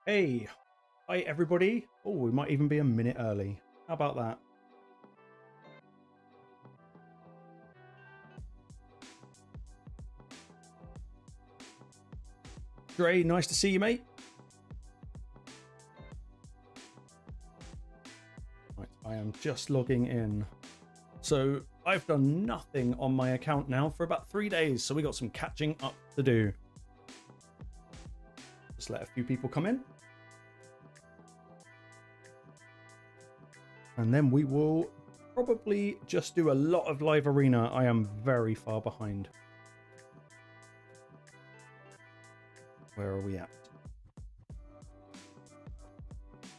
Hey, hi everybody. Oh, we might even be a minute early. How about that? Dre, nice to see you, mate. Right, I am just logging in. So I've done nothing on my account now for about 3 days, so we got some catching up to do. Just let a few people come in. And then we will probably just do a lot of live arena. I am very far behind. Where are we at?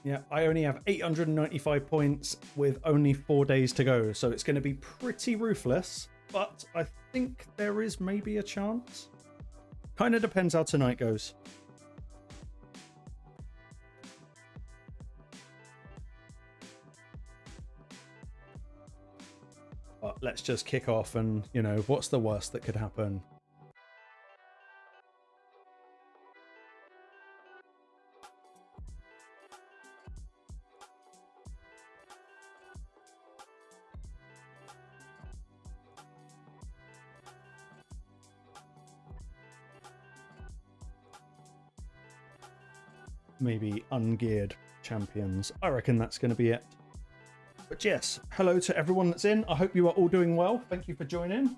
Yeah, I only have 895 points with only 4 days to go, so it's going to be pretty ruthless, but I think there is maybe a chance. Kind of depends how tonight goes. But let's just kick off and, you know, what's the worst that could happen? Maybe ungeared champions. I reckon that's going to be it. But yes, hello to everyone that's in. I hope you are all doing well. Thank you for joining.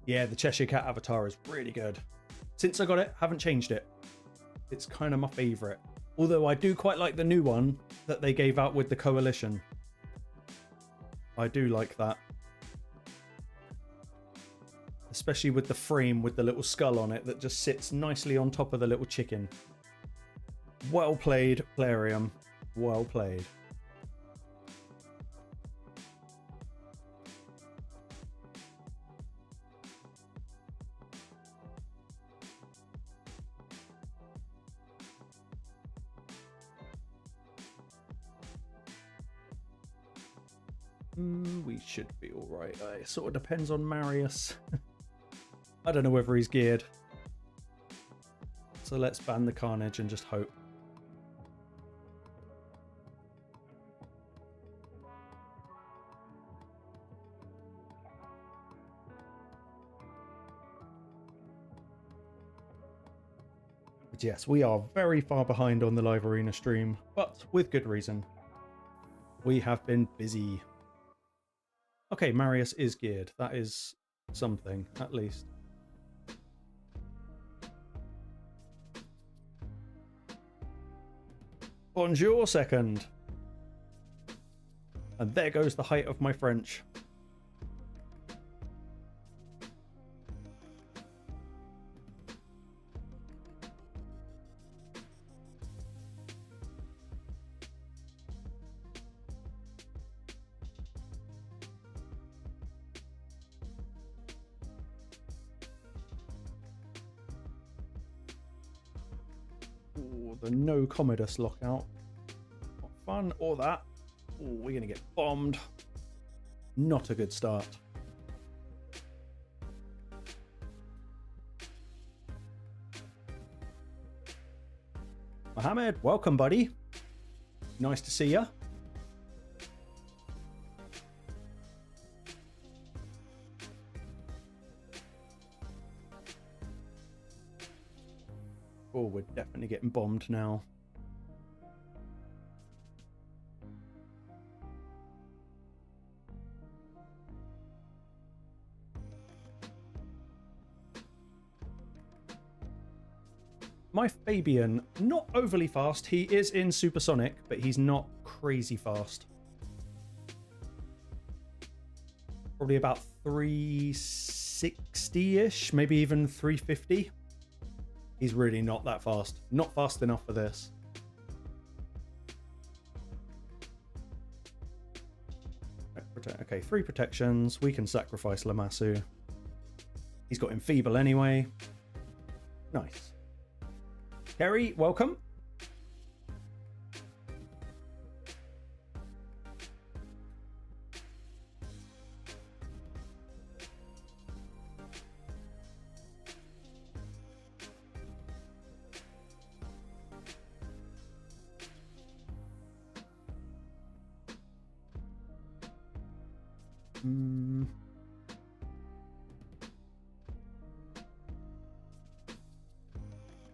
Yeah, the Cheshire Cat avatar is really good. Since I got it, haven't changed it. It's kind of my favorite. Although I do quite like the new one that they gave out with the Coalition. I do like that. Especially with the frame with the little skull on it that just sits nicely on top of the little chicken. Well played, Plarium. Well played. We should be all right. It sort of depends on Marius. I don't know whether he's geared. So let's ban the Carnage and just hope. But yes, we are very far behind on the live arena stream, but with good reason. We have been busy. Okay, Marius is geared. That is something, at least. Bonjour, second. And there goes the height of my French. The no Commodus lockout. Not fun, or that. Ooh, we're going to get bombed. Not a good start. Mohammed, welcome, buddy. Nice to see ya. Oh, we're definitely getting bombed now. My Fabian, not overly fast. He is in supersonic, but he's not crazy fast. Probably about 360-ish, maybe even 350. He's really not that fast. Not fast enough for this. Okay, 3 protections. We can sacrifice Lamassu. He's got Enfeeble anyway. Nice. Kerry, welcome.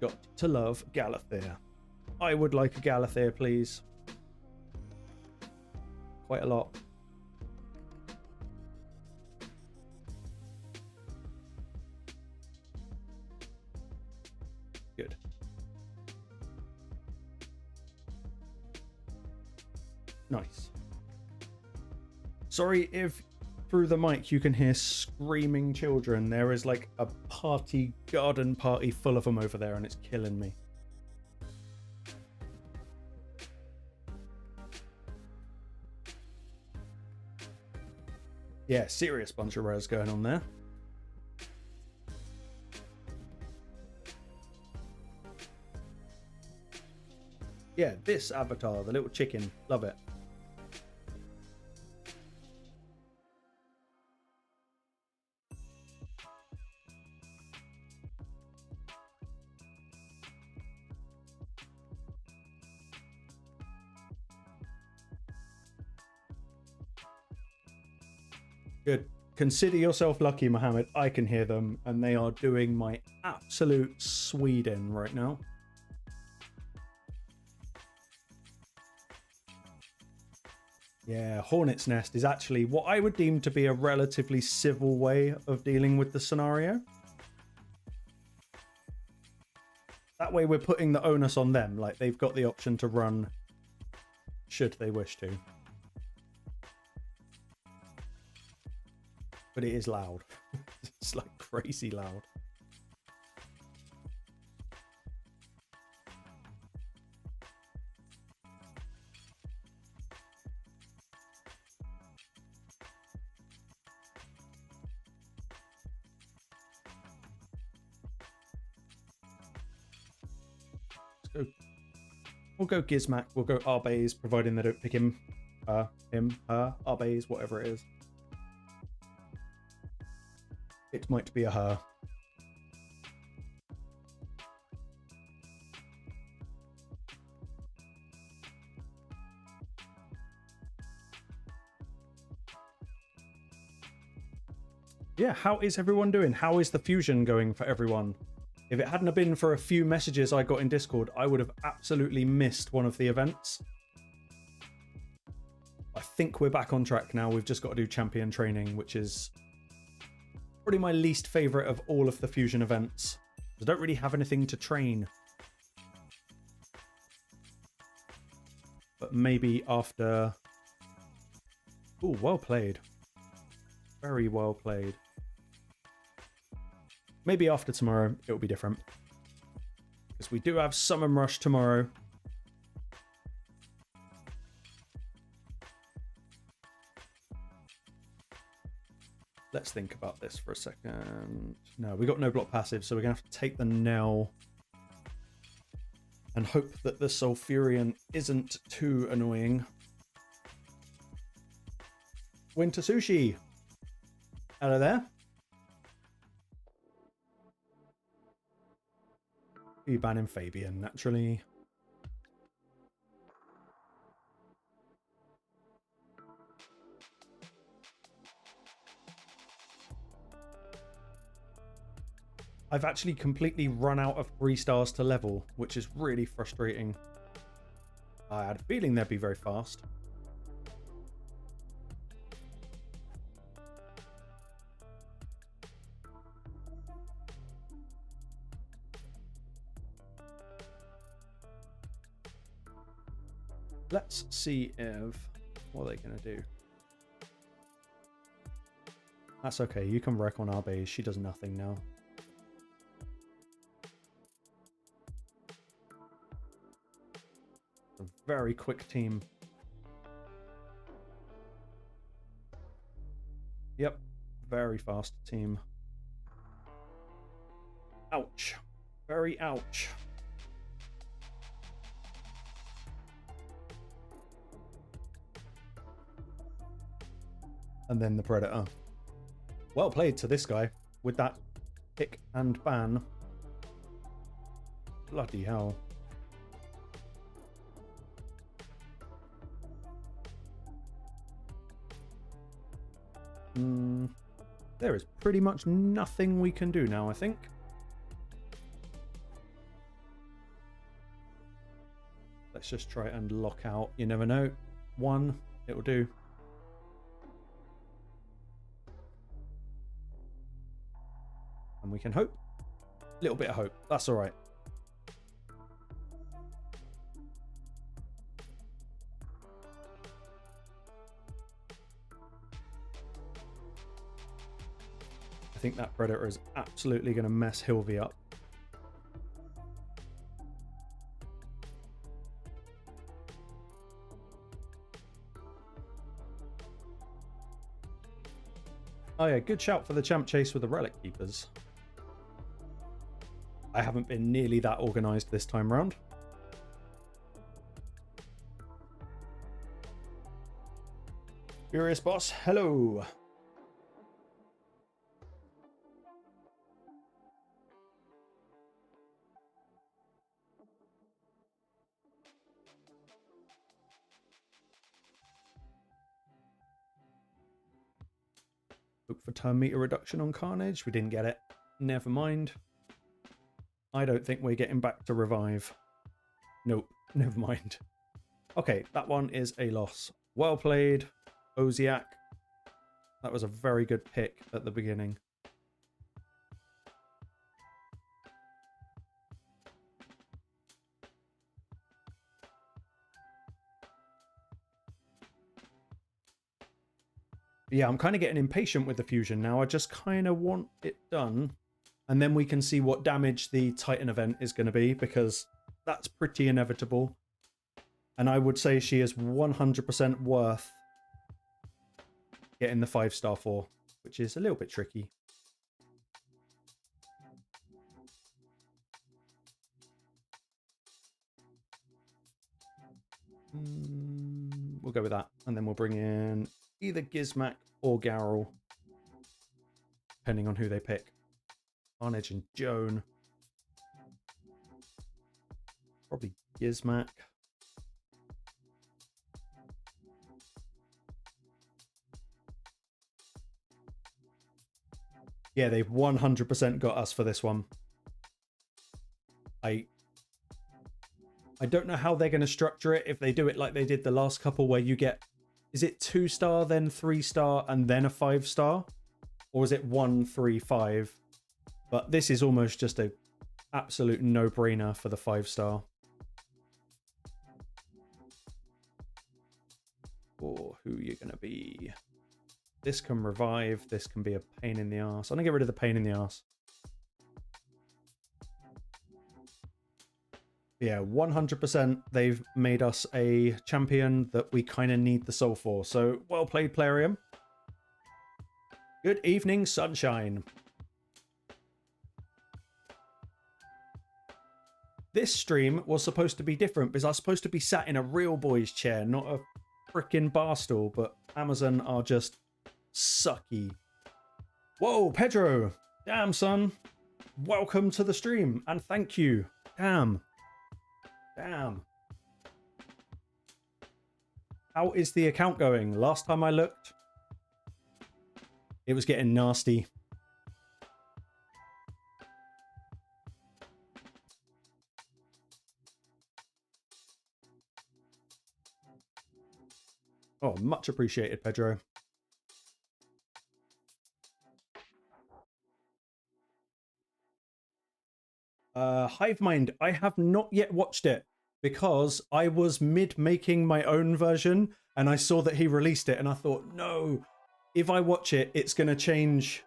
Got to love Galathir. I would like a Galathir, please. Quite a lot. Good. Nice. Sorry if through the mic you can hear screaming children. There is like a garden party full of them over there and it's killing me. Yeah, serious bunch of rares going on there. Yeah, this avatar, the little chicken, love it. Good. Consider yourself lucky, Mohammed. I can hear them, and they are doing my absolute Sweden right now. Yeah, Hornet's Nest is actually what I would deem to be a relatively civil way of dealing with the scenario. That way we're putting the onus on them, like they've got the option to run should they wish to. But it is loud. It's like crazy loud. Let's go. We'll go Gizmac. We'll go Arbaze, providing they don't pick him, her, Arbaze, whatever it is. It might be a her. Yeah, how is everyone doing? How is the fusion going for everyone? If it hadn't have been for a few messages I got in Discord, I would have absolutely missed one of the events. I think we're back on track now. We've just got to do champion training, which is probably my least favourite of all of the fusion events. I don't really have anything to train. But maybe after... Oh, well played. Very well played. Maybe after tomorrow, it'll be different. Because we do have Summon Rush tomorrow. Let's think about this for a second. No, we got no block passive, so we're going to have to take the Nell. And hope that the Sulfurion isn't too annoying. Winter Sushi. Hello there. You banning Fabian, naturally. I've actually completely run out of 3 stars to level, which is really frustrating. I had a feeling they'd be very fast. Let's see if... What are they going to do? That's okay. You can wreck on our base. She does nothing now. A very quick team. Yep. Very fast team. Ouch. Very ouch. And then the Predator. Well played to this guy with that pick and ban. Bloody hell. There is pretty much nothing we can do now, I think. Let's just try and lock out. You never know. One, it'll do. And we can hope. A little bit of hope. That's all right. I think that Predator is absolutely going to mess Hilvey up. Oh yeah, good shout for the champ chase with the Relic Keepers. I haven't been nearly that organised this time round. Furious Boss, hello. Hope for turn meter reduction on Carnage. We didn't get it. Never mind. I don't think we're getting back to revive. Nope, never mind. Okay, that one is a loss. Well played, Oziak. That was a very good pick at the beginning. Yeah, I'm kind of getting impatient with the fusion now. I just kind of want it done. And then we can see what damage the Titan event is going to be, because that's pretty inevitable. And I would say she is 100% worth getting the 5-star for, which is a little bit tricky. We'll go with that. And then we'll bring in either Gizmak or Geral, depending on who they pick. Carnage and Joan. Probably Gizmak. Yeah, they've 100% got us for this one. I don't know how they're going to structure it, if they do it like they did the last couple, where you get, is it 2-star, then 3-star, and then a 5-star? Or is it 1, 3, 5? But this is almost just a absolute no-brainer for the 5-star. Or who you're going to be. This can revive. This can be a pain in the arse. I'm going to get rid of the pain in the arse. Yeah, 100% they've made us a champion that we kind of need the soul for. So, well played, Plarium. Good evening, sunshine. This stream was supposed to be different because I was supposed to be sat in a real boy's chair, not a frickin' bar stool, but Amazon are just sucky. Whoa, Pedro. Damn, son. Welcome to the stream, and thank you. Damn. Damn. How is the account going? Last time I looked, it was getting nasty. Oh, much appreciated, Pedro. Hivemind, I have not yet watched it because I was mid-making my own version and I saw that he released it and I thought, no, if I watch it, it's going to change.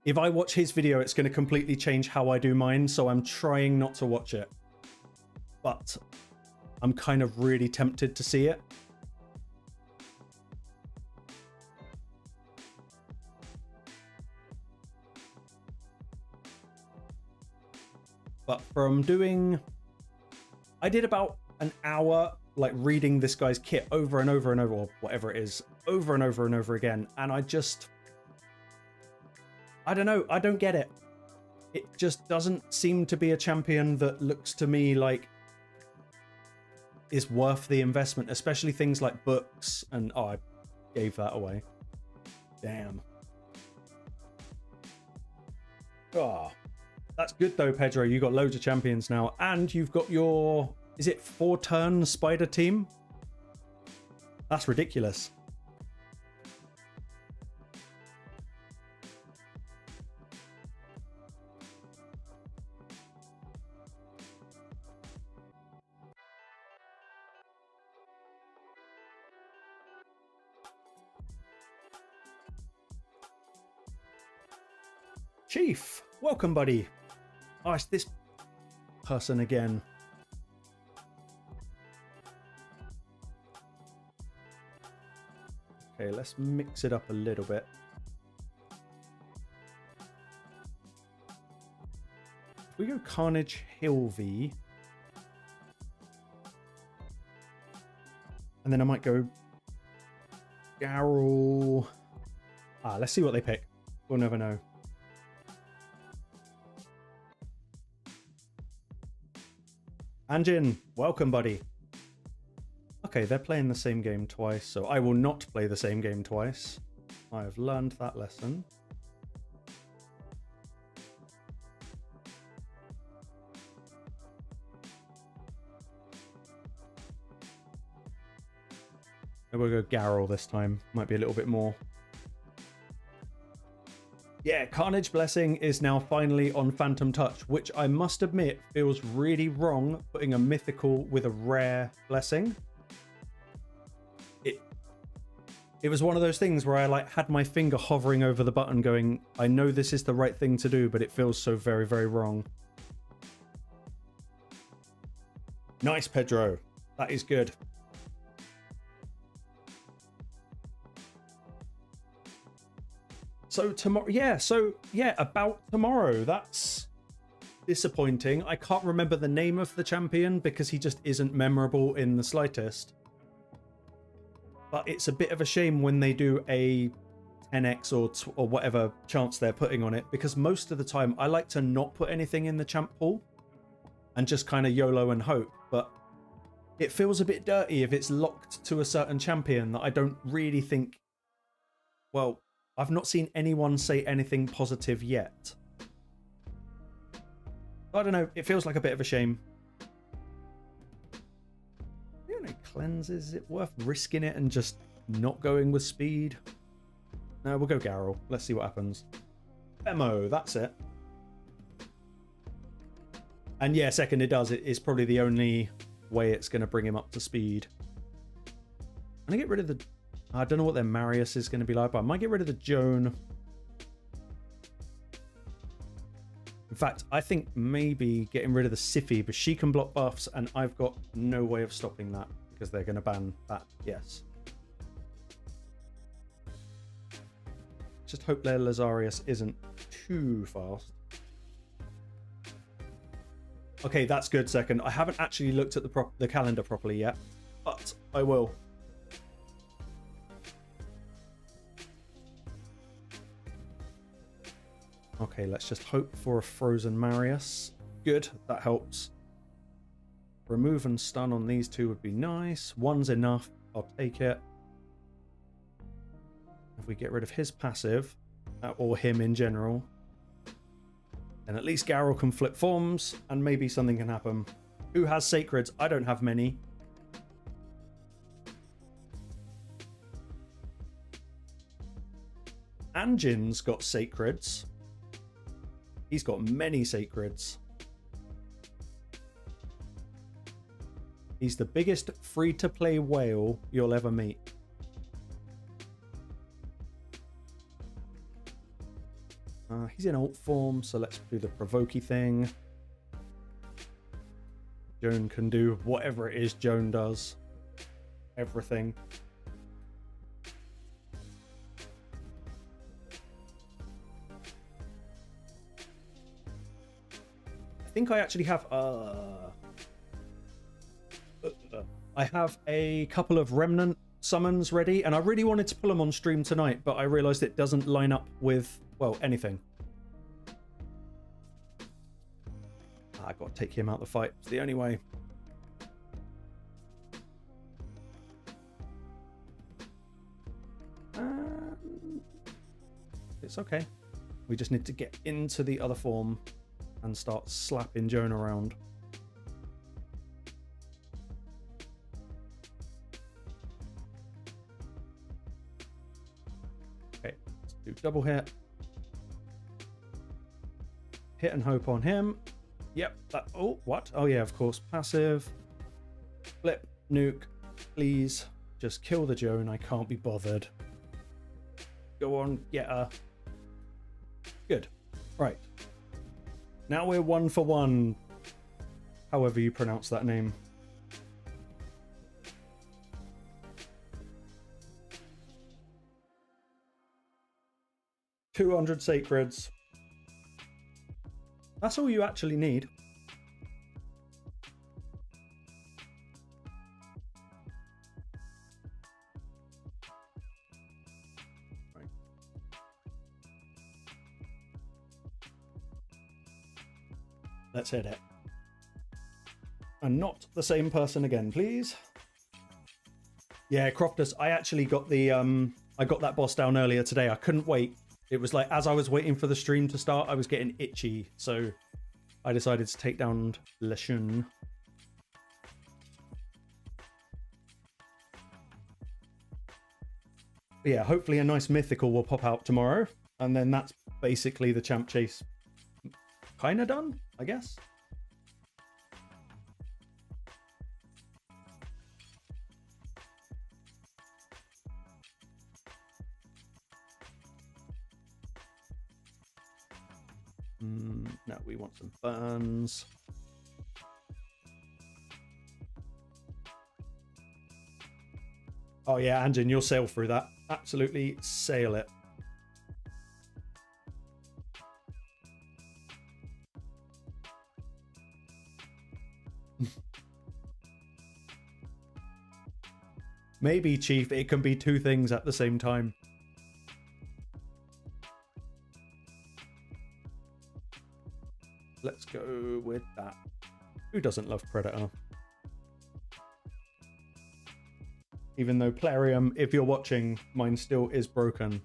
If I watch his video, it's going to completely change how I do mine, so I'm trying not to watch it. But I'm kind of really tempted to see it. but from doing... I did about an hour like reading this guy's kit over and over and over, or whatever it is, over and over and over again, and I don't know, I don't get it. It just doesn't seem to be a champion that looks to me like is worth the investment, especially things like books and... Oh, I gave that away. Damn. Oh, that's good though, Pedro. You got loads of champions now, and you've got your... Is it 4-turn spider team? That's ridiculous. Chief, welcome, buddy. Oh, it's this person again. Okay, let's mix it up a little bit. If we go Carnage Hilvey, and then I might go Geral. Let's see what they pick. We'll never know. Anjin, welcome, buddy. Okay, they're playing the same game twice, so I will not play the same game twice. I have learned that lesson. We'll go Geral this time. Might be a little bit more. Yeah, Carnage Blessing is now finally on Phantom Touch, which I must admit feels really wrong putting a mythical with a rare blessing. It was one of those things where I like had my finger hovering over the button going, I know this is the right thing to do, but it feels so very, very wrong. Nice, Pedro. That is good. So tomorrow, about tomorrow. That's disappointing. I can't remember the name of the champion because he just isn't memorable in the slightest. But it's a bit of a shame when they do a 10x or whatever chance they're putting on it, because most of the time I like to not put anything in the champ pool and just kind of YOLO and hope. But it feels a bit dirty if it's locked to a certain champion that I don't really think... Well, I've not seen anyone say anything positive yet. I don't know. It feels like a bit of a shame. Cleanses. Is it worth risking it and just not going with speed? No, we'll go Geral. Let's see what happens. Memo, that's it. And yeah, second it does. It is probably the only way it's going to bring him up to speed. I'm going to get rid of the... I don't know what their Marius is going to be like, but I might get rid of the Joan. In fact, I think maybe getting rid of the Siffy, but she can block buffs, and I've got no way of stopping that because they're going to ban that. Yes. Just hope their Lazarius isn't too fast. Okay, that's good, second. I haven't actually looked at the calendar properly yet, but I will. Okay, let's just hope for a frozen Marius. Good, that helps. Remove and stun on these two would be nice. One's enough. I'll take it. If we get rid of his passive, or him in general, then at least Geral can flip forms, and maybe something can happen. Who has Sacreds? I don't have many. Anjin's got Sacreds. He's got many Sacreds. He's the biggest free-to-play whale you'll ever meet. He's in alt form, so let's do the provokey thing. Joan can do whatever it is Joan does. Everything. I think I actually have I have a couple of remnant summons ready, and I really wanted to pull them on stream tonight, but I realized it doesn't line up with, well, anything. I got to take him out the fight. It's the only way. It's okay. We just need to get into the other form and start slapping Joan around. Okay, let's do double hit. Hit and hope on him. Yep, that, oh, what? Oh yeah, of course, passive. Flip, nuke, please. Just kill the Joan, I can't be bothered. Go on, get her. Good. Right. Now we're 1 for 1. However you pronounce that name. $200 sacreds. That's all you actually need. Right. Let's hit it. And not the same person again, please. Yeah, Croftus, I actually got the I got that boss down earlier today. I couldn't wait. It was like, as I was waiting for the stream to start, I was getting itchy. So I decided to take down Leshun. Yeah, hopefully a nice mythical will pop out tomorrow. And then that's basically the champ chase kind of done, I guess. No, we want some burns. Oh yeah, Anjin, you'll sail through that. Absolutely sail it. Maybe, Chief, it can be two things at the same time. Let's go with that. Who doesn't love Predator? Even though Plarium, if you're watching, mine still is broken.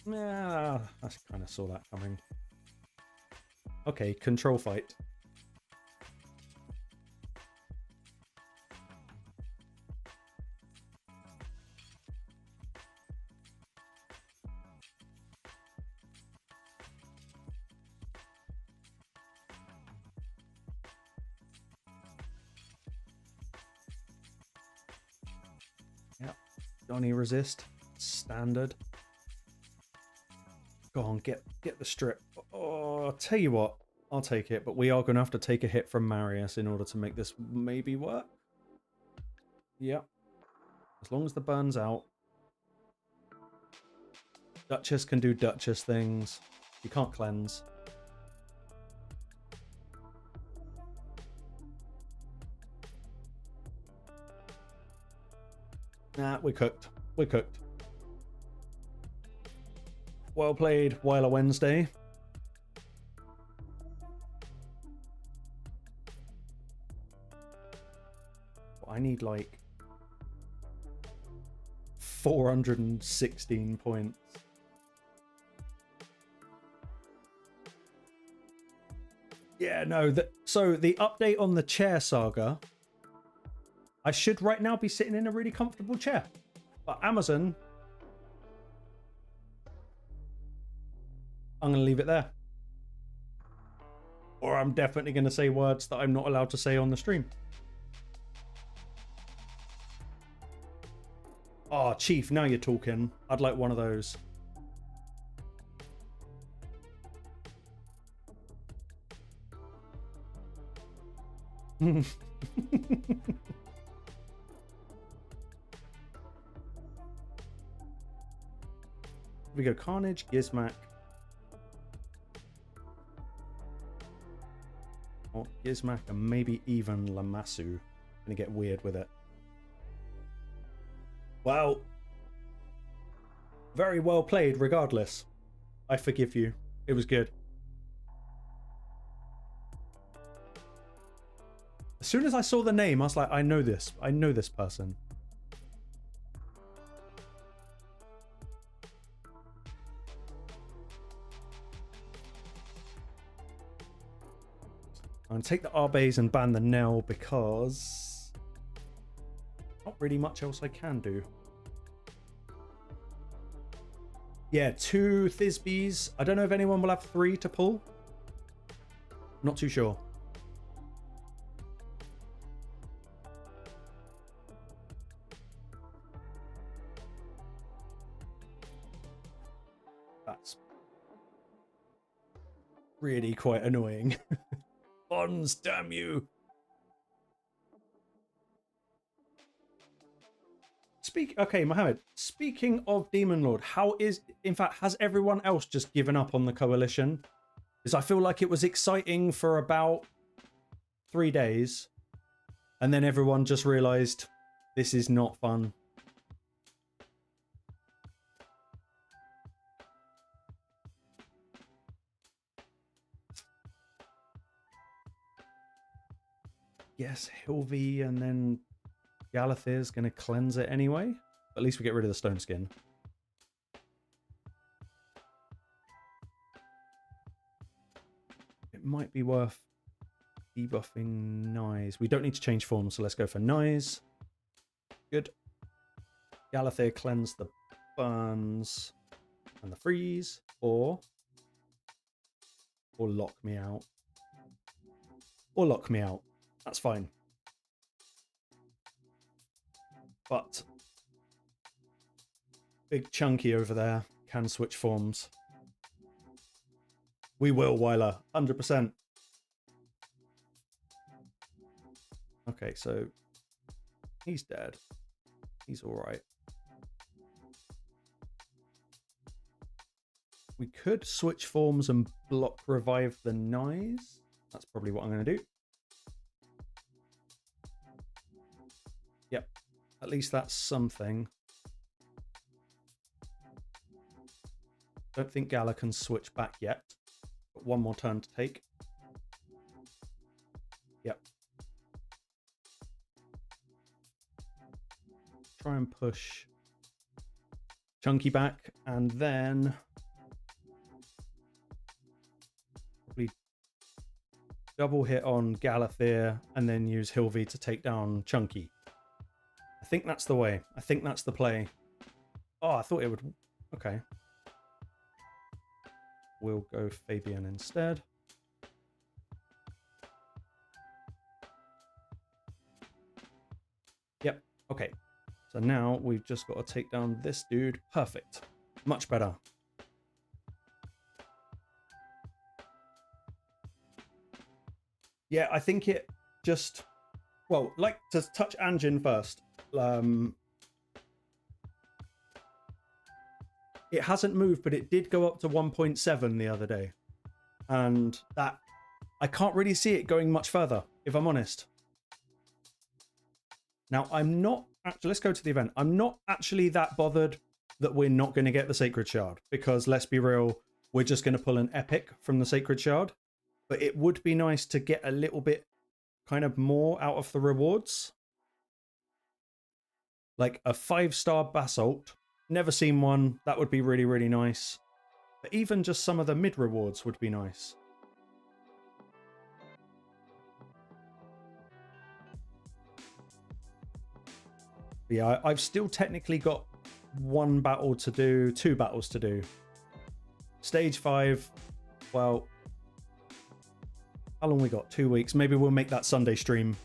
Yeah, I kind of saw that coming. Okay, control fight. Yep, Johnny resist, standard. Go on, get the strip. Oh, I'll tell you what, I'll take it, but we are going to have to take a hit from Marius in order to make this maybe work. Yep. As long as the burn's out. Duchess can do Duchess things. You can't cleanse. Nah, we're cooked. We're cooked. Well played, Weiler Wednesday. I need like 416 points. Yeah, no. So the update on the chair saga, I should right now be sitting in a really comfortable chair. But Amazon, I'm going to leave it there. Or I'm definitely going to say words that I'm not allowed to say on the stream. Oh, Chief, now you're talking. I'd like one of those. We go Carnage, Gizmak. Oh, Gizmak and maybe even Lamassu. Gonna get weird with it. Well, very well played regardless. I forgive you. It was good. As soon as I saw the name, I was like, I know this. I know this person. I'm going to take the Arbes and ban the Nell because not really much else I can do. Yeah, 2 Thisbys. I don't know if anyone will have 3 to pull. Not too sure. That's really quite annoying. Bonds, damn you. Okay, Mohammed, speaking of Demon Lord, in fact, has everyone else just given up on the coalition? Because I feel like it was exciting for about 3 days, and then everyone just realized this is not fun. Yes, Hilvi and then Galathir's going to cleanse it anyway. At least we get rid of the stone skin. It might be worth debuffing Nyes. We don't need to change form, so let's go for Nyes. Good. Galathir cleanse the burns and the freeze, or lock me out. Or lock me out. That's fine. But Big Chunky over there can switch forms. We will, Weiler. 100%. Okay, so he's dead. He's all right. We could switch forms and block revive the Nyes. That's probably what I'm going to do. Yep. At least that's something. Don't think Gala can switch back yet. Got one more turn to take. Yep. Try and push Chunky back, and then probably double hit on Galathir and then use Hilvi to take down Chunky. I think that's the way. I think that's the play. Oh, I thought it would... Okay. We'll go Fabian instead. Yep. Okay. So now we've just got to take down this dude. Perfect. Much better. Yeah, I think it just... Well, like to touch Anjin first. It hasn't moved, but it did go up to 1.7 the other day. And that... I can't really see it going much further, if I'm honest. Now, I'm not... Actually, let's go to the event. I'm not actually that bothered that we're not going to get the Sacred Shard. Because, let's be real, we're just going to pull an epic from the Sacred Shard. But it would be nice to get a little bit kind of more out of the rewards. Like a 5-star Basalt. Never seen one. That would be really, really nice. But even just some of the mid rewards would be nice. But yeah, I've still technically got 1 battle to do, 2 battles to do. Stage 5, well, how long we got? 2 weeks. Maybe we'll make that Sunday stream.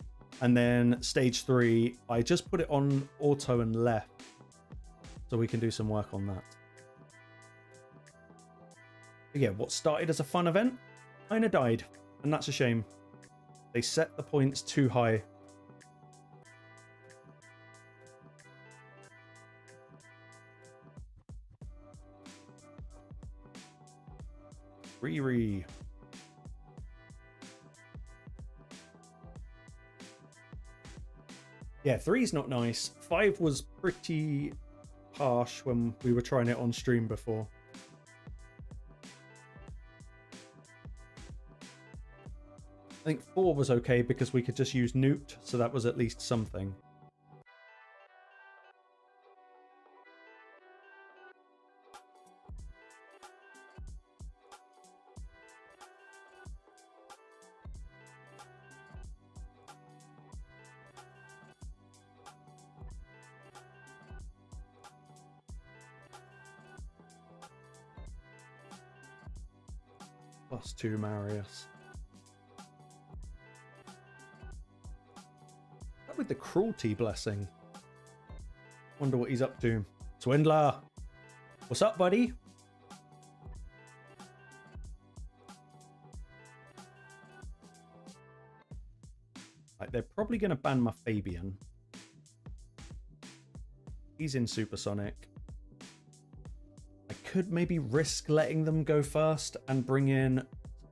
And then stage 3, I just put it on auto and left. So we can do some work on that. But yeah, what started as a fun event kind of died. And that's a shame. They set the points too high. Riri. Yeah, 3's not nice. 5 was pretty harsh when we were trying it on stream before. I think 4 was okay because we could just use Newt, so that was at least something. +2 Marius. That with the cruelty blessing. Wonder what he's up to. Swindler! What's up, buddy? Like, they're probably going to ban my Fabian. He's in Supersonic. I could maybe risk letting them go first and bring in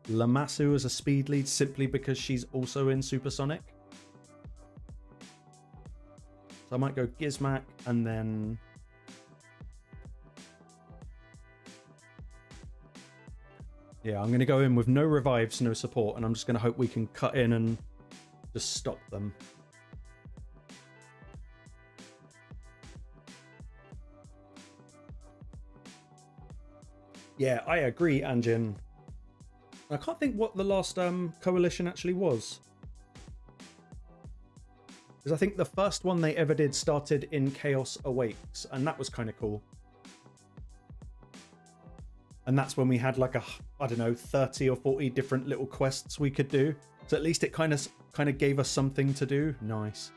Lamassu as a speed lead simply because she's also in Supersonic. So I might go Gizmac and then... Yeah, I'm going to go in with no revives, no support, and I'm just going to hope we can cut in and just stop them. Yeah, I agree, Anjin. I can't think what the last coalition actually was. Because I think the first one they ever did started in Chaos Awakes, and that was kind of cool. And that's when we had like I don't know, 30 or 40 different little quests we could do. So at least it kind of gave us something to do. Nice.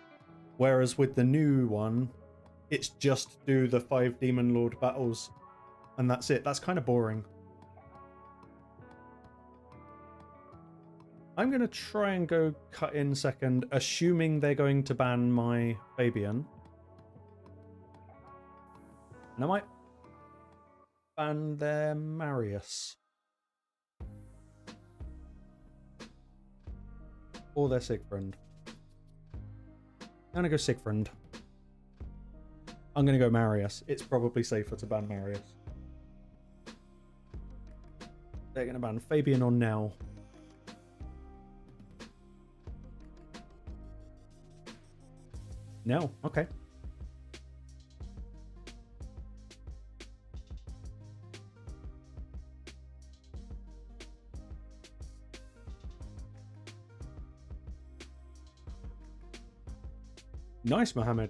Whereas with the new one, it's just do the 5 Demon Lord battles. And that's it. That's kind of boring. I'm going to try and go cut in second, assuming they're going to ban my Fabian. And I might ban their Marius. Or their Sigfriend. I'm going to go Sigfriend. I'm going to go Marius. It's probably safer to ban Marius. They're going to ban Fabian on now. No, okay. Nice, Mohammed.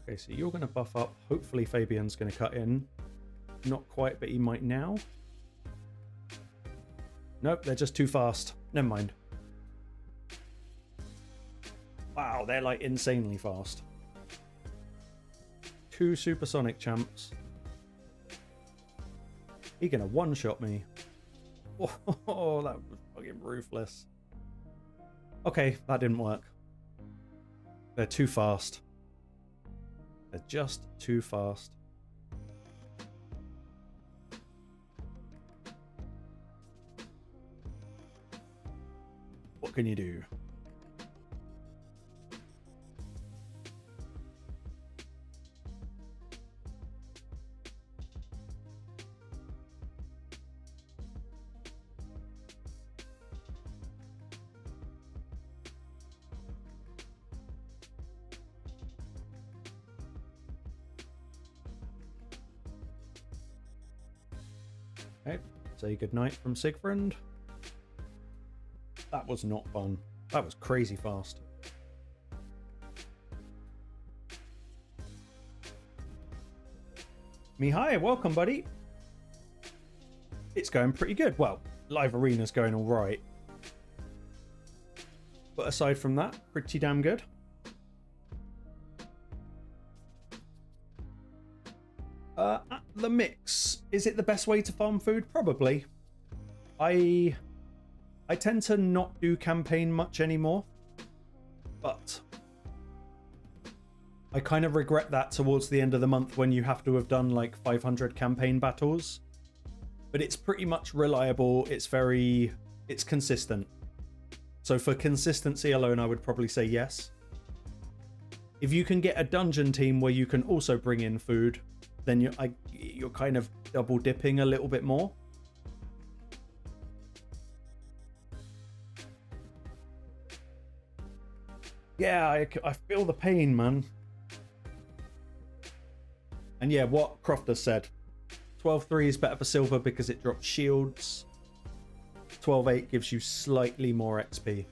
Okay, so you're going to buff up. Hopefully Fabian's going to cut in. Not quite, but he might now. Nope, they're just too fast. Never mind. Wow, they're like insanely fast. 2 supersonic champs. He's going to one-shot me. Oh, that was fucking ruthless. Okay, that didn't work. They're too fast. They're just too fast. What can you do? Okay, say goodnight from Sigfriend. That was not fun. That was crazy fast. Mihai, welcome, buddy. It's going pretty good. Well, live arena's going all right. But aside from that, pretty damn good. At the mix, is it the best way to farm food? Probably. I tend to not do campaign much anymore, but I kind of regret that towards the end of the month when you have to have done like 500 campaign battles. But it's pretty much reliable. It's consistent. So for consistency alone, I would probably say yes. If you can get a dungeon team where you can also bring in food, then you're kind of double dipping a little bit more. Yeah, I feel the pain, man. And yeah, what Crofter said. 12.3 is better for silver because it drops shields. 12.8 gives you slightly more XP.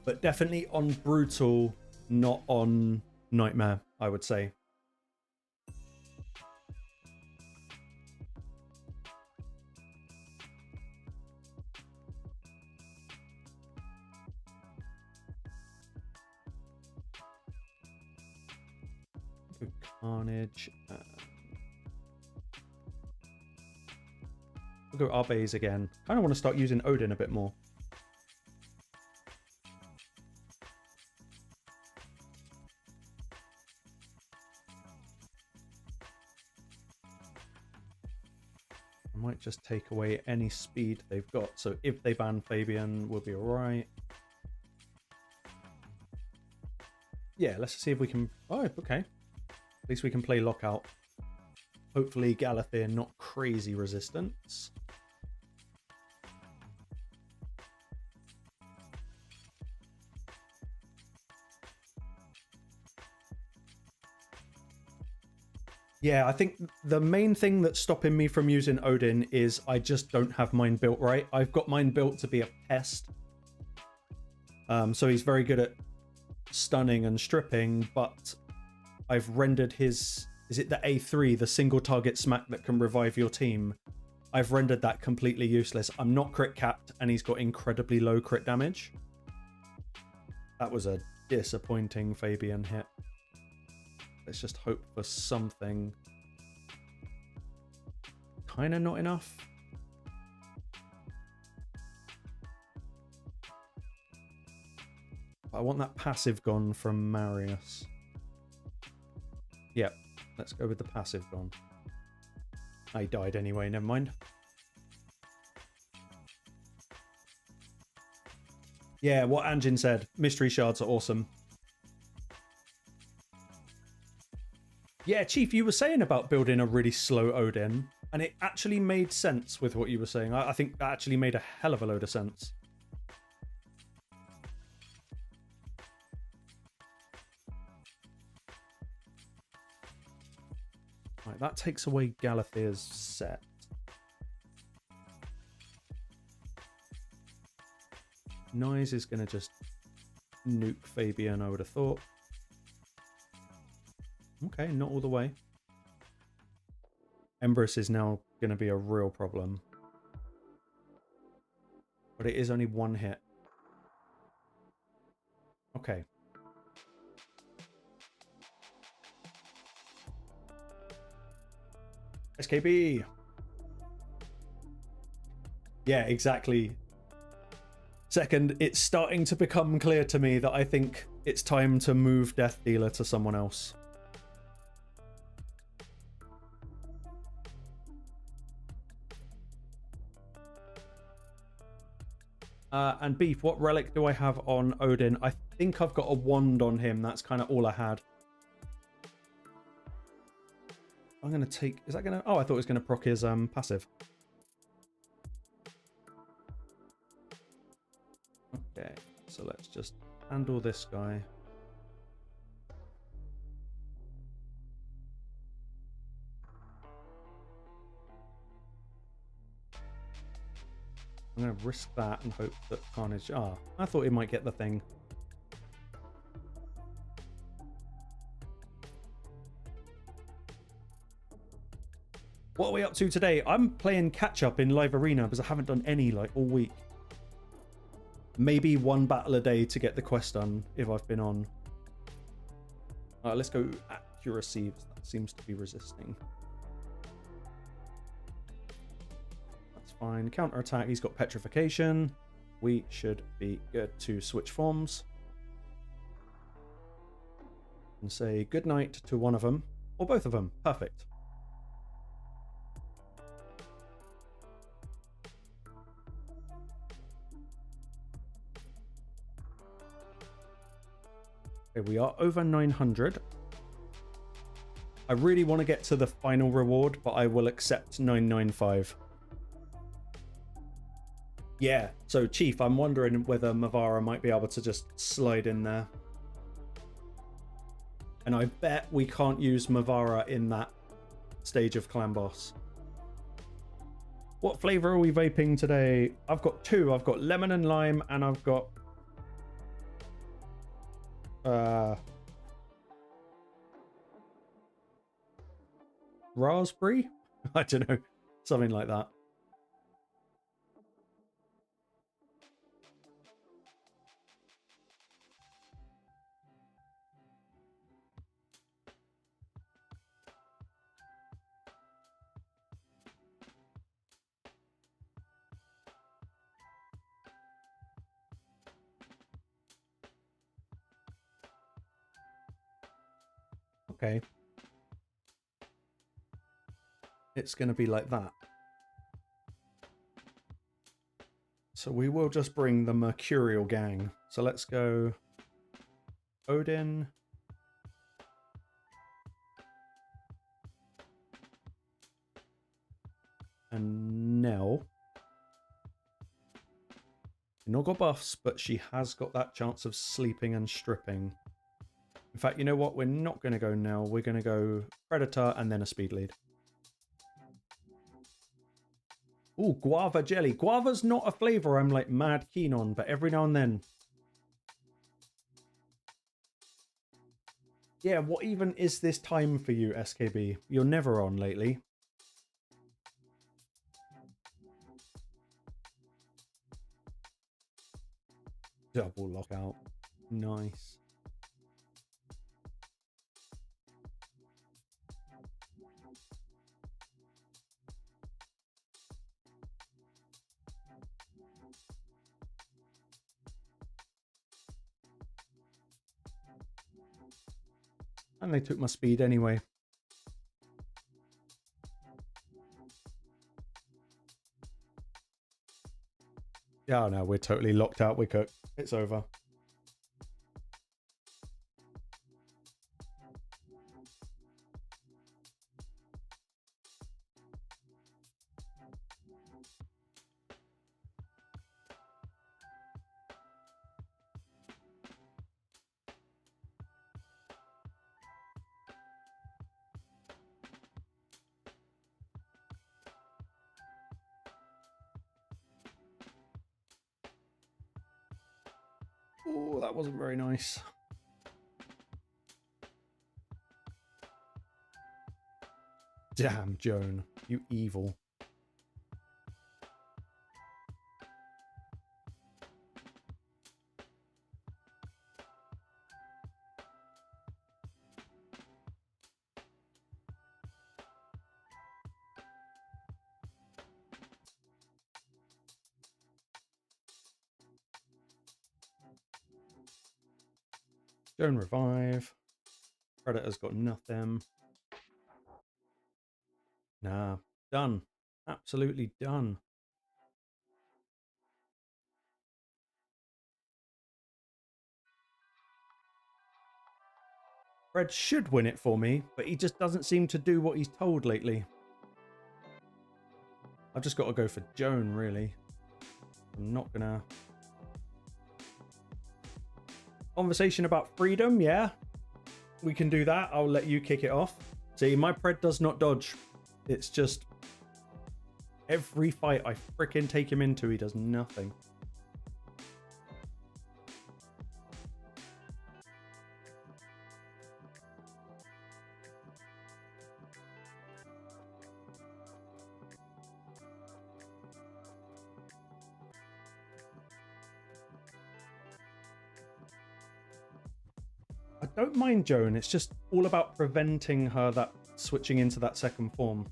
But definitely on brutal, not on nightmare, I would say. Good carnage. We'll go Arbeys again. Kind of want to start using Odin a bit more. I might just take away any speed they've got. So if they ban Fabian, we'll be alright. Yeah, let's see if we can... Oh, okay. At least we can play Lockout. Hopefully Galathir not crazy resistance. Yeah, I think the main thing that's stopping me from using Odin is I just don't have mine built right. I've got mine built to be a pest. So he's very good at stunning and stripping, but I've rendered his... Is it the A3, the single target smack that can revive your team? I've rendered that completely useless. I'm not crit capped, and he's got incredibly low crit damage. That was a disappointing Fabian hit. Let's just hope for something. Kind of not enough. I want that passive gone from Marius. Yep. Let's go with the passive gone. I died anyway, never mind. Yeah, what Anjin said. Mystery shards are awesome. Yeah, Chief, you were saying about building a really slow Odin, and it actually made sense with what you were saying. I think that actually made a hell of a load of sense. Right, that takes away Galathir's set. Nyes is going to just nuke Fabian, I would have thought. Okay, not all the way. Empress is now going to be a real problem. But it is only one hit. Okay. SKB! Yeah, exactly. Second, it's starting to become clear to me that I think it's time to move Death Dealer to someone else. And Beef, what relic do I have on Odin? I think I've got a wand on him. That's kind of all I had. I'm going to take... Is that going to... Oh, I thought it was going to proc his passive. Okay, so let's just handle this guy. I'm going to risk that and hope that Carnage... Ah, I thought he might get the thing. What are we up to today? I'm playing catch-up in Live Arena because I haven't done any like all week. Maybe one battle a day to get the quest done if I've been on. Alright, let's go accuracy. That seems to be resisting. That's fine. Counter attack, he's got petrification. We should be good to switch forms. And say goodnight to one of them. Or both of them. Perfect. Okay, we are over 900. I really want to get to the final reward, but I will accept 995. Yeah, so Chief, I'm wondering whether Mavara might be able to just slide in there. And I bet we can't use Mavara in that stage of Clan Boss. What flavor are we vaping today? I've got two. I've got lemon and lime, and I've got... raspberry? I don't know. Something like that. Okay. It's going to be like that. So we will just bring the Mercurial gang. So let's go Odin. And Nell. She's not got buffs, but she has got that chance of sleeping and stripping. In fact, you know what? We're not going to go Nell. We're going to go Predator and then a speed lead. Ooh, guava jelly. Guava's not a flavor I'm like mad keen on, but every now and then. Yeah, what even is this time for you, SKB? You're never on lately. Double lockout. Nice. And they took my speed anyway. Yeah, no, we're totally locked out. We're cooked. It's over. Oh, that wasn't very nice. Damn, Joan, you evil. Joan revive. Predator's got nothing. Nah, done. Absolutely done. Fred should win it for me, but he just doesn't seem to do what he's told lately. I've just got to go for Joan, really. I'm not gonna... Conversation about freedom, yeah. We can do that. I'll let you kick it off. See, my Pred does not dodge. It's just... every fight I frickin' take him into, he does nothing. I don't mind Joan, it's just all about preventing her that switching into that second form.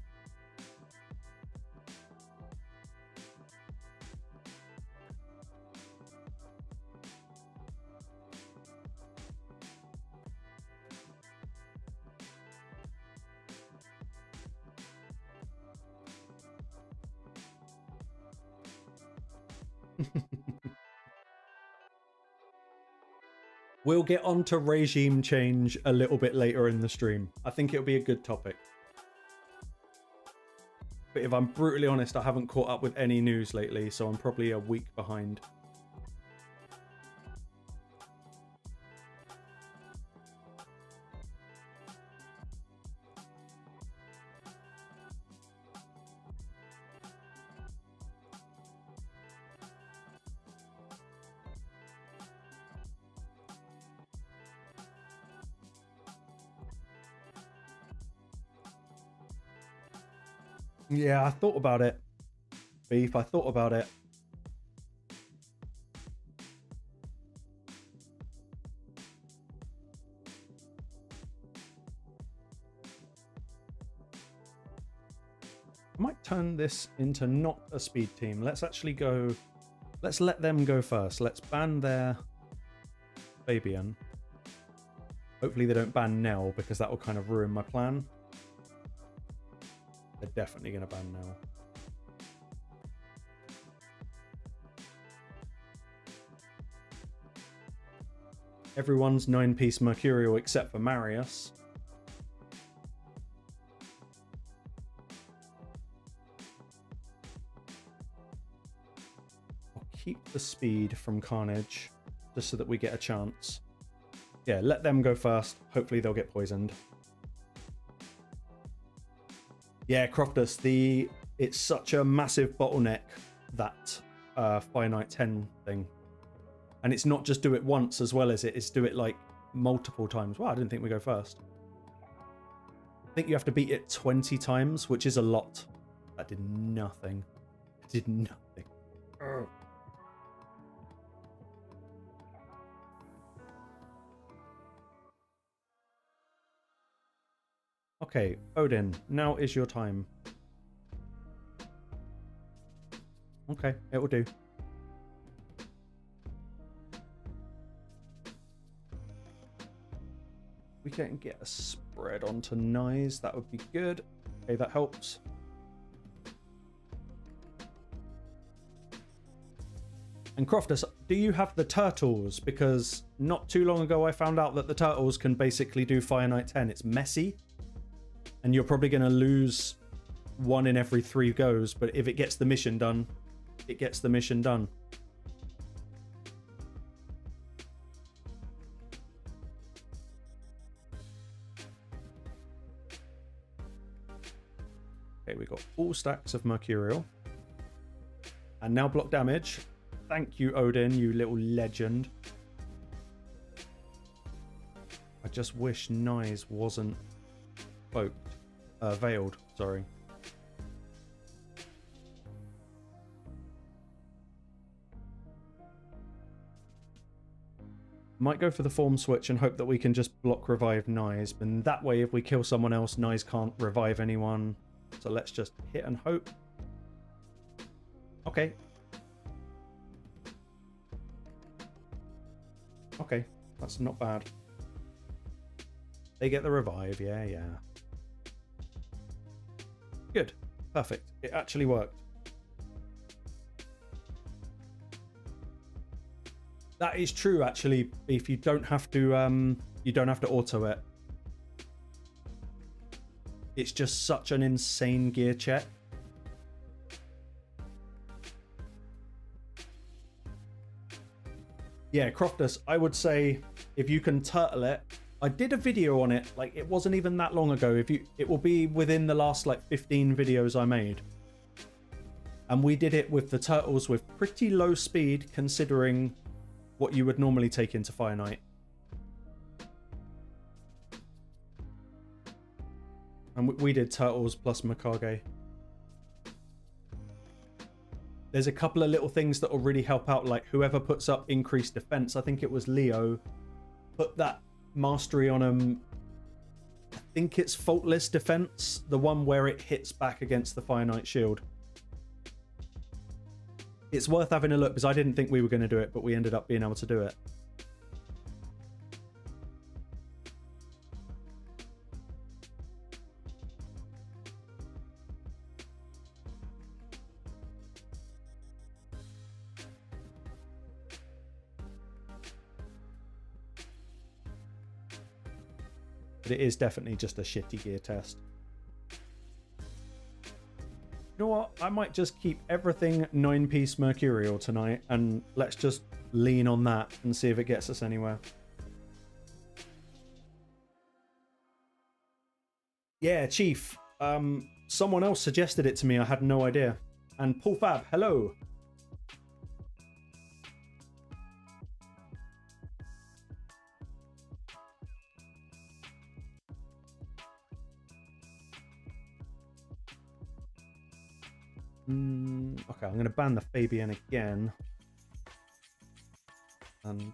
We'll get on to regime change a little bit later in the stream. I think it'll be a good topic. But if I'm brutally honest, I haven't caught up with any news lately, so I'm probably a week behind. Yeah, I thought about it. Beef, I thought about it. I might turn this into not a speed team. Let's actually go... Let's let them go first. Let's ban their Fabian. Hopefully they don't ban Nell, because that will kind of ruin my plan. They're definitely going to ban Nell. Everyone's 9-piece Mercurial except for Marius. I'll keep the speed from Carnage, just so that we get a chance. Yeah, let them go first. Hopefully they'll get poisoned. Yeah, Croftus, it's such a massive bottleneck, that finite 10 thing. And it's not just do it once as well as it's do it like multiple times. Wow, I didn't think we'd go first. I think you have to beat it 20 times, which is a lot. That did nothing. It did nothing. Ugh. Okay, Odin, now is your time. Okay, it will do. We can get a spread onto Nyes, that would be good. Okay, that helps. And Croftus, do you have the turtles? Because not too long ago I found out that the turtles can basically do Fire Knight 10. It's messy. And you're probably going to lose one in every 3 goes, but if it gets the mission done, it gets the mission done. Okay, we got all stacks of Mercurial. And now block damage. Thank you, Odin, you little legend. I just wish Nyes wasn't cloaked. Veiled, sorry. Might go for the form switch and hope that we can just block revive Nyes, and that way if we kill someone else, Nyes can't revive anyone. So let's just hit and hope. Okay. Okay, that's not bad. They get the revive, yeah. Good, perfect. It actually worked. That is true, actually. If you don't have to auto it. It's just such an insane gear check. Yeah, Croftus, I would say if you can turtle it. I did a video on it, like it wasn't even that long ago. It will be within the last like 15 videos I made. And we did it with the turtles with pretty low speed considering what you would normally take into Fire Knight. And we did turtles plus Mikage. There's a couple of little things that will really help out, like whoever puts up increased defense, I think it was Leo, put that mastery on him. I think it's faultless defense, the one where it hits back against the Fire Knight shield. It's worth having a look because I didn't think we were going to do it, but we ended up being able to do it. But it is definitely just a shitty gear test. You know what? I might just keep everything 9-piece Mercurial tonight, and let's just lean on that and see if it gets us anywhere. Yeah, Chief. Someone else suggested it to me. I had no idea. And Paul Fab, hello. Okay, I'm going to ban the Fabian again. And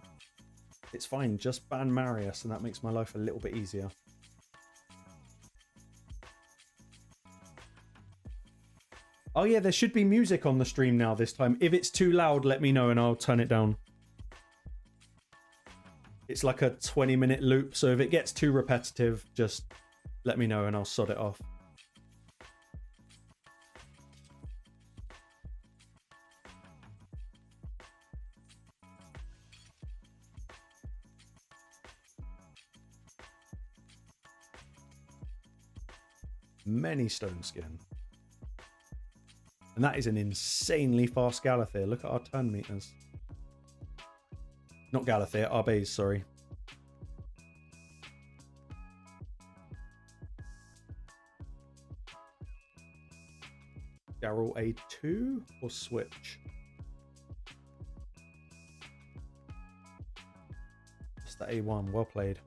it's fine, just ban Marius, and that makes my life a little bit easier. Oh yeah, there should be music on the stream now this time. If it's too loud, let me know and I'll turn it down. It's like a 20-minute loop, so if it gets too repetitive, just let me know and I'll sod it off. Many stone skin. And that is an insanely fast Galathir. Look at our turn meters. Not Galathir, Arbeys, sorry. Geral A2 or switch? Just the A1, well played.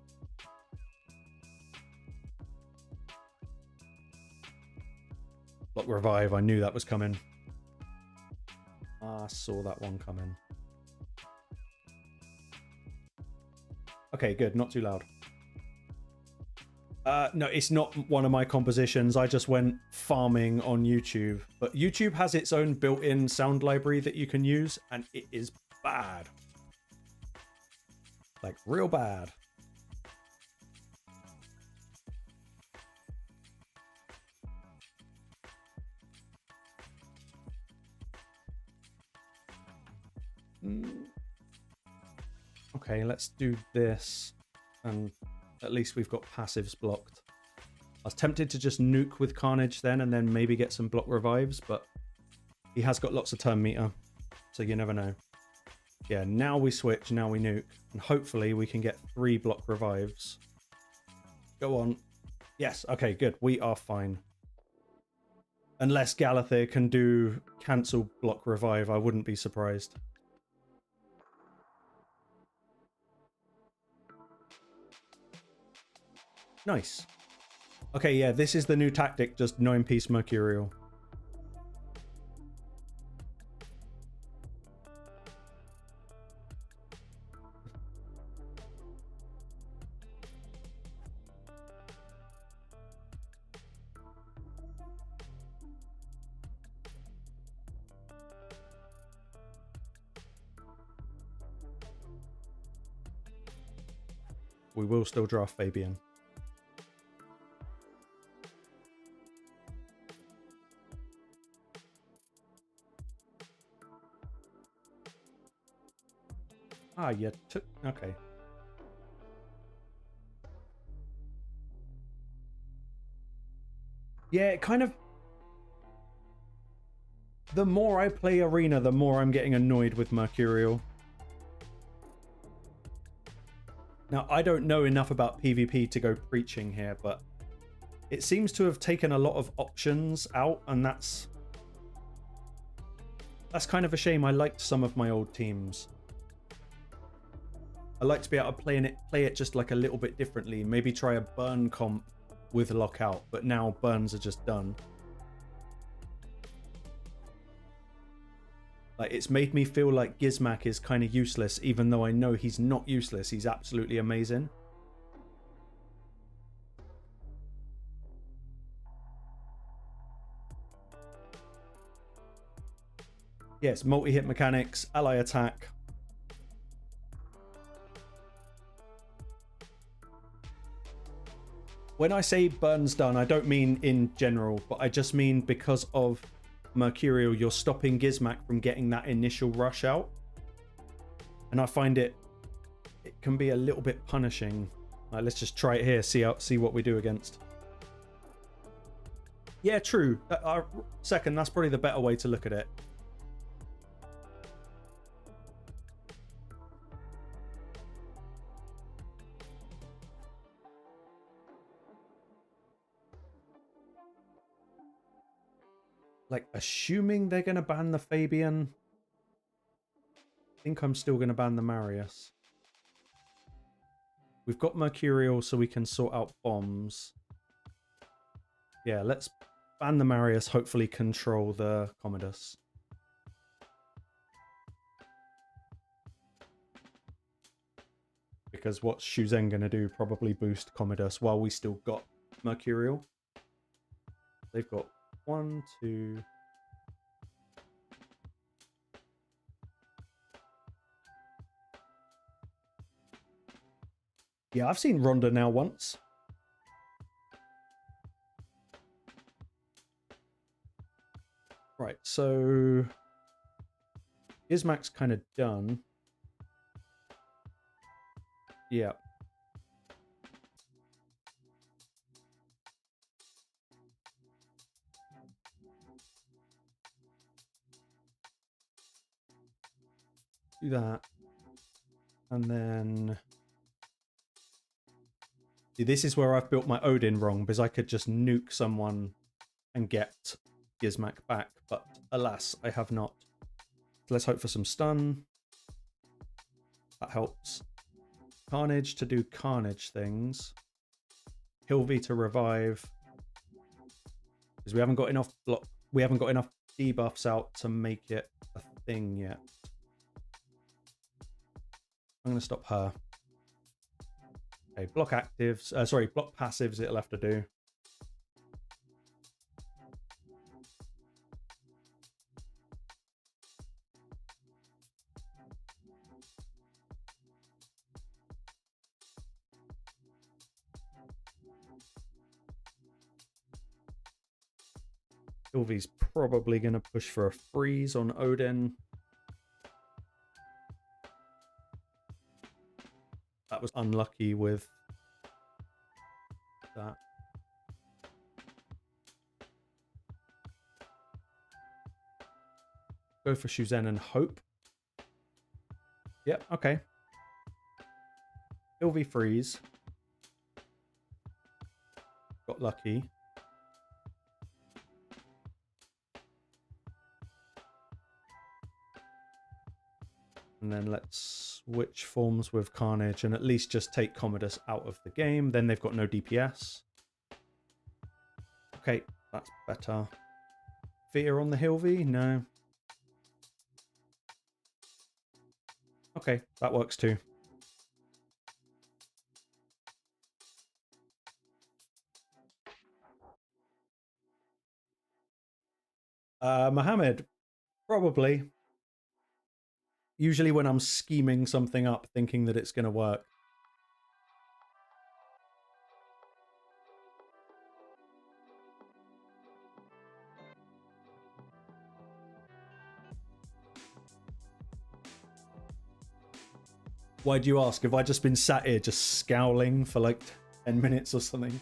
Block revive, I knew that was coming. I saw that one coming. Okay, good, not too loud. No, it's not one of my compositions. I just went farming on YouTube. But YouTube has its own built-in sound library that you can use, and it is bad. Like, real bad. Okay, let's do this, and at least we've got passives blocked. I was tempted to just nuke with Carnage then and then maybe get some block revives, but he has got lots of turn meter, so you never know. Yeah, now we switch, now we nuke, and hopefully we can get 3 block revives. Go on. Yes, okay, good. We are fine. Unless Galathir can do cancel block revive, I wouldn't be surprised. Nice. Okay, yeah, this is the new tactic, just 9-piece Mercurial. We will still draft Fabian. Ah, you took... Okay. Yeah, it kind of... The more I play Arena, the more I'm getting annoyed with Mercurial. Now, I don't know enough about PvP to go preaching here, but it seems to have taken a lot of options out, and that's kind of a shame. I liked some of my old teams. I like to be able to play it just like a little bit differently. Maybe try a burn comp with lockout, but now burns are just done. Like, it's made me feel like Gizmak is kind of useless, even though I know he's not useless. He's absolutely amazing. Yes, multi-hit mechanics, ally attack. When I say burns done, I don't mean in general, but I just mean because of Mercurial, you're stopping Gizmak from getting that initial rush out. And I find it can be a little bit punishing. Right, let's just try it here. See what we do against. Yeah, true. Second, that's probably the better way to look at it. Like, assuming they're going to ban the Fabian, I think I'm still going to ban the Marius. We've got Mercurial, so we can sort out bombs. Yeah, let's ban the Marius, hopefully control the Commodus. Because what's Shuzhen going to do? Probably boost Commodus while we still got Mercurial. They've got 1, 2... Yeah, I've seen Ronda now once. Right, so Ismac's kind of done. Yeah. Do that. And then... See, this is where I've built my Odin wrong, because I could just nuke someone and get Gizmak back, but alas, I have not. So let's hope for some stun. That helps. Carnage to do Carnage things. Hilvi to revive. Because we haven't got enough block. We haven't got enough debuffs out to make it a thing yet. I'm going to stop her. Okay, block actives. Sorry, block passives it'll have to do. Sylvie's probably going to push for a freeze on Odin. That was unlucky with that. Go for Shuzhen and hope. Yep, okay. Sylvie freeze. Got lucky. And then let's switch forms with Carnage and at least just take Commodus out of the game. Then they've got no DPS. Okay, that's better. Fear on the Hilvi? No. Okay, that works too. Mohammed, probably. Usually when I'm scheming something up, thinking that it's going to work. Why do you ask? Have I just been sat here just scowling for like 10 minutes or something?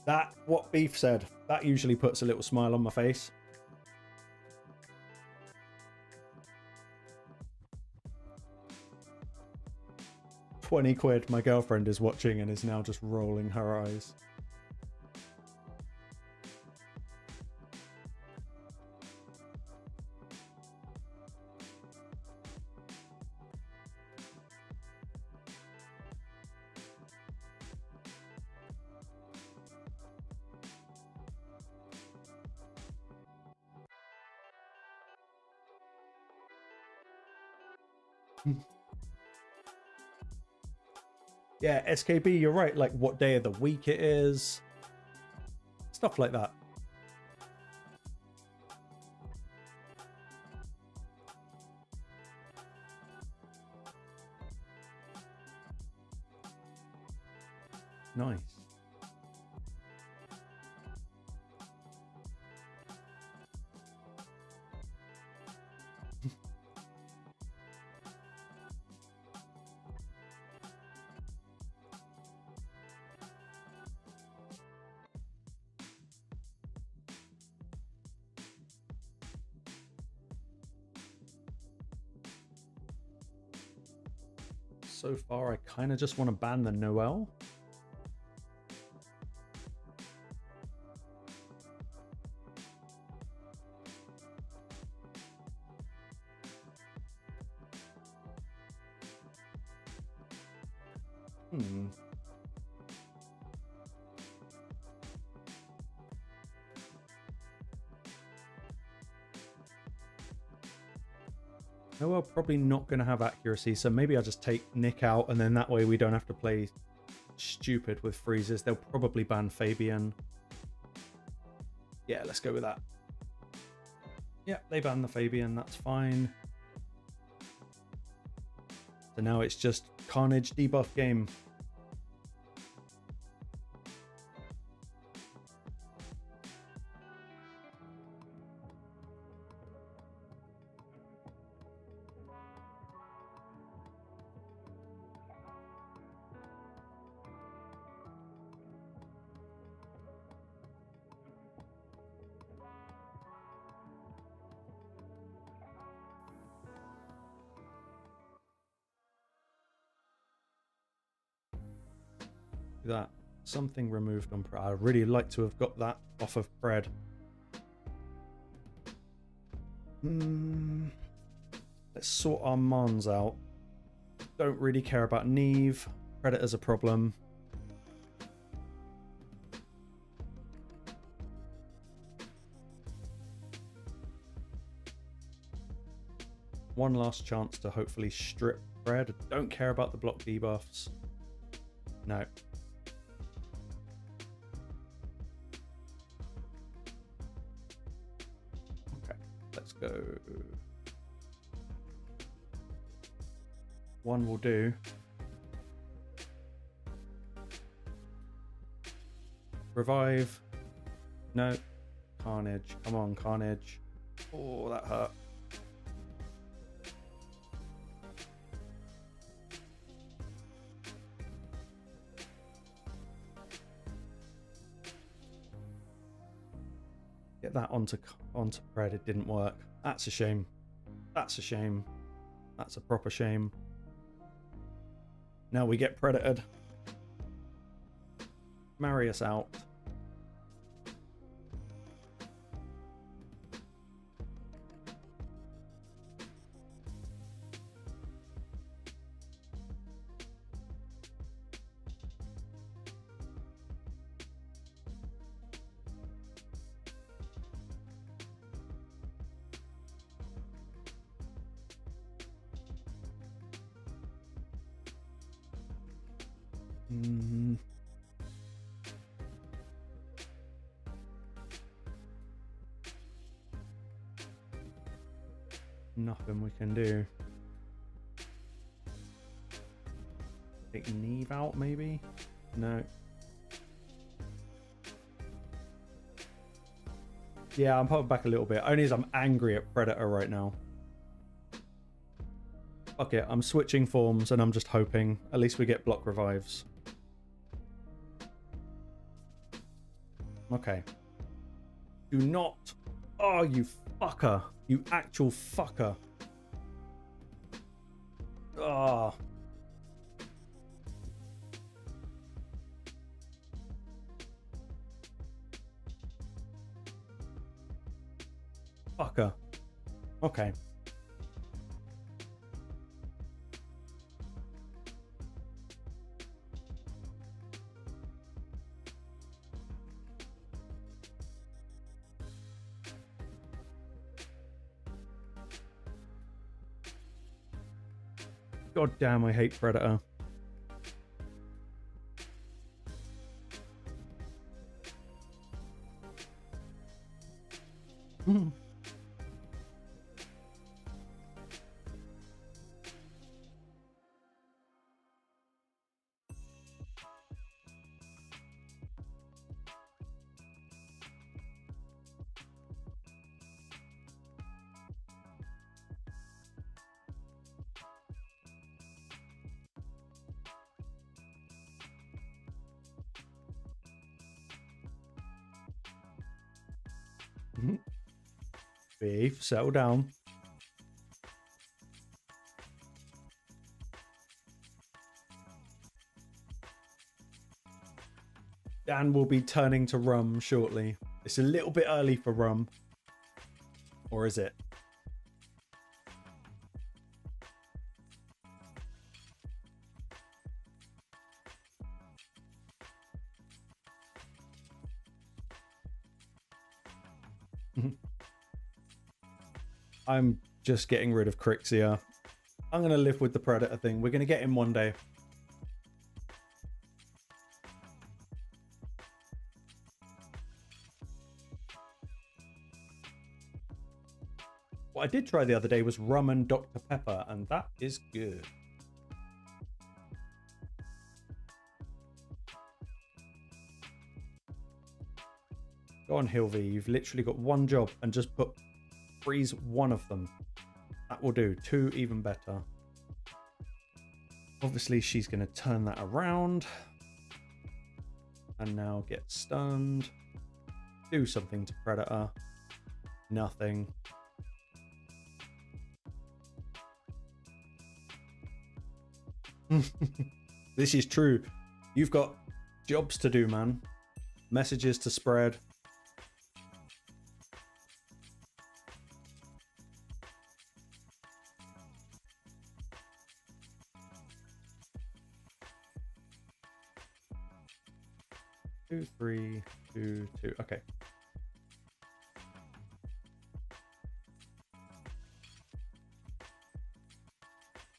That, what Beef said, that usually puts a little smile on my face. £20. My girlfriend is watching and is now just rolling her eyes. Yeah, SKB, you're right. Like what day of the week it is. Stuff like that. Nice. So far, I kind of just want to ban the Noel. Noel probably not going to have accuracy, so maybe I'll just take Nick out, and then that way we don't have to play stupid with freezes. They'll probably ban Fabian. Yeah, let's go with that. Yeah, they ban the Fabian, that's fine. So now it's just Carnage debuff game. That something removed on Pred. I'd really like to have got that off of Pred. Let's sort our Mons out. Don't really care about Neve. Predator's a problem. One last chance to hopefully strip Pred. Don't care about the block debuffs. No. Let's go. One will do. Revive. No. Carnage. Come on, Carnage. Oh, that hurt. Get that onto Pred. It didn't work. That's a shame. That's a shame. That's a proper shame. Now we get Predatored. Marry us out. Nothing we can do. Take Neve out, maybe? No. Yeah, I'm popping back a little bit. Only as I'm angry at Predator right now. Fuck it, I'm switching forms and I'm just hoping at least we get block revives. Okay. Do not... Oh, you fucker. You actual fucker. Ah. Fucker. Okay. God damn, I hate Predator. Beef, settle down. Dan will be turning to rum shortly. It's a little bit early for rum. Or is it? I'm just getting rid of Crixia. I'm going to live with the Predator thing. We're going to get him one day. What I did try the other day was rum and Dr. Pepper, and that is good. Go on, Hilvy. You've literally got one job and just freeze one of them. That will do. Two even better. Obviously, she's going to turn that around. And now get stunned. Do something to Predator. Nothing. This is true. You've got jobs to do, man. Messages to spread. Two, 3, 2, 2. Okay.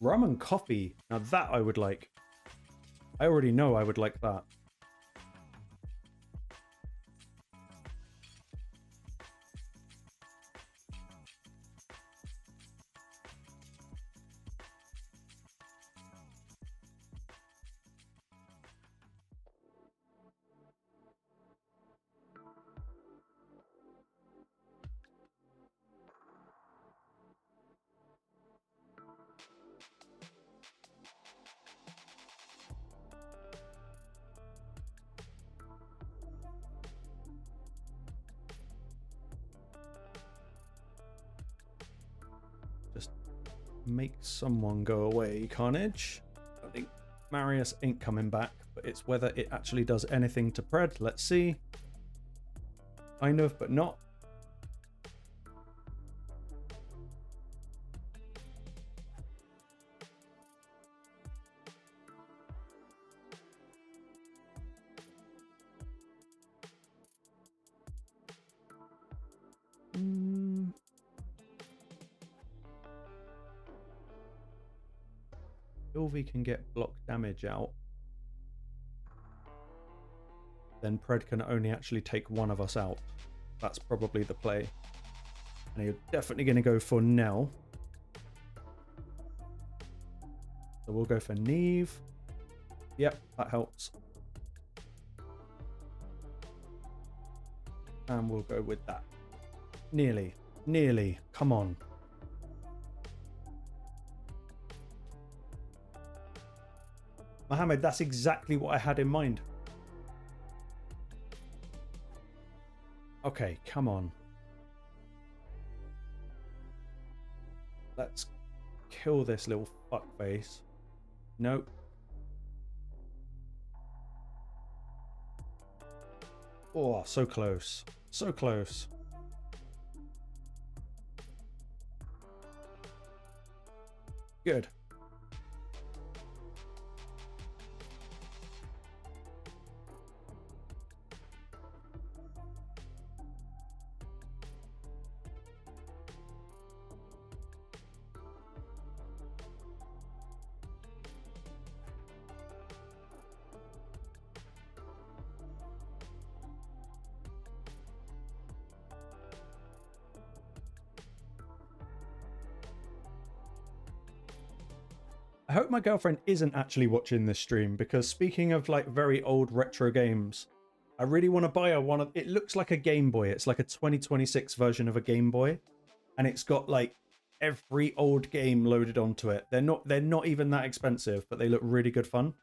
Rum and coffee. Now that I would like. I already know I would like that. Just make someone go away, Carnage. I think Marius ain't coming back, but it's whether it actually does anything to Pred. Let's see. Kind of, but not. Sylvie can get block damage out. Then Pred can only actually take one of us out. That's probably the play. And you're definitely going to go for Nell. So we'll go for Neve. Yep, that helps. And we'll go with that. Nearly. Nearly. Come on. Mohammed, that's exactly what I had in mind. Okay, come on. Let's kill this little fuckface. Nope. Oh, so close. So close. Good. I hope my girlfriend isn't actually watching this stream, because speaking of like very old retro games, I really want to buy her one of, it looks like a Game Boy. It's like a 2026 version of a Game Boy, and it's got like every old game loaded onto it. They're not even that expensive, but they look really good fun.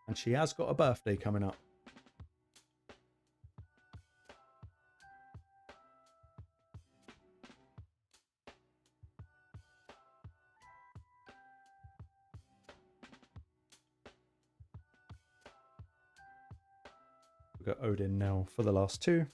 And she has got a birthday coming up. We've got Odin now for the last two.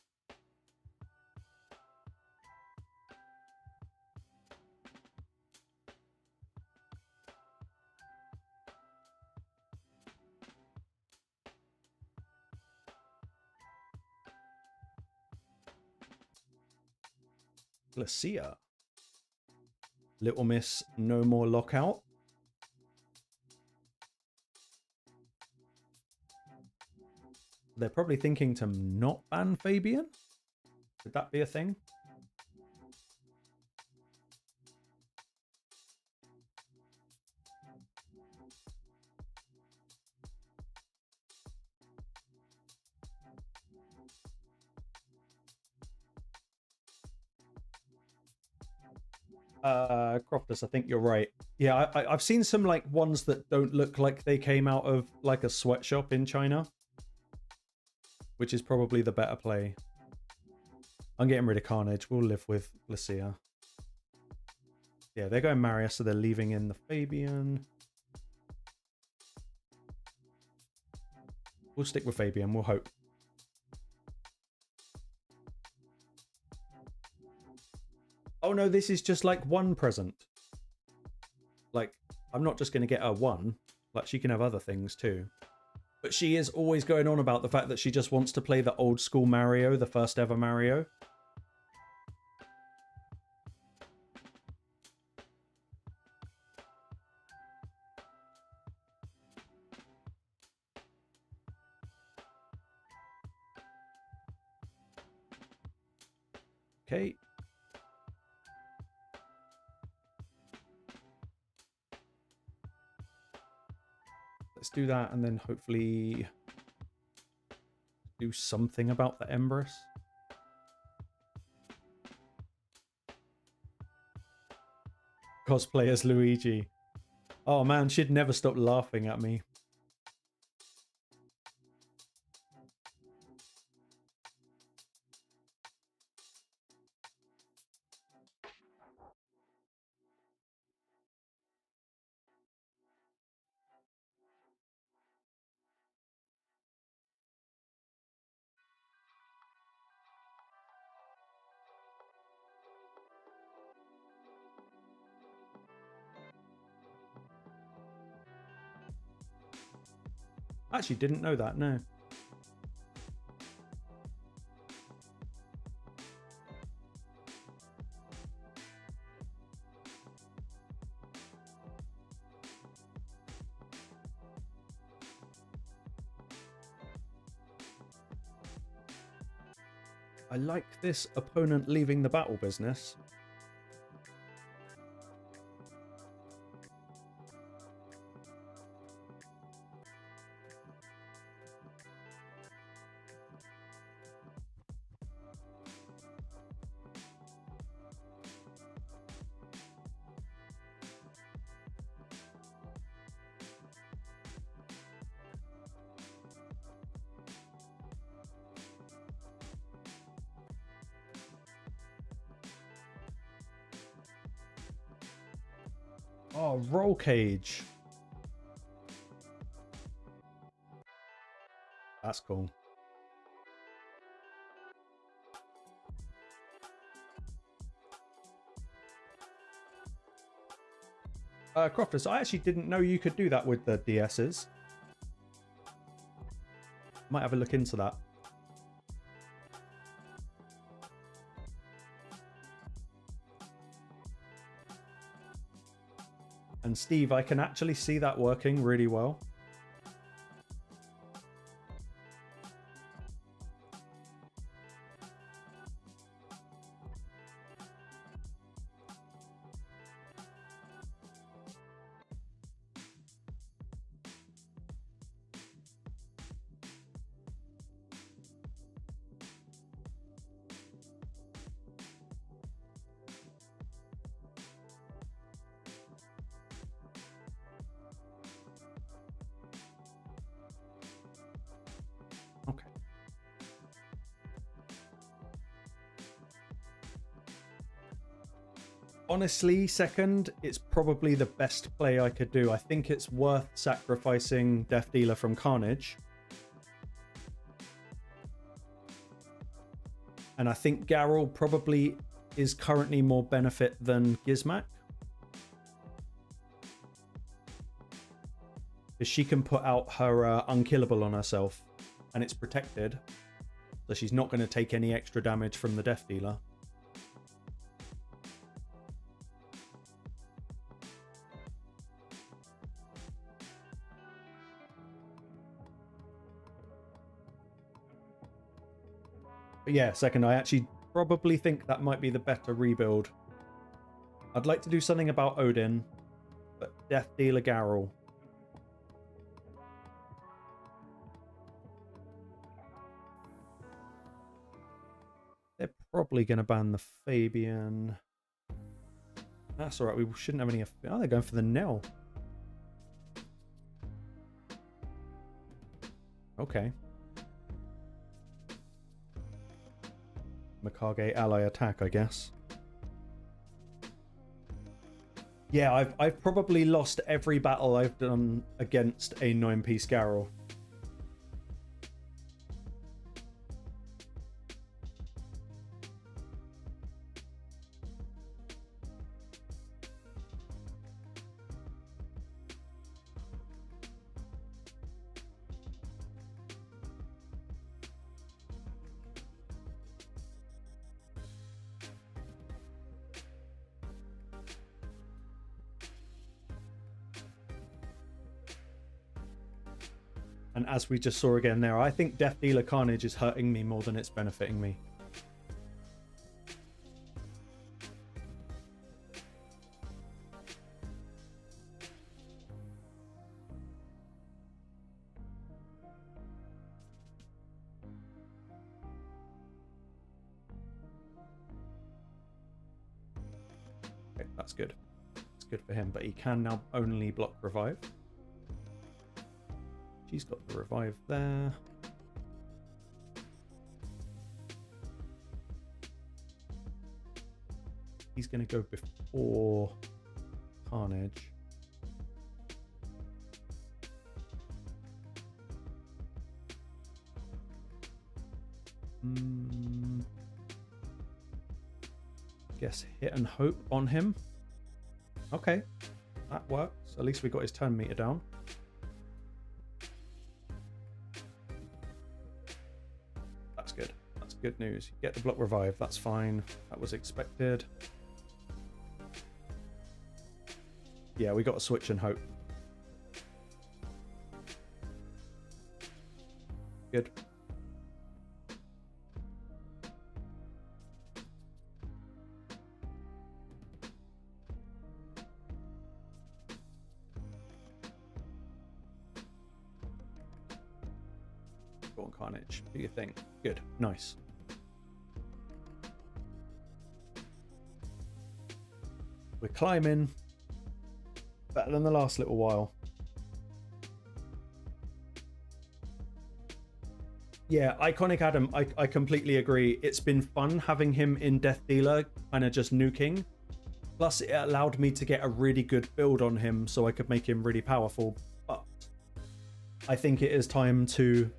Glacia. Little Miss, no more lockout. They're probably thinking to not ban Fabian. Could that be a thing? Croftus, I think you're right. Yeah, I've seen some like ones that don't look like they came out of like a sweatshop in China, which is probably the better play. I'm getting rid of Carnage. We'll live with Glacia. Yeah, they're going Marius, so they're leaving in the Fabian. We'll stick with Fabian. We'll hope. Oh no, this is just like one present. Like, I'm not just going to get her one. Like, she can have other things too. But she is always going on about the fact that she just wants to play the old school Mario, the first ever Mario. Okay. Let's do that and then hopefully do something about the Empress. Cosplay as Luigi. Oh man, she'd never stop laughing at me. Actually, didn't know that, no. I like this opponent leaving the battle business. Oh, roll cage. That's cool. Croftus, I actually didn't know you could do that with the DSs. Might have a look into that. And Steve, I can actually see that working really well. Honestly, second, it's probably the best play I could do. I think it's worth sacrificing Death Dealer from Carnage. And I think Geral probably is currently more benefit than Gizmak. Because she can put out her unkillable on herself and it's protected. So she's not going to take any extra damage from the Death Dealer. But yeah, second, I actually probably think that might be the better rebuild. I'd like to do something about Odin, but Death Dealer Geral. They're probably going to ban the Fabian. That's alright, we shouldn't have any... Oh, they're going for the Nell. Okay. Mikage ally attack, I guess. Yeah, I've probably lost every battle I've done against a 9-piece Geral. And as we just saw again there, I think Death Dealer Carnage is hurting me more than it's benefiting me. Okay, that's good. It's good for him, but he can now only block revive. She's got the revive there. He's going to go before Carnage. Guess hit and hope on him. Okay, that works. At least we got his turn meter down. Good news. Get the block revive. That's fine. That was expected. Yeah, we got a switch and hope. Good. Go on, Carnage. Do your thing. Good. Nice. We're climbing. Better than the last little while. Yeah, Iconic Adam, I completely agree. It's been fun having him in Death Dealer, kind of just nuking. Plus, it allowed me to get a really good build on him so I could make him really powerful. But I think it is time to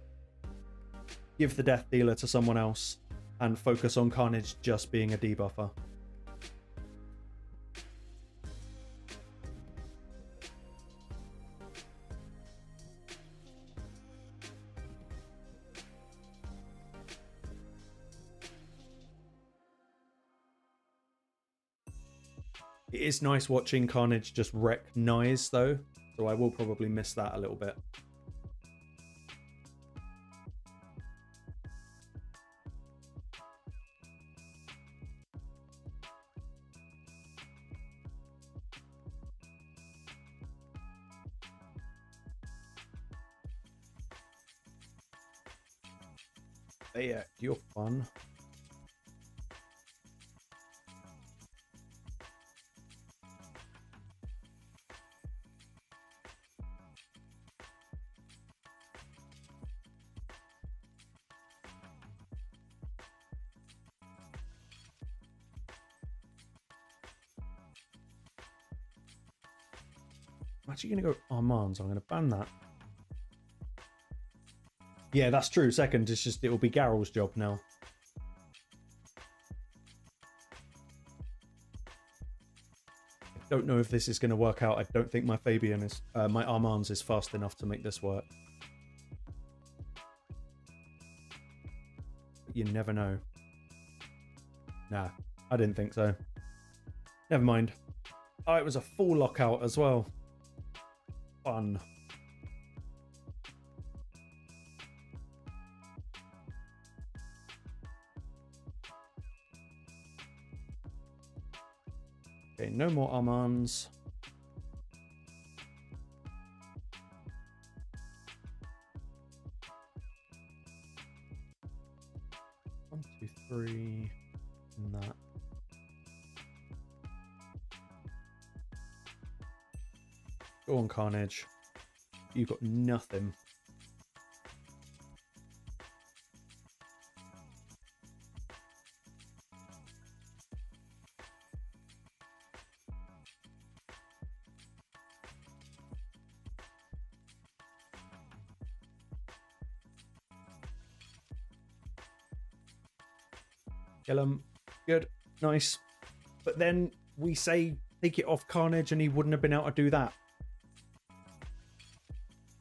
give the Death Dealer to someone else and focus on Carnage just being a debuffer. It is nice watching Carnage just wreck Nyes though, so I will probably miss that a little bit. But yeah, you're fun. I'm actually going to go Armand, so I'm going to ban that. Yeah, that's true. Second, it's just, it will be Geral's job now. I don't know if this is going to work out. I don't think my Fabian is, my Armand's is fast enough to make this work. But you never know. Nah, I didn't think so. Never mind. Oh, it was a full lockout as well. Fun. Okay, no more Armands. One, two, three, and that. Go on, Carnage. You've got nothing. Kill him. Good. Nice. But then we say take it off Carnage and he wouldn't have been able to do that.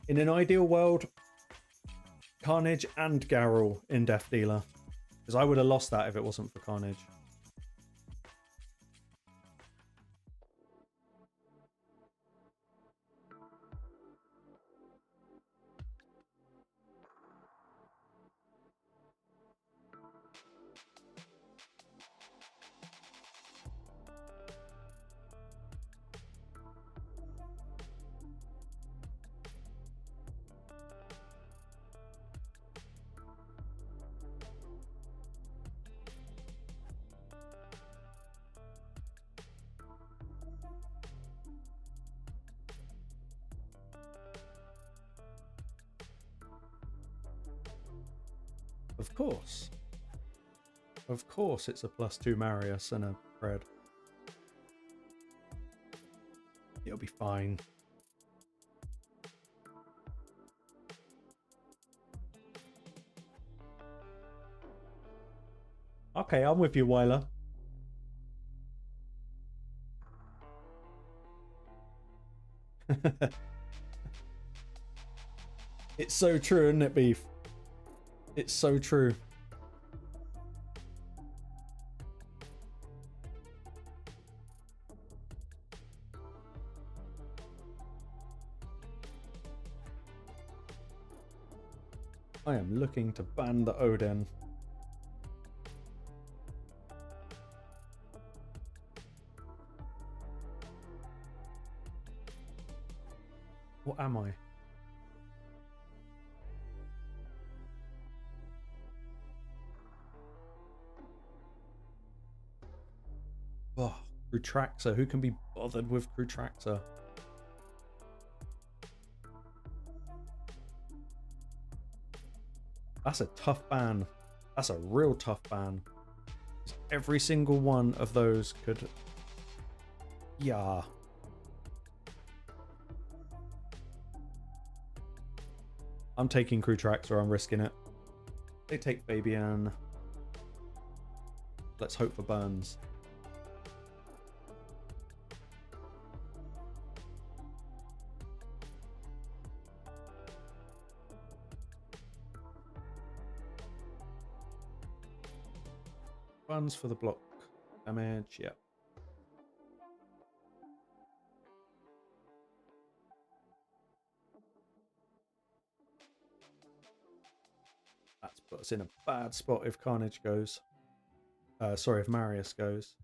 In an ideal world, Carnage and Geral in Death Dealer. Because I would have lost that if it wasn't for Carnage. Of course. Of course it's a +2 Marius and a Fred. It'll be fine. Okay, I'm with you, Weiler. It's so true, isn't it, Beef? It's so true. I am looking to ban the Odin. What am I? Oh, Crutraxer. Who can be bothered with Crutraxer? That's a tough ban. That's a real tough ban. Every single one of those could... Yeah. I'm taking Crutraxer. I'm risking it. They take Fabian. Let's hope for Burns. Burns for the block damage, yeah. That's put us in a bad spot if Carnage goes. Sorry, if Marius goes.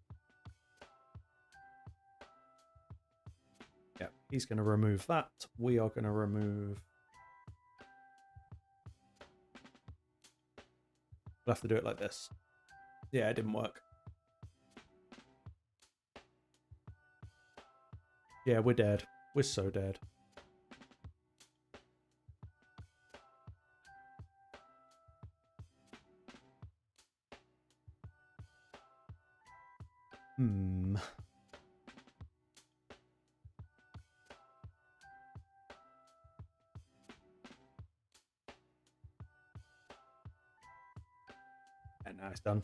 Yeah, he's going to remove that. We are going to remove... We'll have to do it like this. Yeah, it didn't work. Yeah, we're dead. We're so dead. And now it's done.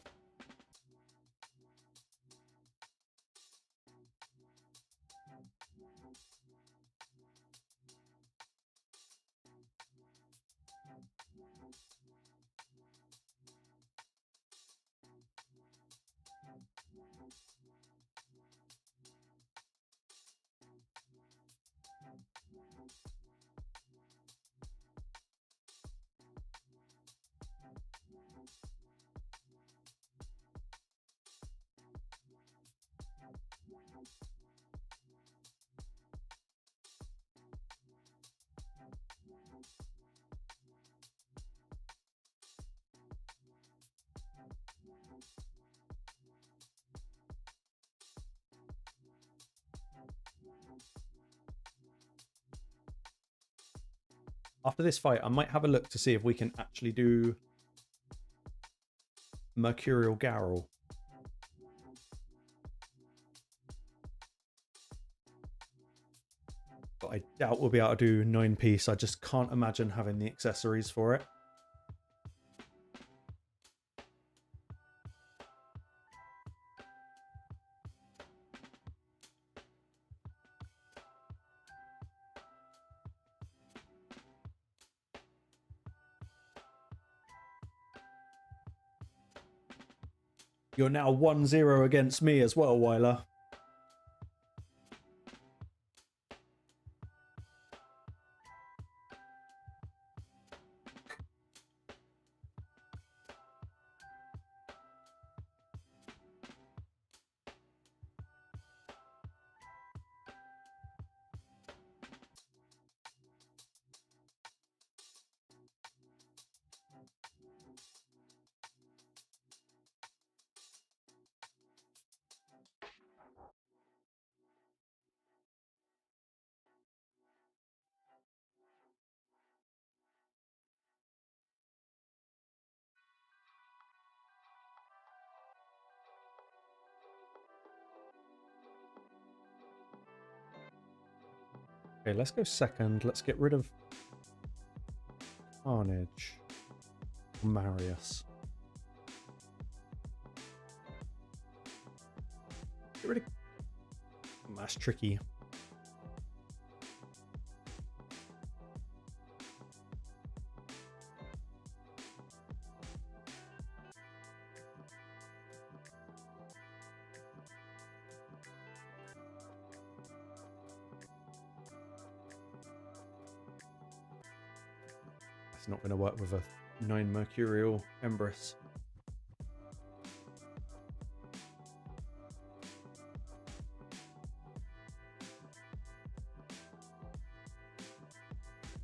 After this fight, I might have a look to see if we can actually do Mercurial Geral. But I doubt we'll be able to do 9-piece. I just can't imagine having the accessories for it. You're now 1-0 against me as well, Weiler. Okay, let's go second. Let's get rid of Carnage. Marius. Get rid of... That's tricky. It's not going to work with a 9 Mercurial Embrace.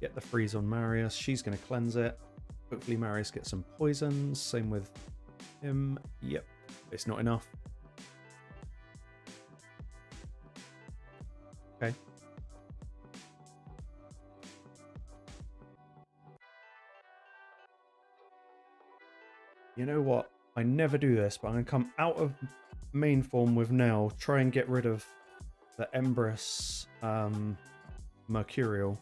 Get the freeze on Marius. She's going to cleanse it. Hopefully Marius gets some poisons. Same with him. Yep. It's not enough. Okay. You know what? I never do this, but I'm going to come out of main form with Nell. Try and get rid of the Embrace Mercurial.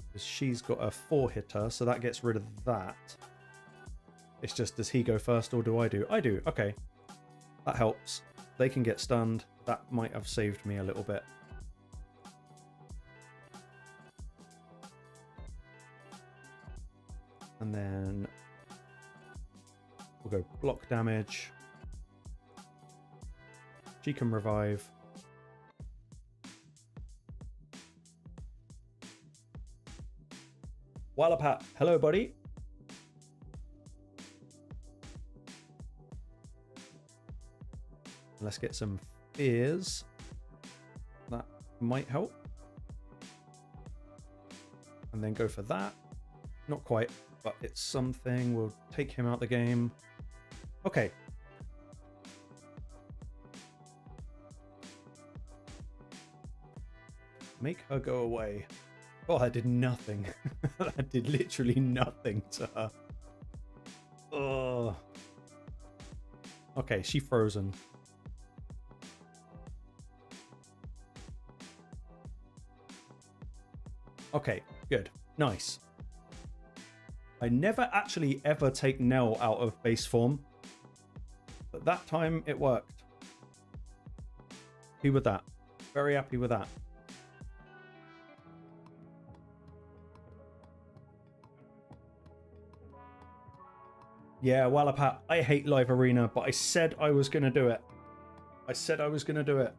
Because she's got a 4-hitter, so that gets rid of that. It's just, does he go first or do I do? I do. Okay. That helps. They can get stunned. That might have saved me a little bit. And then we'll go block damage. She can revive. Wallapat, hello buddy. Let's get some fears. That might help. And then go for that. Not quite, but it's something. We'll take him out the game. Okay. Make her go away. Oh, I did nothing. I did literally nothing to her. Ugh. Okay, she frozen. Okay, good. Nice. I never actually ever take Nell out of base form, but that time it worked. Happy with that. Very happy with that. Yeah, Wallapat, I hate live arena, but I said I was going to do it. I said I was going to do it.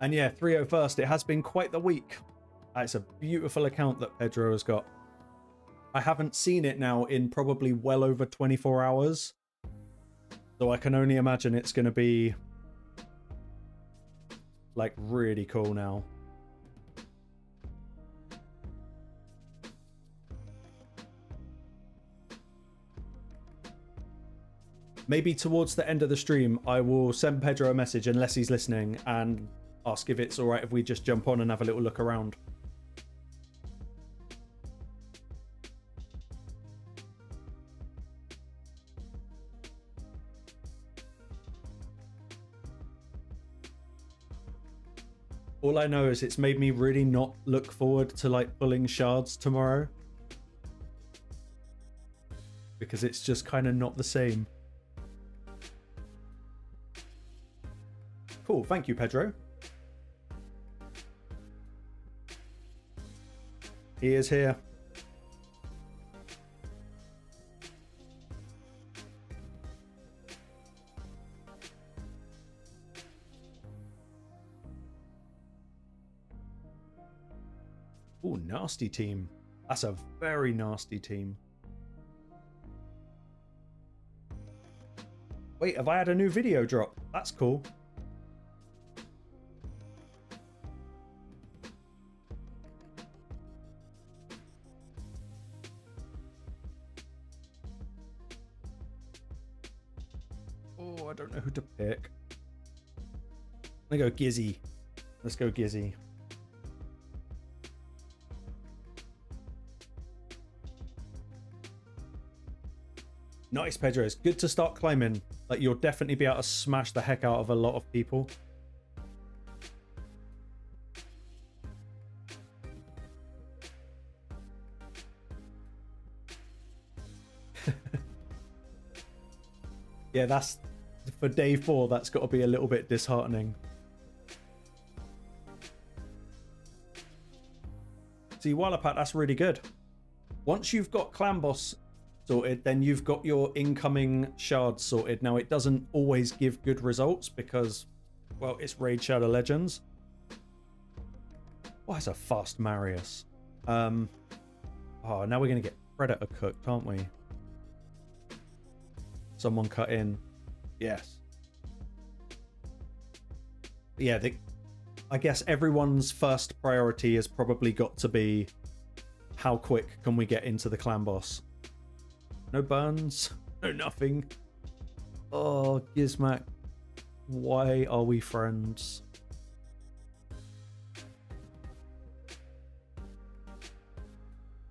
And yeah, 301st, it has been quite the week. It's a beautiful account that Pedro has got. I haven't seen it now in probably well over 24 hours. So I can only imagine it's going to be like really cool now. Maybe towards the end of the stream, I will send Pedro a message unless he's listening and ask if it's all right if we just jump on and have a little look around. All I know is it's made me really not look forward to like pulling shards tomorrow. Because it's just kind of not the same. Cool, thank you, Pedro. He is here. Oh, nasty team. That's a very nasty team. Wait, have I had a new video drop? That's cool. Oh, I don't know who to pick. I'm gonna go Gizzy. Let's go Gizzy. Nice, Pedro. It's good to start climbing. Like, you'll definitely be able to smash the heck out of a lot of people. Yeah, that's for day 4. That's got to be a little bit disheartening. See, Wallapat, that's really good. Once you've got Clan Boss sorted, then you've got your incoming shards sorted. Now, it doesn't always give good results because, well, it's Raid Shadow Legends. Oh, that's a fast Marius. Oh, now we're going to get Predator cooked, aren't we? Someone cut in. Yes. Yeah, I guess everyone's first priority has probably got to be how quick can we get into the Clan Boss. No burns, no nothing. Oh, Gizmac, why are we friends?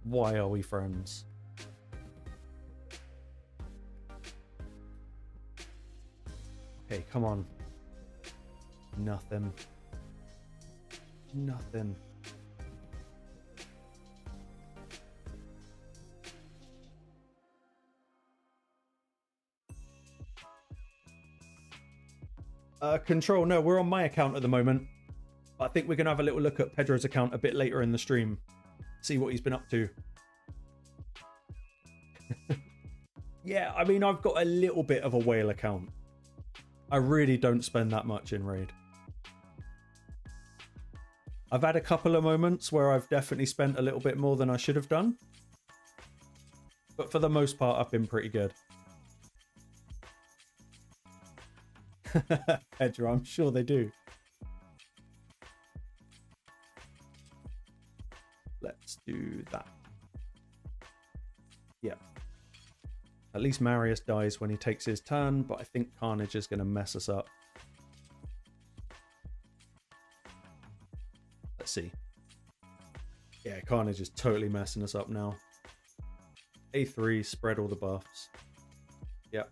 Why are we friends? Okay, come on. Nothing. Nothing. Control, no, we're on my account at the moment. I think we're going to have a little look at Pedro's account a bit later in the stream. See what he's been up to. Yeah, I mean, I've got a little bit of a whale account. I really don't spend that much in Raid. I've had a couple of moments where I've definitely spent a little bit more than I should have done. But for the most part, I've been pretty good. Pedro, I'm sure they do. Let's do that. Yeah. At least Marius dies when he takes his turn, but I think Carnage is going to mess us up. Let's see. Yeah, Carnage is totally messing us up now. A3, spread all the buffs. Yep.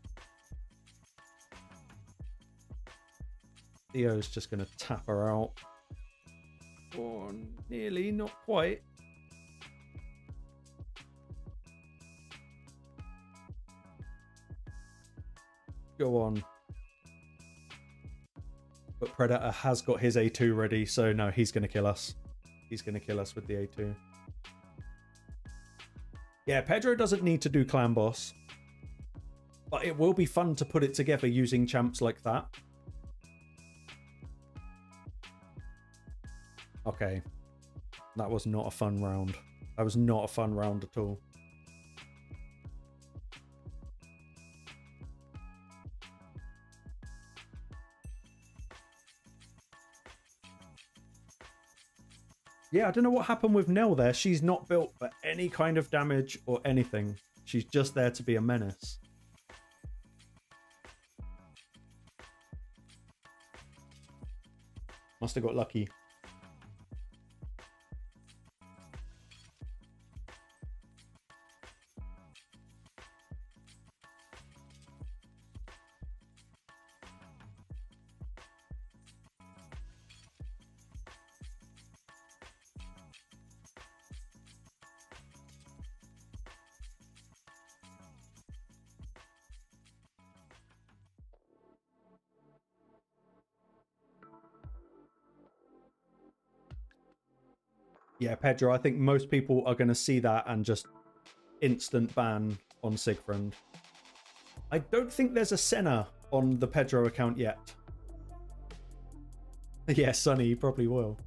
Theo's just going to tap her out. Or nearly, not quite. Go on. But Predator has got his A2 ready, so no, he's going to kill us. He's going to kill us with the A2. Yeah, Pedro doesn't need to do Clan Boss. But it will be fun to put it together using champs like that. Okay. That was not a fun round. That was not a fun round at all. Yeah, I don't know what happened with Nell there. She's not built for any kind of damage or anything. She's just there to be a menace. Must have got lucky. Yeah, Pedro, I think most people are going to see that and just instant ban on Sigfriend. I don't think there's a Senna on the Pedro account yet. Yeah, Sonny, you probably will.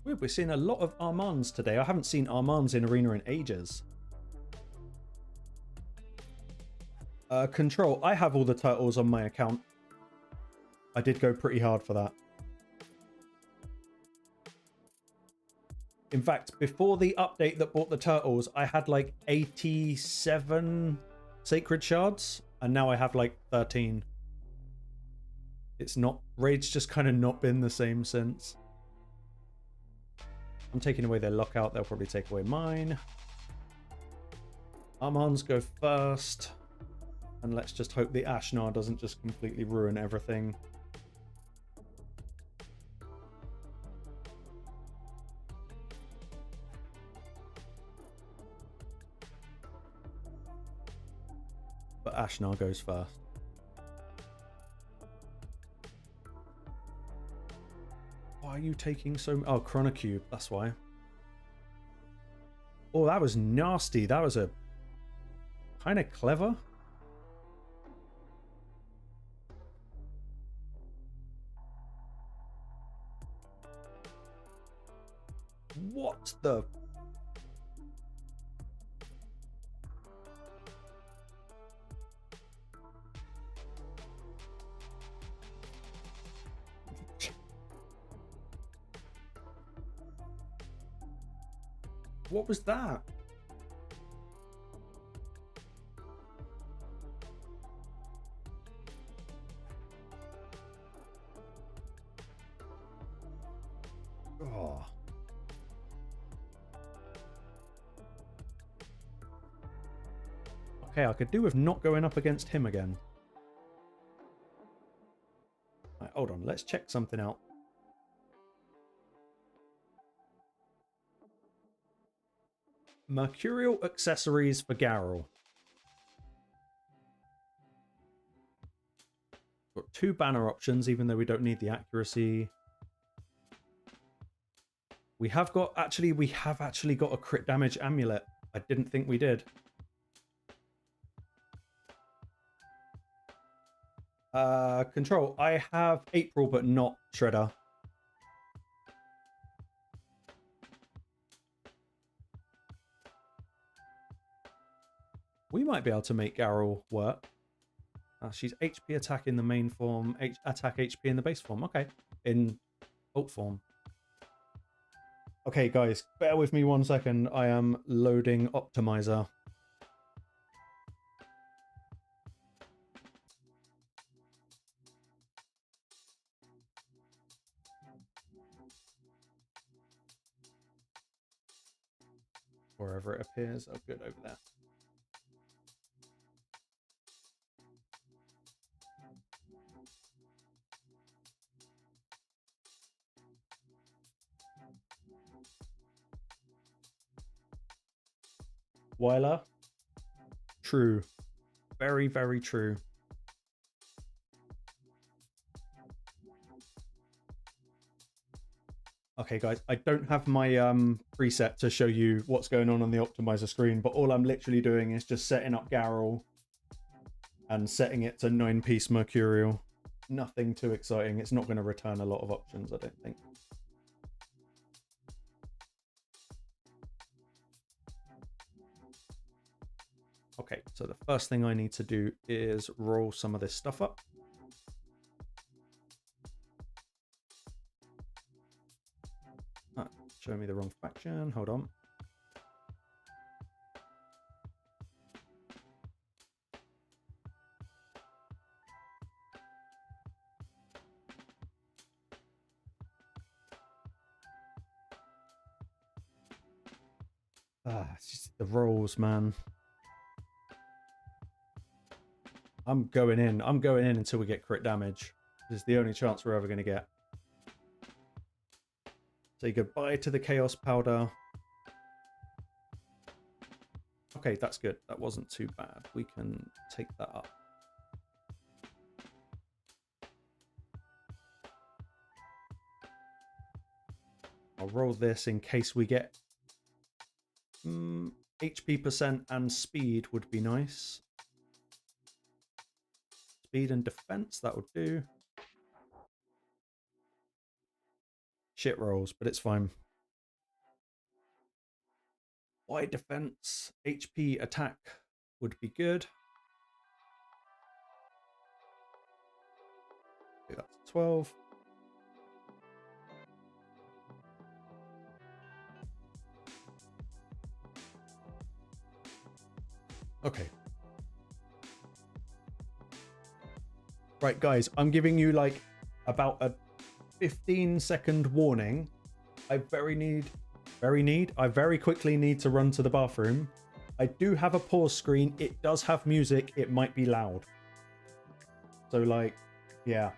We're seeing a lot of Armands today. I haven't seen Armands in Arena in ages. Control. I have all the turtles on my account. I did go pretty hard for that. In fact, before the update that bought the turtles, I had like 87 sacred shards, and now I have like 13. It's not... Raid's just kind of not been the same since. I'm taking away their lockout. They'll probably take away mine. Armands go first. And let's just hope the Ashnar doesn't just completely ruin everything. But Ashnar goes first. Why are you taking so... Oh, Chronocube, that's why. Oh, that was nasty. That was a... kind of clever. What the... What was that? Oh. Okay, I could do with not going up against him again. Right, hold on, let's check something out. Mercurial accessories for Geral. Got 2 banner options, even though we don't need the accuracy. We have actually got a crit damage amulet. I didn't think we did. Control. I have April, but not Shredder. We might be able to make Geral work. She's HP attack in the main form, attack HP in the base form. Okay, in ult form. Okay, guys, bear with me 1 second. I am loading Optimizer. Wherever it appears. Oh, good, over there. Rottweiler. True. Very, very true. Okay, guys, I don't have my preset to show you what's going on the optimizer screen, but all I'm literally doing is just setting up Geral and setting it to 9-piece Mercurial. Nothing too exciting. It's not going to return a lot of options, I don't think. Okay, so the first thing I need to do is roll some of this stuff up. Show me the wrong faction. Hold on. It's just the rolls, man. I'm going in until we get crit damage. This is the only chance we're ever going to get. Say goodbye to the Chaos Powder. Okay, that's good. That wasn't too bad. We can take that up. I'll roll this in case we get HP percent and speed would be nice. Speed and defense, that would do. Shit rolls, but it's fine. Wide defense, HP attack would be good. Okay, that's 12. Okay. Right, guys, I'm giving you like about a 15-second warning. I very quickly need to run to the bathroom. I do have a pause screen. It does have music. It might be loud. So like, yeah.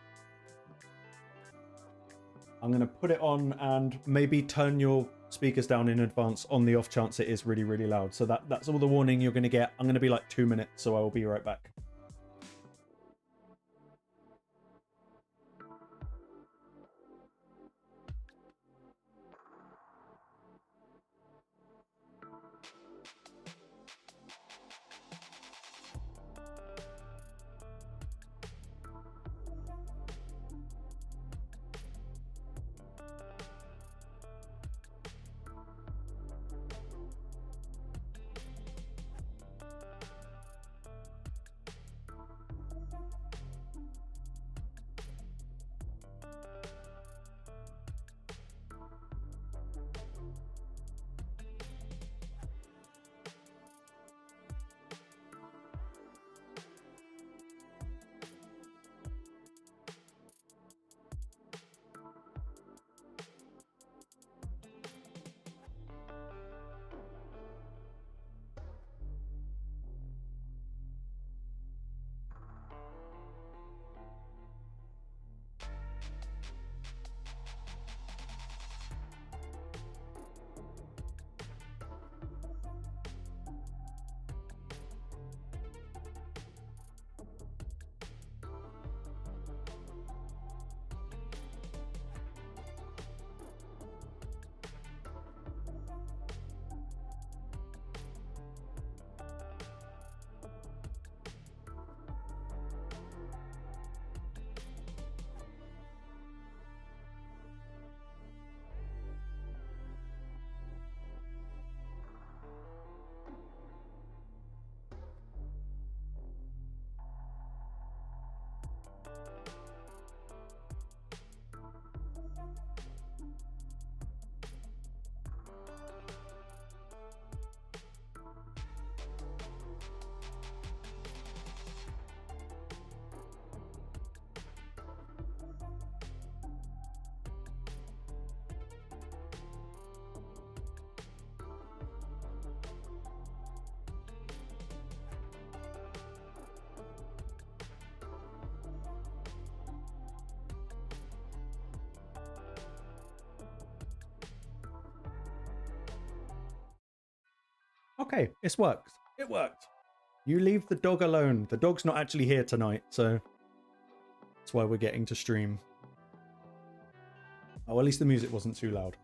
I'm going to put it on and maybe turn your speakers down in advance on the off chance it is really, really loud. So that's all the warning you're going to get. I'm going to be like 2 minutes, so I will be right back. Okay, it's worked. It worked. You leave the dog alone. The dog's not actually here tonight, so that's why we're getting to stream. Oh, at least the music wasn't too loud.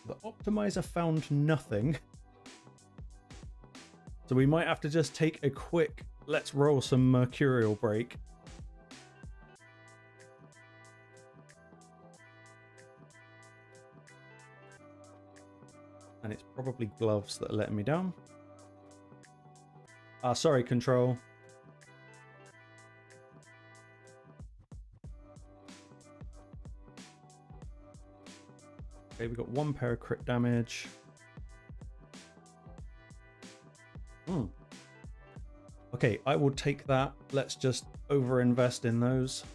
The optimizer found nothing. So we might have to just take a quick, let's roll some Mercurial break. And it's probably gloves that are letting me down. Ah, sorry, control. Okay, we've got 1 pair of crit damage. Okay, I will take that. Let's just over-invest in those.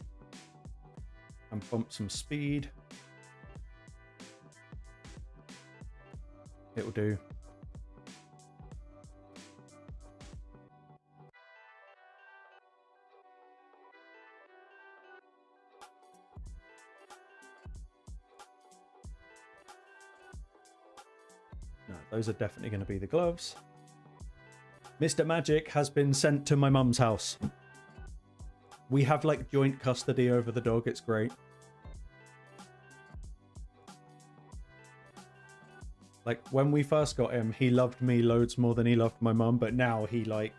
And bump some speed. It'll do. No, those are definitely going to be the gloves. Mr. Magic has been sent to my mum's house. We have like joint custody over the dog. It's great. Like when we first got him, he loved me loads more than he loved my mum. But now he like,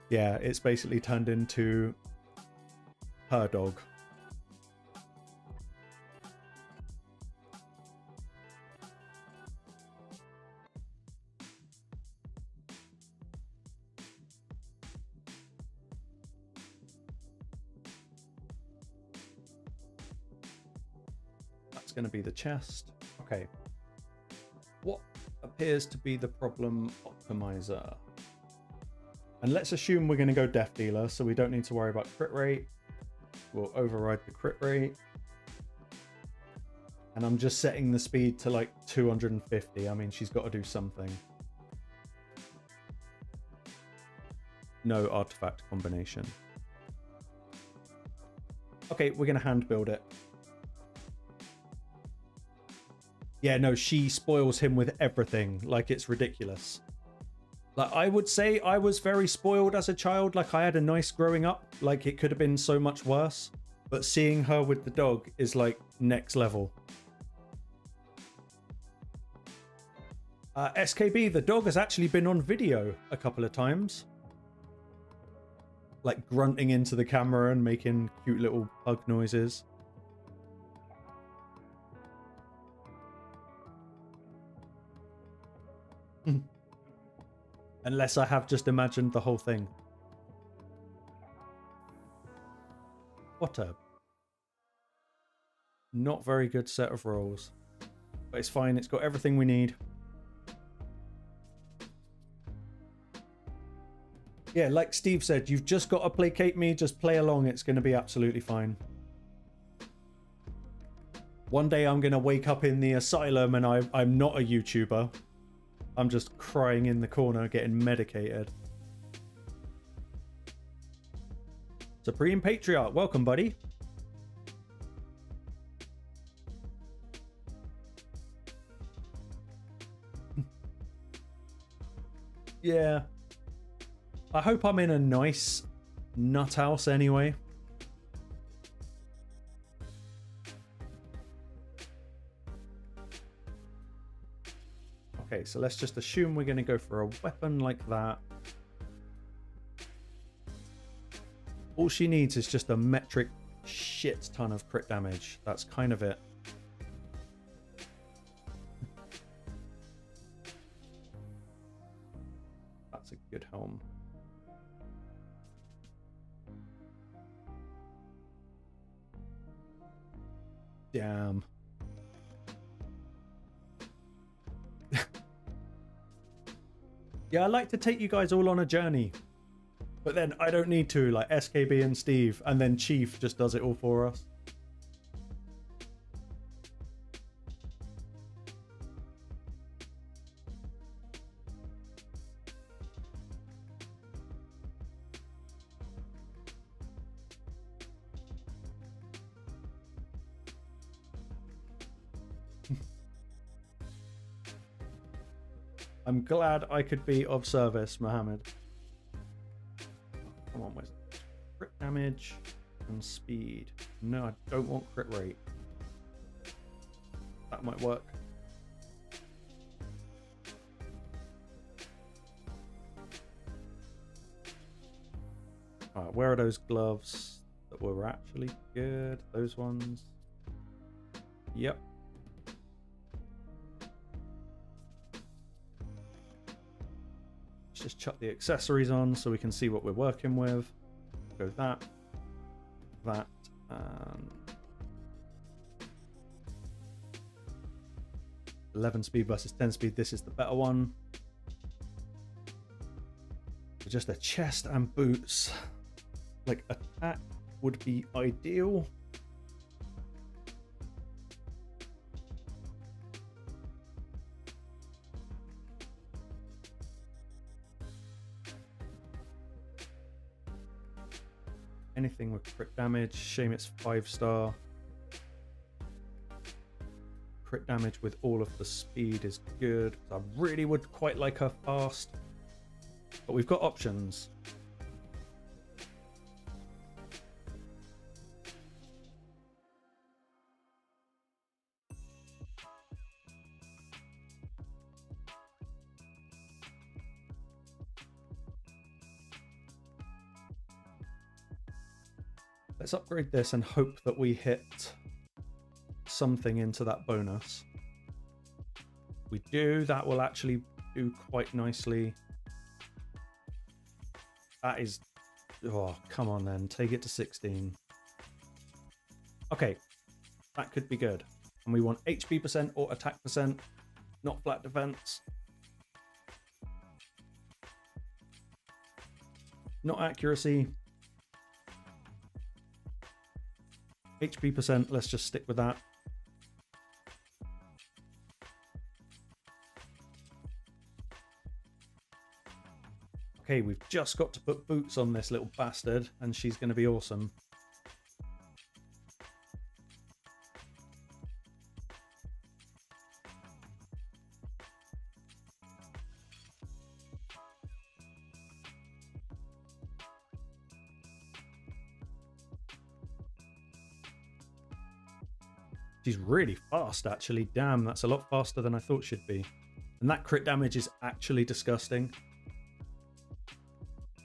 yeah, it's basically turned into her dog. Going to be the chest. Okay, what appears to be the problem optimizer? And let's assume we're going to go death dealer, so we don't need to worry about crit rate. We'll override the crit rate, and I'm just setting the speed to like 250. I mean, she's got to do something. No artifact combination. Okay, we're going to hand build it. Yeah, no, she spoils him with everything. Like, it's ridiculous. Like, I would say I was very spoiled as a child. Like, I had a nice growing up. Like, it could have been so much worse. But seeing her with the dog is, like, next level. SKB, the dog has actually been on video a couple of times. Like, grunting into the camera and making cute little pug noises. Unless I have just imagined the whole thing. What a not very good set of rolls. But it's fine, it's got everything we need. Yeah, like Steve said, you've just got to placate me, just play along, it's going to be absolutely fine. One day I'm going to wake up in the asylum and I'm not a YouTuber. I'm just crying in the corner, getting medicated. Supreme Patriarch, welcome, buddy. Yeah. I hope I'm in a nice nut house anyway. Okay, so let's just assume we're going to go for a weapon like that. All she needs is just a metric shit ton of crit damage. That's kind of it. That's a good helm. Damn. Yeah, I like to take you guys all on a journey. But then I don't need to, like SKB and Steve, and then Chief just does it all for us. I'm glad I could be of service, Mohammed. Come on, where's crit damage and speed? No, I don't want crit rate. That might work. Alright, where are those gloves that were actually good? Those ones. Yep. Let's just chuck the accessories on so we can see what we're working with. Go that, and 11 speed versus 10 speed. This is the better one. So just a chest and boots. Like attack would be ideal. Anything with crit damage. Shame it's 5-star. Crit damage with all of the speed is good. I really would quite like her fast. But we've got options. Let's upgrade this and hope that we hit something into that bonus. If we do, that will actually do quite nicely. That is... Oh, come on then. Take it to 16. Okay. That could be good. And we want HP percent or attack percent, not flat defense. Not accuracy. HP percent, let's just stick with that. Okay, we've just got to put boots on this little bastard, and she's going to be awesome. She's really fast, actually. Damn, that's a lot faster than I thought she'd be. And that crit damage is actually disgusting.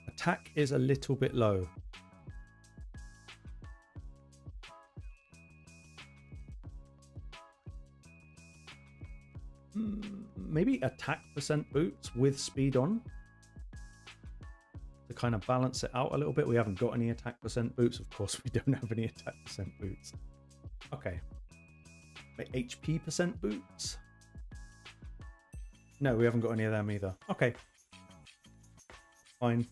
Attack is a little bit low. Maybe attack percent boots with speed on to kind of balance it out a little bit. We haven't got any attack percent boots. Of course, we don't have any attack percent boots. Okay. HP percent boots? No, we haven't got any of them either. Okay. Fine. Do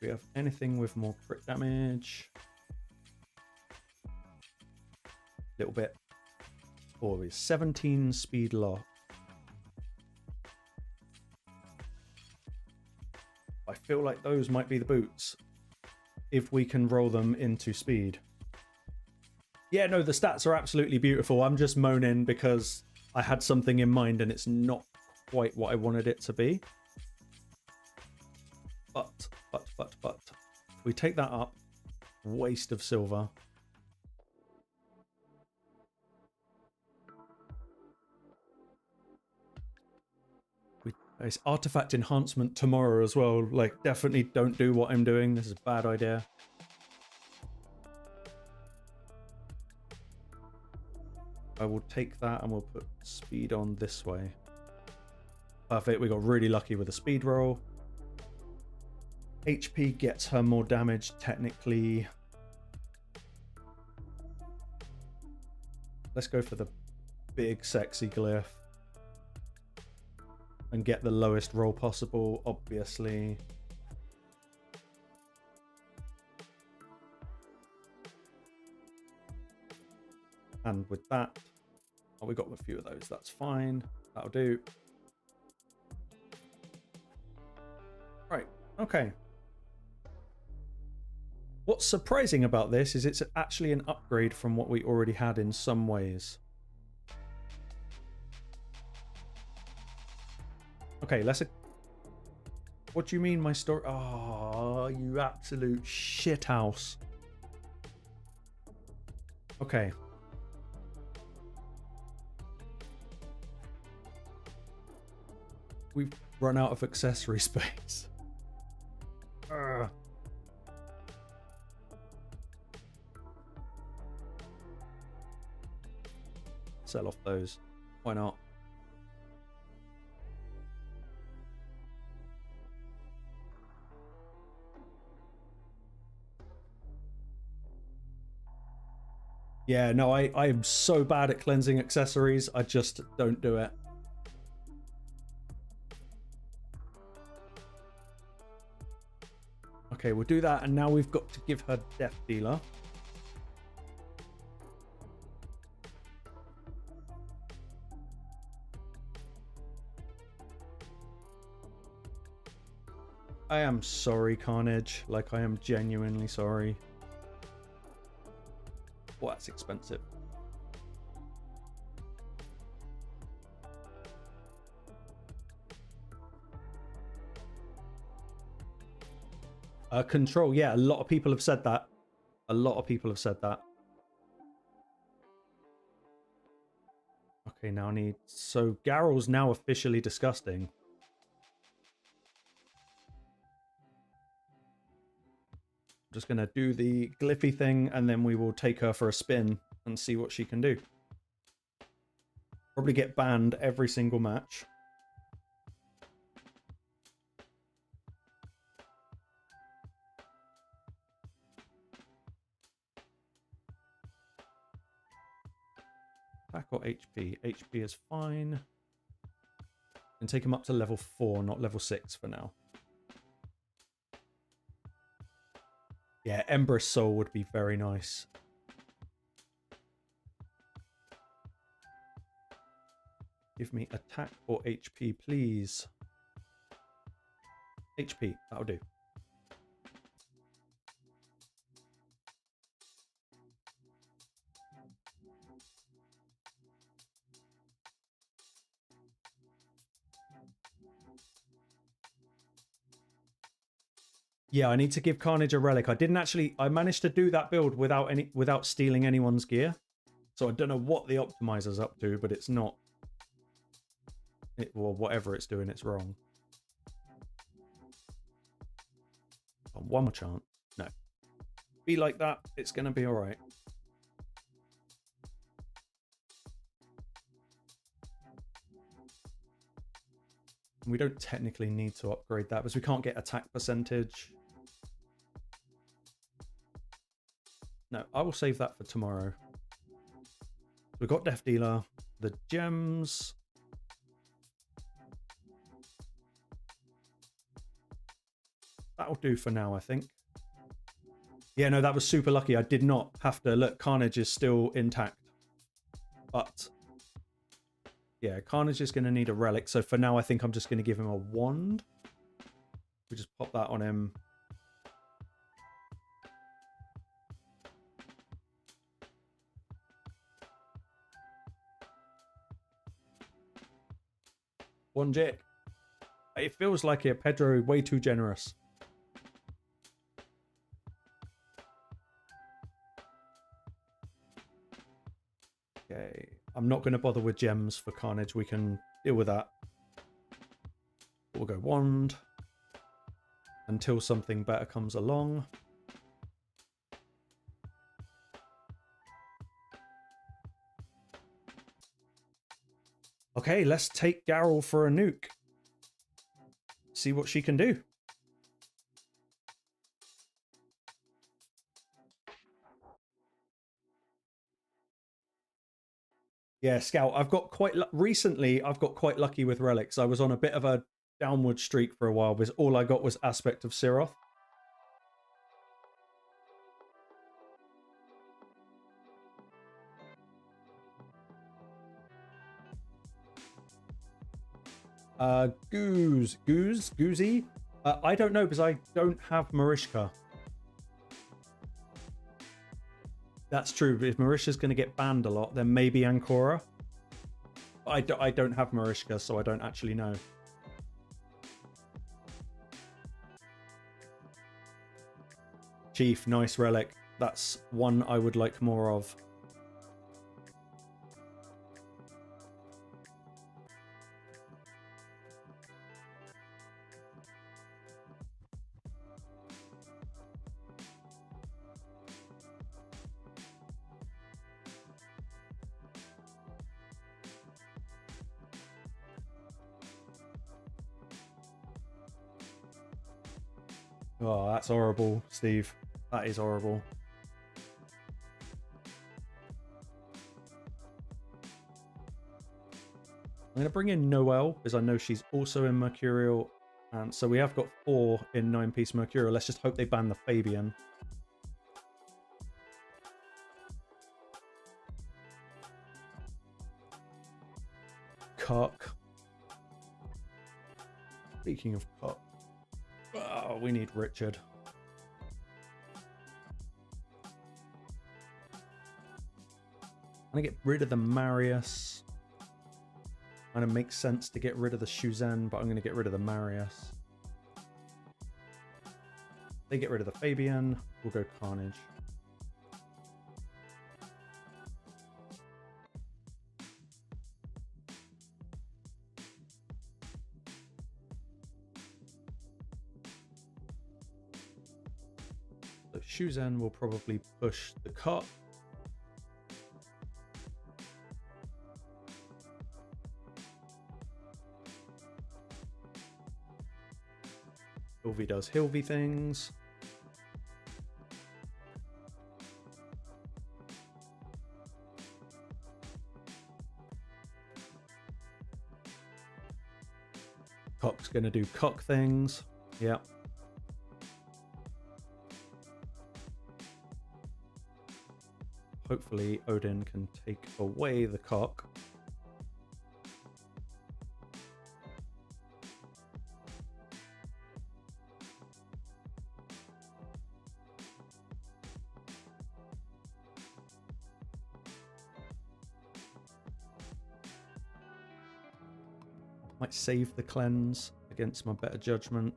we have anything with more crit damage? Little bit. Oh, it's 17 speed lock. I feel like those might be the boots if we can roll them into speed. Yeah, no, the stats are absolutely beautiful. I'm just moaning because I had something in mind and it's not quite what I wanted it to be. But, if we take that up, waste of silver. It's artifact enhancement tomorrow as well. Like, definitely don't do what I'm doing. This is a bad idea. I will take that and we'll put speed on this way. Perfect. We got really lucky with the speed roll. HP gets her more damage technically. Let's go for the big sexy glyph. And get the lowest roll possible, obviously. And with that, oh, we got a few of those. That's fine. That'll do. Right. Okay. What's surprising about this is it's actually an upgrade from what we already had in some ways. Okay, let's... What do you mean my story? Oh, you absolute shithouse. Okay. We've run out of accessory space. Sell off those. Why not? Yeah, no, I am so bad at cleansing accessories. I just don't do it. Okay, we'll do that, and now we've got to give her Death Dealer. I am sorry, Carnage. Like, I am genuinely sorry. Well, that's expensive. Control, yeah, a lot of people have said that. A lot of people have said that. Okay, now I need... So, Geral's now officially disgusting. I'm just going to do the Gliffy thing, and then we will take her for a spin and see what she can do. Probably get banned every single match. Attack or HP? HP is fine. And take him up to level 4, not level 6 for now. Yeah, Emberous Soul would be very nice. Give me attack or HP, please. HP, that'll do. Yeah, I need to give Carnage a relic. I managed to do that build without stealing anyone's gear. So I don't know what the optimizer's up to, but it's not. Or whatever it's doing, it's wrong. Oh, one more chance. No. Be like that, it's going to be all right. We don't technically need to upgrade that because we can't get attack percentage. No, I will save that for tomorrow. We've got Death Dealer, the gems. That'll do for now, I think. Yeah, no, that was super lucky. I did not have to look. Carnage is still intact. But yeah, Carnage is going to need a relic. So for now, I think I'm just going to give him a wand. We just pop that on him. One Jick. It feels like it. Pedro, way too generous. Okay. I'm not going to bother with gems for Carnage. We can deal with that. We'll go wand until something better comes along. Okay, let's take Geral for a nuke. See what she can do. Yeah, Scout. I've got quite lucky with relics. I was on a bit of a downward streak for a while because all I got was Aspect of Siroth. Goozy? I don't know because I don't have Marishka. That's true. But if Marisha's going to get banned a lot, then maybe Ancora. I don't have Marishka, so I don't actually know. Chief, nice relic. That's one I would like more of. Oh, that's horrible, Steve. That is horrible. I'm going to bring in Noelle, because I know she's also in Mercurial. And so we have got 4 in 9-piece Mercurial. Let's just hope they ban the Fabian. Cock. Speaking of cock. Oh, we need Richard. I'm going to get rid of the Marius. Kind of makes sense to get rid of the Shuzan, but I'm going to get rid of the Marius. They get rid of the Fabian. We'll go Carnage. So Shuzan will probably push the Cop. Hilvy does Hilvy things. Cock's gonna do cock things. Yeah. Hopefully Odin can take away the cock. Might save the cleanse against my better judgment.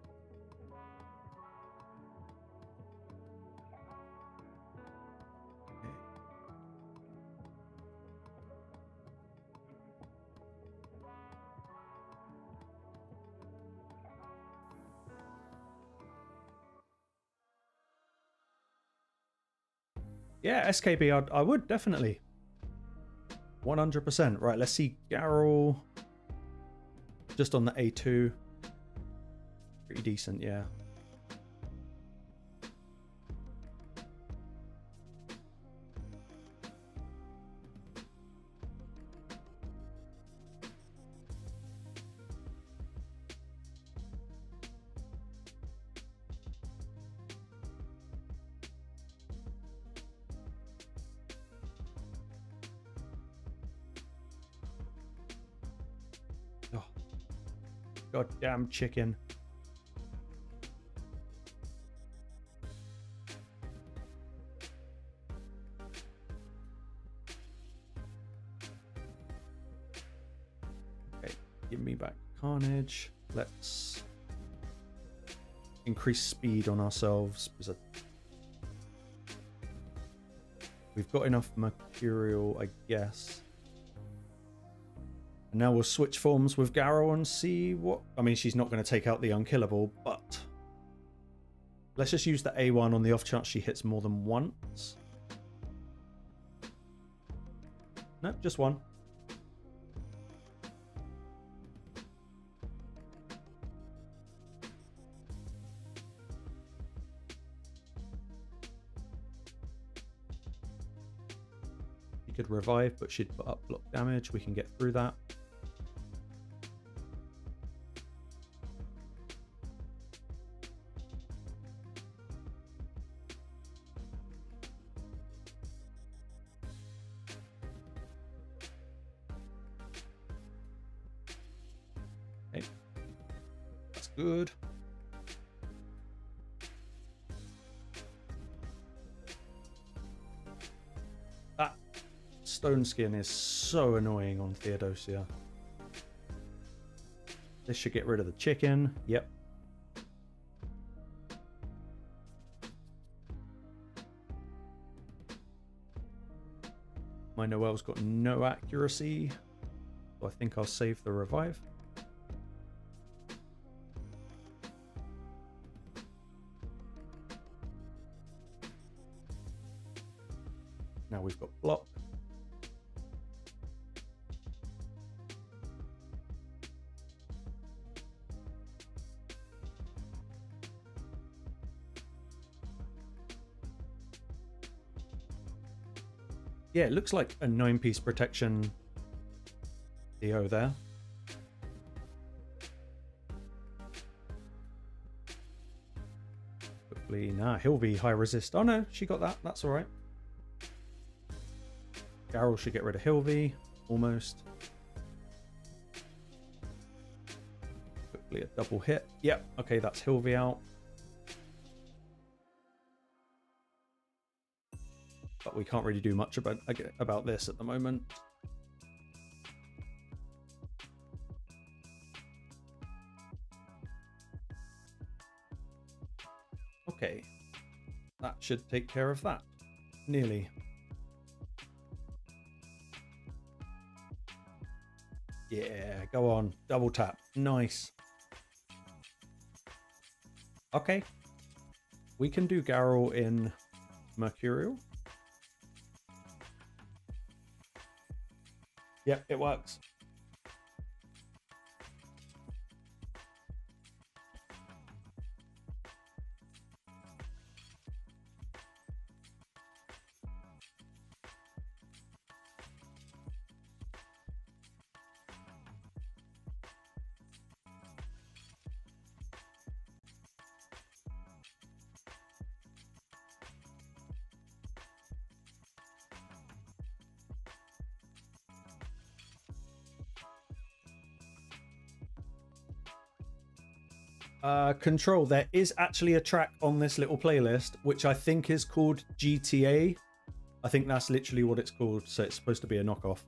Yeah, SKB, I would definitely. 100%. Right, let's see Geral. Just on the A2. Pretty decent, yeah. Goddamn chicken. Okay, give me back Carnage. Let's increase speed on ourselves because we've got enough Mercurial, I guess. And now we'll switch forms with Geral and see what... I mean, she's not going to take out the unkillable, but... Let's just use the A1 on the off chance she hits more than once. No, just one. She could revive, but she'd put up block damage. We can get through that. Good. stone skin is so annoying on Theodosia. This should get rid of the chicken. Yep. My Noel's got no accuracy, so I think I'll save the revive. Now we've got block. Yeah, it looks like a 9-piece protection Theo there. Hopefully, nah, he'll be high resist. Oh no, she got that. That's all right. Geral should get rid of Hilvy, almost. Hopefully a double hit. Yep, okay, that's Hilvy out. But we can't really do much about this at the moment. Okay, that should take care of that. Nearly. Yeah, go on. Double tap. Nice. Okay. We can do Geral in Mercurial. Yep, it works. Control, there is actually a track on this little playlist which I think is called GTA. I think that's literally what it's called, so it's supposed to be a knockoff.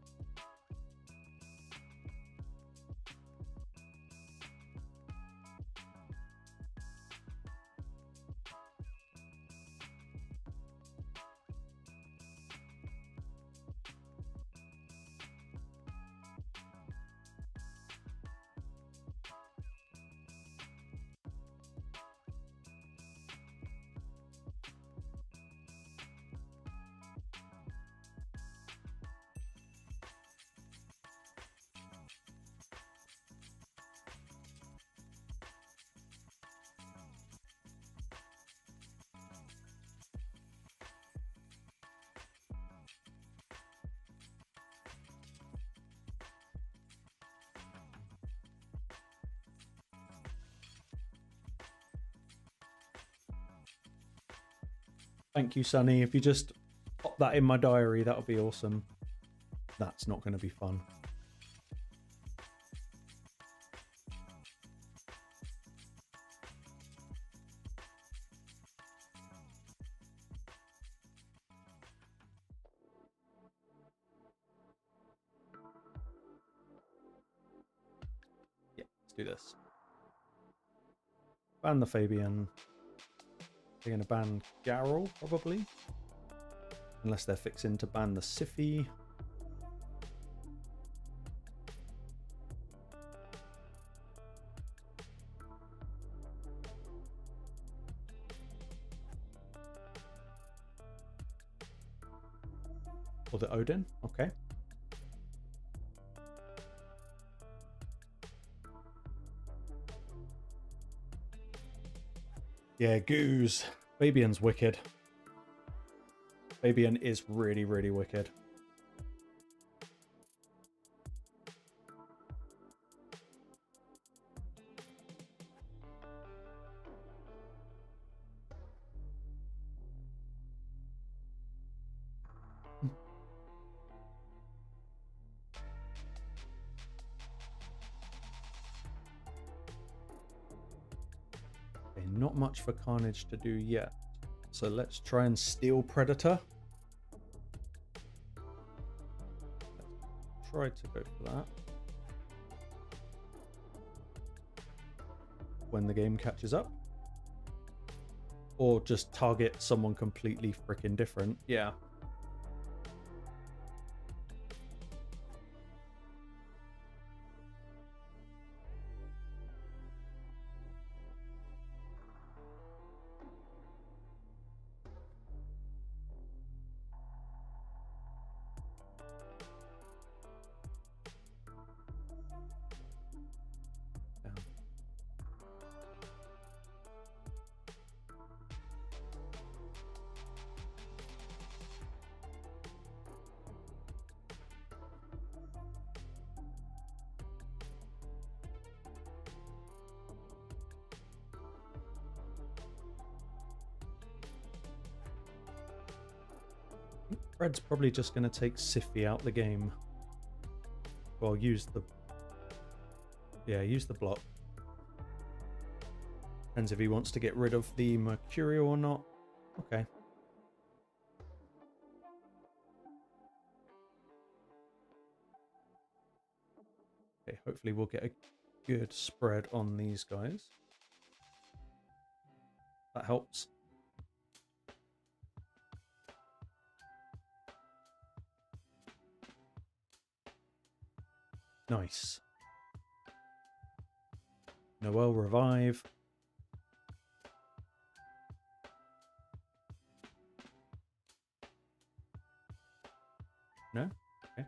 Thank you, Sunny. If you just pop that in my diary, that'll be awesome. That's not going to be fun. Yeah, let's do this. Ban the Fabian. They're going to ban Geral, probably. Unless they're fixing to ban the Siphi. Or the Odin, okay. Yeah, Goose. Fabian's wicked. Fabian is really, really wicked. Not much for Carnage to do yet. So let's try and steal Predator. try to go for that when the game catches up. Or just target someone completely freaking different. Yeah. Fred's probably just going to take Siffy out the game. Well, use the... Yeah, use the block. Depends if he wants to get rid of the Mercurial or not. Okay. Okay, hopefully we'll get a good spread on these guys. That helps. Nice. Noel revive. No? Okay.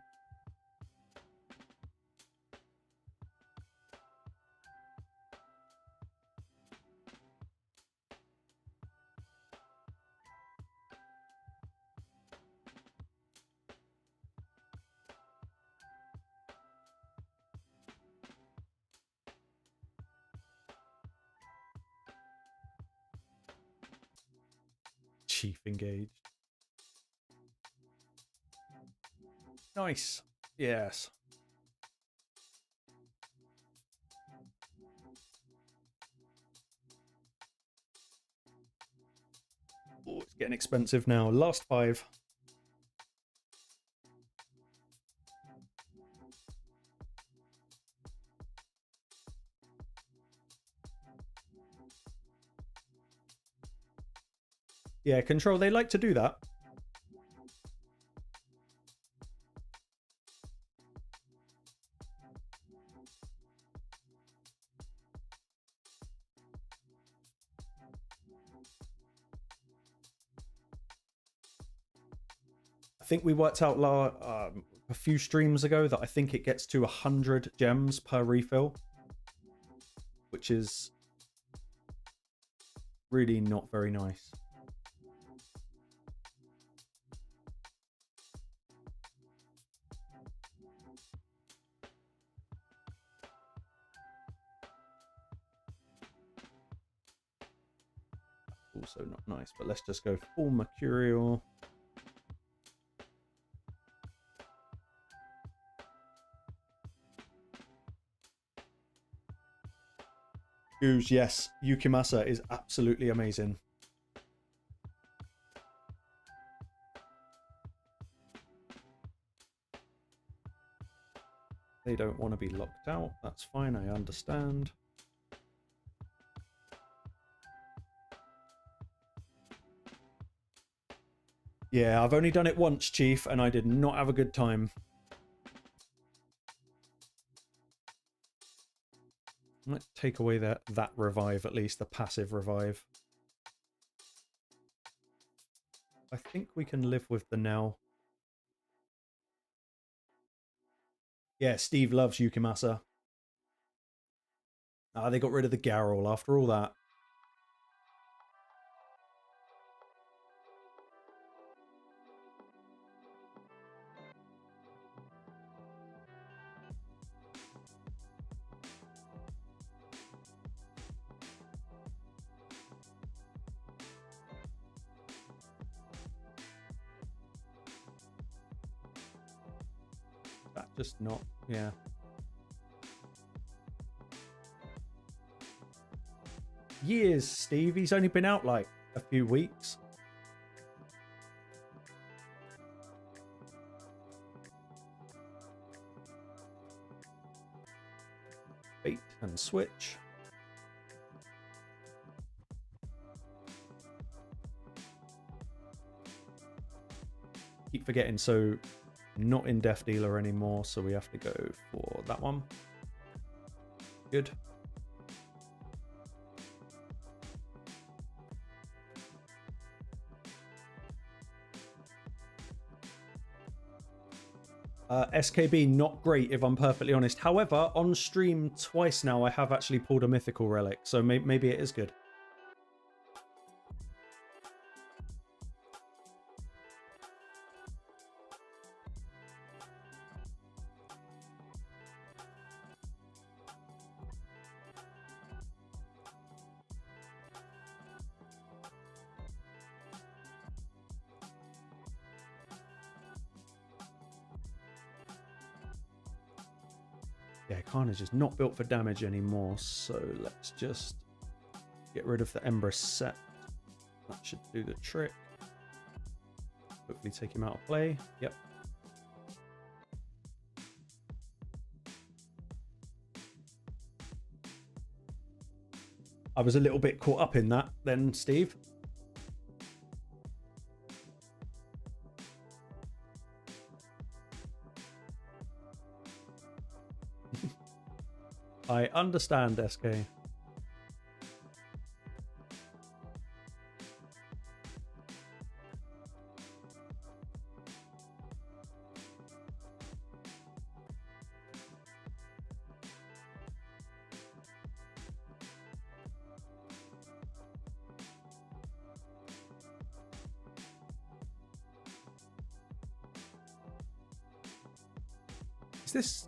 Chief engaged. Nice. Yes. Oh, it's getting expensive now. Last 5. Yeah, Control, they like to do that. I think we worked out a few streams ago that I think it gets to 100 gems per refill, which is really not very nice. Also not nice, but let's just go full Mercurial. Goose, yes, Yukimasa is absolutely amazing. They don't want to be locked out. That's fine, I understand. Yeah, I've only done it once, Chief, and I did not have a good time. Let's take away that revive, at least, the passive revive. I think we can live with the now. Yeah, Steve loves Yukimasa. Ah, they got rid of the Geral after all that. That's just not, yeah. Years, Steve. He's only been out like a few weeks. Bait and switch. Keep forgetting, so not in Death Dealer anymore, so we have to go for that one. Good. SKB, not great if I'm perfectly honest. However, on stream twice now, I have actually pulled a mythical relic, so maybe it is good. Yeah, Carnage is not built for damage anymore, so let's just get rid of the Ember set. That should do the trick. Hopefully take him out of play. Yep. I was a little bit caught up in that then, Steve. I understand, SK.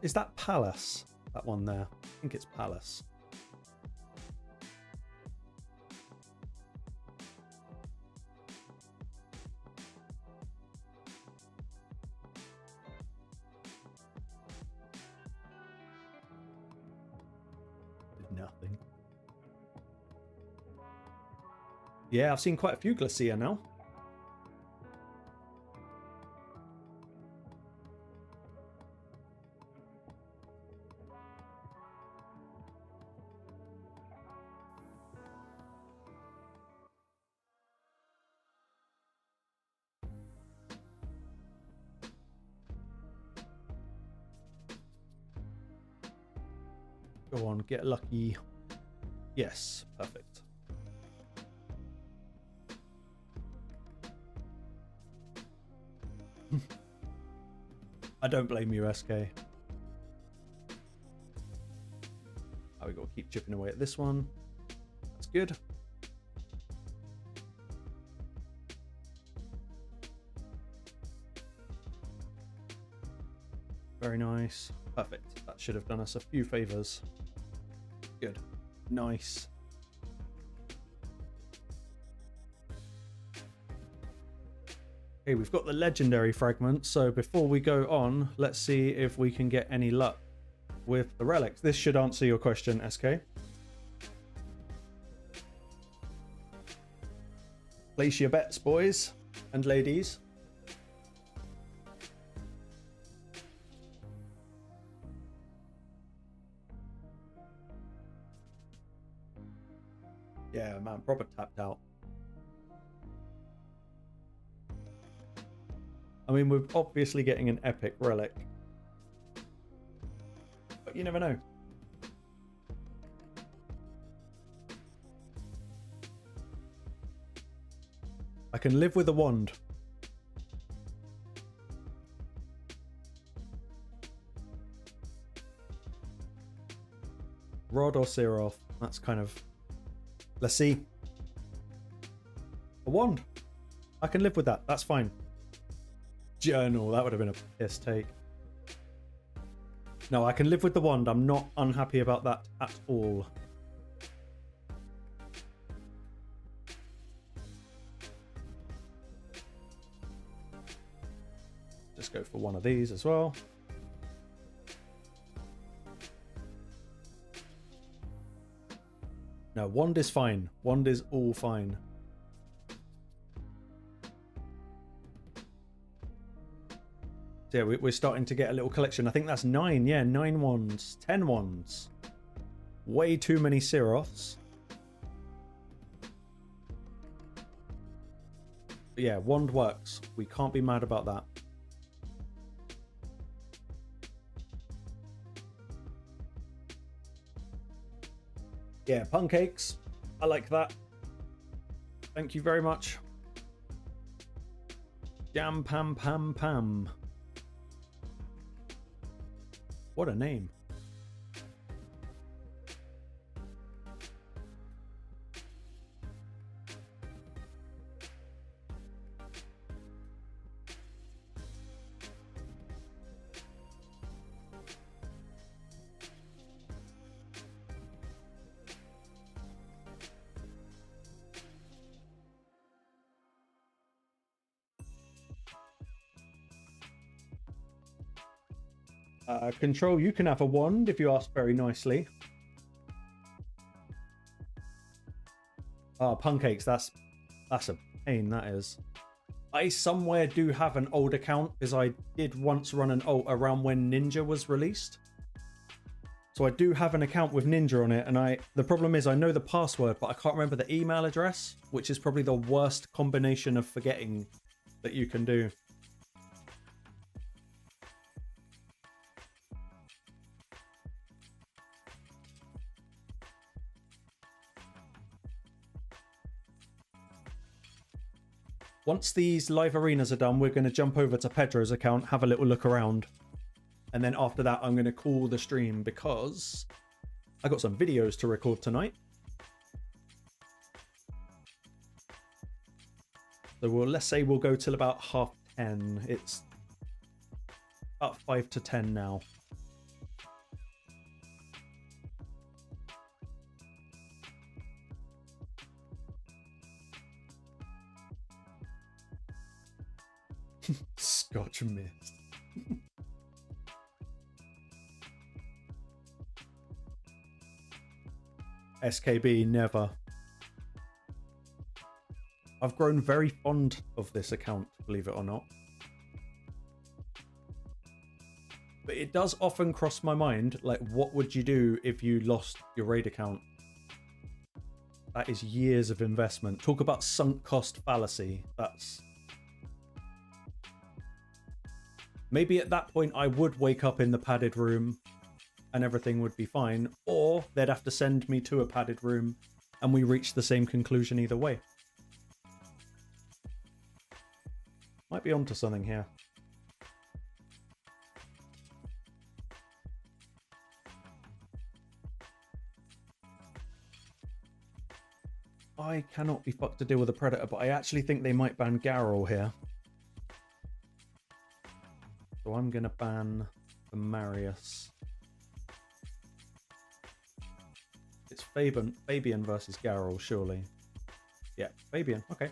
Is that Palace? That one there? I think it's Palace. Did nothing. Yeah, I've seen quite a few Glacier now. Go on, get lucky. Yes, perfect. I don't blame you, SK. Oh, we got to keep chipping away at this one. That's good. Very nice. Perfect. That should have done us a few favors. Good. Nice. Okay, we've got the legendary fragment, so before we go on, let's see if we can get any luck with the relics. This should answer your question, SK. Place your bets, boys and ladies. Yeah, man, proper tapped out. I mean, we're obviously getting an epic relic, but you never know. I can live with a wand. Rod or Siroth, that's kind of... Let's see. A wand. I can live with that. That's fine. Journal. That would have been a piss take. No, I can live with the wand. I'm not unhappy about that at all. Just go for one of these as well. No, wand is fine. Wand is all fine. So yeah, we're starting to get a little collection. I think that's 9. Yeah, 9 wands. 10 wands. Way too many Siroths. But yeah, wand works. We can't be mad about that. Yeah, pancakes. I like that. Thank you very much. Jam Pam Pam Pam. What a name. Control, you can have a wand if you ask very nicely. Pancakes, that's a pain, that is. I somewhere do have an old account because I did once run an alt around when Ninja was released. So I do have an account with Ninja on it, and the problem is I know the password, but I can't remember the email address, which is probably the worst combination of forgetting that you can do. Once these live arenas are done, we're going to jump over to Pedro's account, have a little look around. And then after that, I'm going to call the stream because I got some videos to record tonight. So let's say we'll go till about 10:30. It's about 5 to 10 now. Scotch mist. SKB, never. I've grown very fond of this account, believe it or not. But it does often cross my mind, like, what would you do if you lost your raid account? That is years of investment. Talk about sunk cost fallacy. That's... Maybe at that point I would wake up in the padded room and everything would be fine, or they'd have to send me to a padded room and we reach the same conclusion either way. Might be onto something here. I cannot be fucked to deal with a predator, but I actually think they might ban Geral here. So I'm going to ban the Marius. It's Fabian versus Geral, surely. Yeah, Fabian, okay.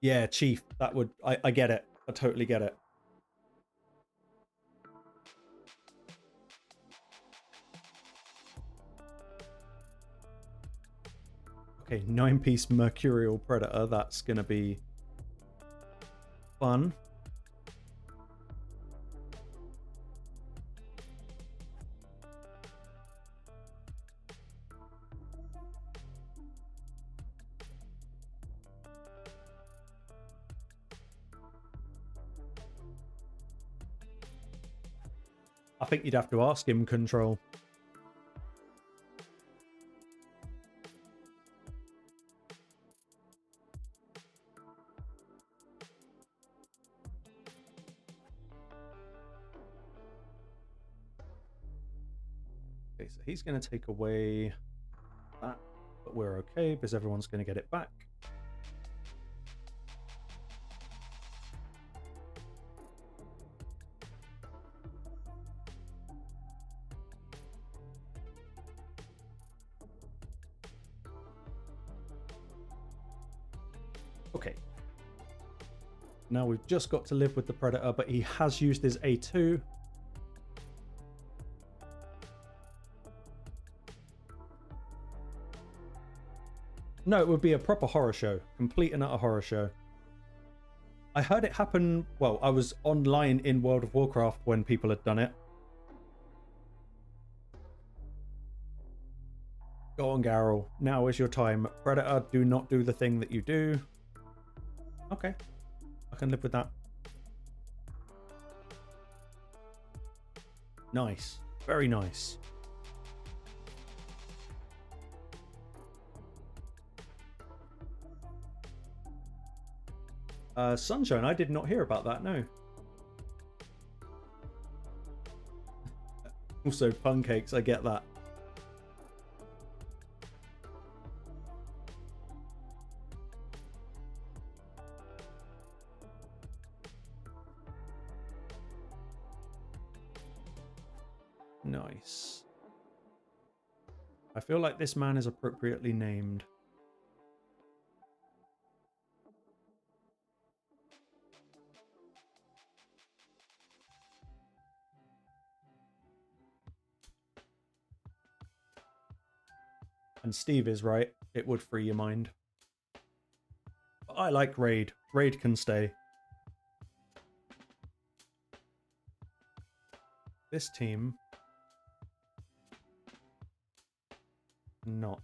Yeah, Chief, that would... I get it. I totally get it. Okay, 9-piece Mercurial Predator. That's going to be fun. I think you'd have to ask him, Control. Okay, so he's going to take away that, but we're okay because everyone's going to get it back. Okay. Now we've just got to live with the Predator, but he has used his A2. No, it would be a proper horror show. Complete and utter horror show. I heard it happen. Well, I was online in World of Warcraft when people had done it. Go on, Geral. Now is your time. Predator, do not do the thing that you do. Okay. I can live with that. Nice. Very nice. Sunshine, I did not hear about that, no. Also, pancakes, I get that. Nice. I feel like this man is appropriately named. And Steve is right. It would free your mind. But I like Raid. Raid can stay. This team... not.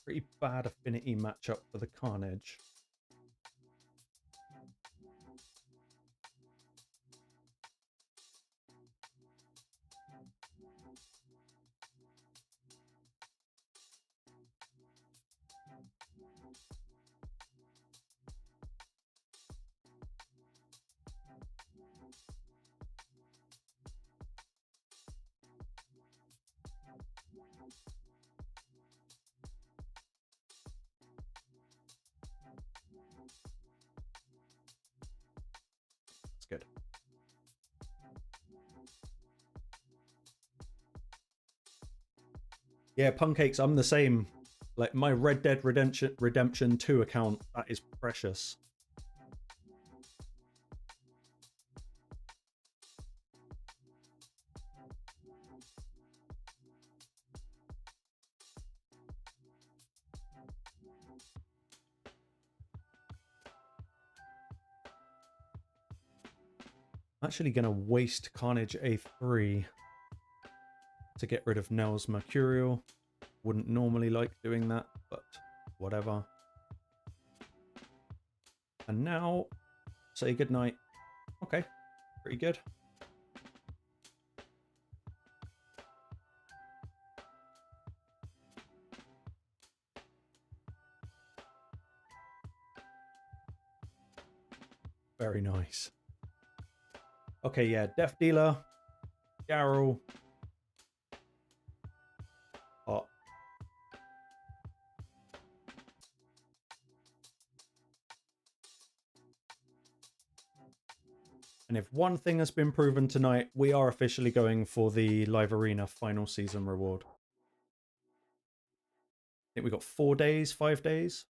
Pretty bad affinity matchup for the Carnage. That's good. Yeah, pancakes, I'm the same. Like my Red Dead Redemption 2 account, that is precious. I'm actually going to waste Carnage A3 to get rid of Nell's Mercurial. Wouldn't normally like doing that, but whatever. And now, say goodnight. Okay, pretty good. Very nice. Okay, yeah, Death Dealer, Geral. Hot. And if one thing has been proven tonight, we are officially going for the Live Arena final season reward. I think we got 4 days, 5 days.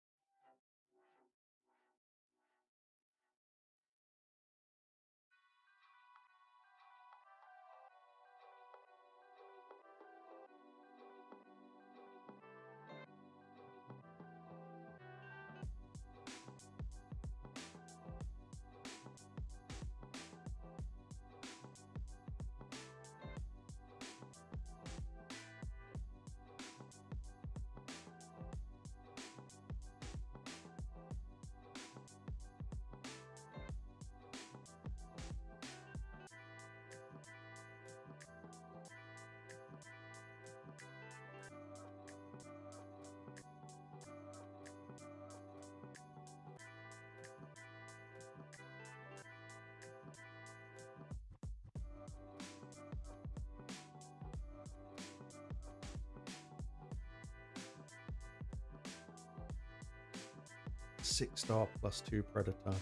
6-star +2 Predator.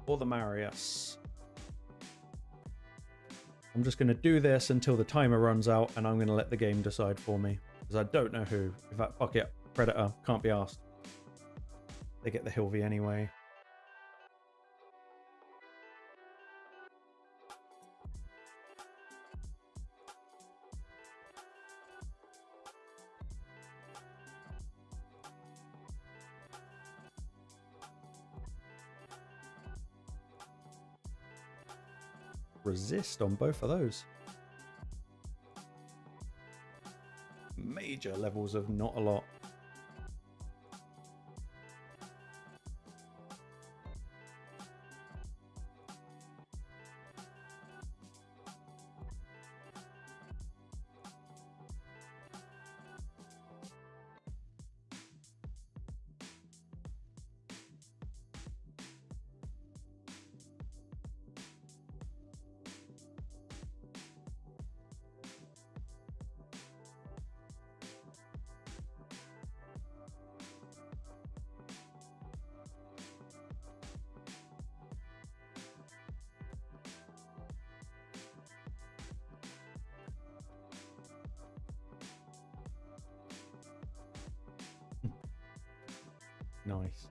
Or the Marius. I'm just going to do this until the timer runs out, and I'm going to let the game decide for me. Because I don't know who. In fact, fuck it. Predator. Can't be asked. They get the Hilvy anyway. Resist on both of those. Major levels of not a lot. Nice.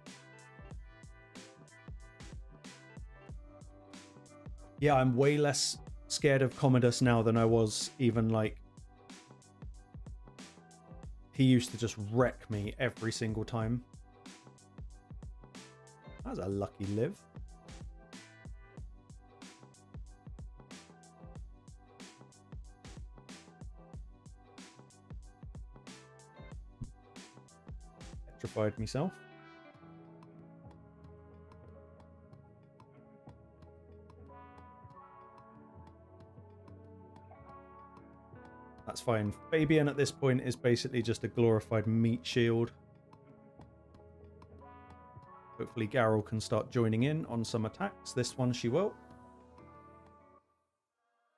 Yeah, I'm way less scared of Commodus now than I was even like... He used to just wreck me every single time. That was a lucky live. Petrified myself. That's fine. Fabian at this point is basically just a glorified meat shield. Hopefully Geral can start joining in on some attacks. This one she will.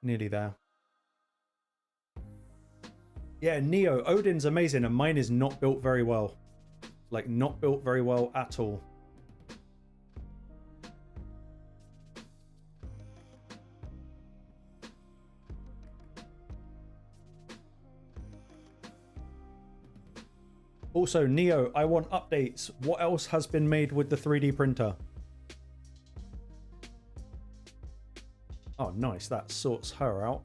Nearly there. Yeah, Neo. Odin's amazing and mine is not built very well. Like, not built very well at all. Also, Neo, I want updates. What else has been made with the 3D printer? Oh, nice. That sorts her out.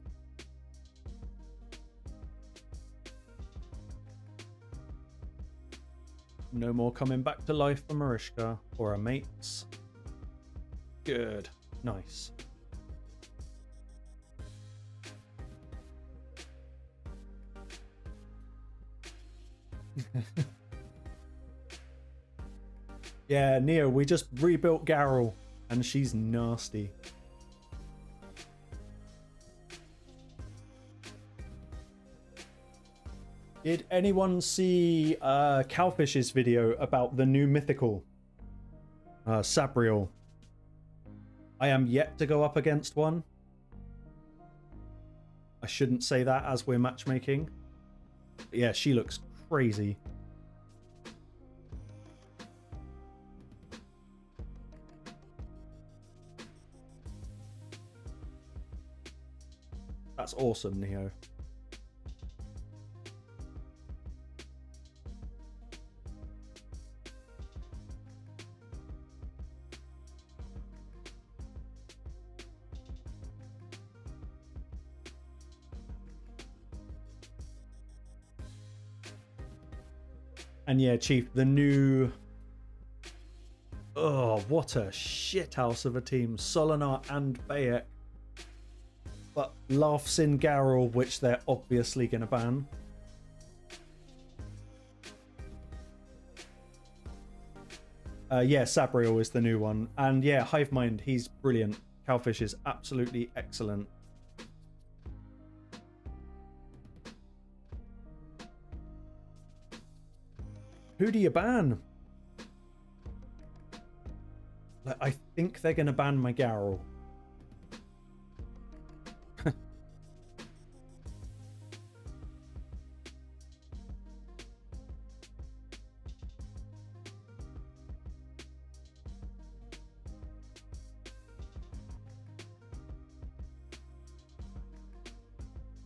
No more coming back to life for Mariska or her mates. Good. Nice. Yeah, Neo, we just rebuilt Geral and she's nasty. Did anyone see Cowfish's video about the new mythical? Sabriel. I am yet to go up against one. I shouldn't say that as we're matchmaking. But yeah, she looks crazy. That's awesome, Neo. And yeah, Chief, the new... Oh, what a shithouse of a team. Solinar and Bayek. But laughs in Geral, which they're obviously going to ban. Yeah, Sabriel is the new one. And yeah, Hivemind, he's brilliant. Cowfish is absolutely excellent. Who do you ban? Like, I think they're going to ban my Geral.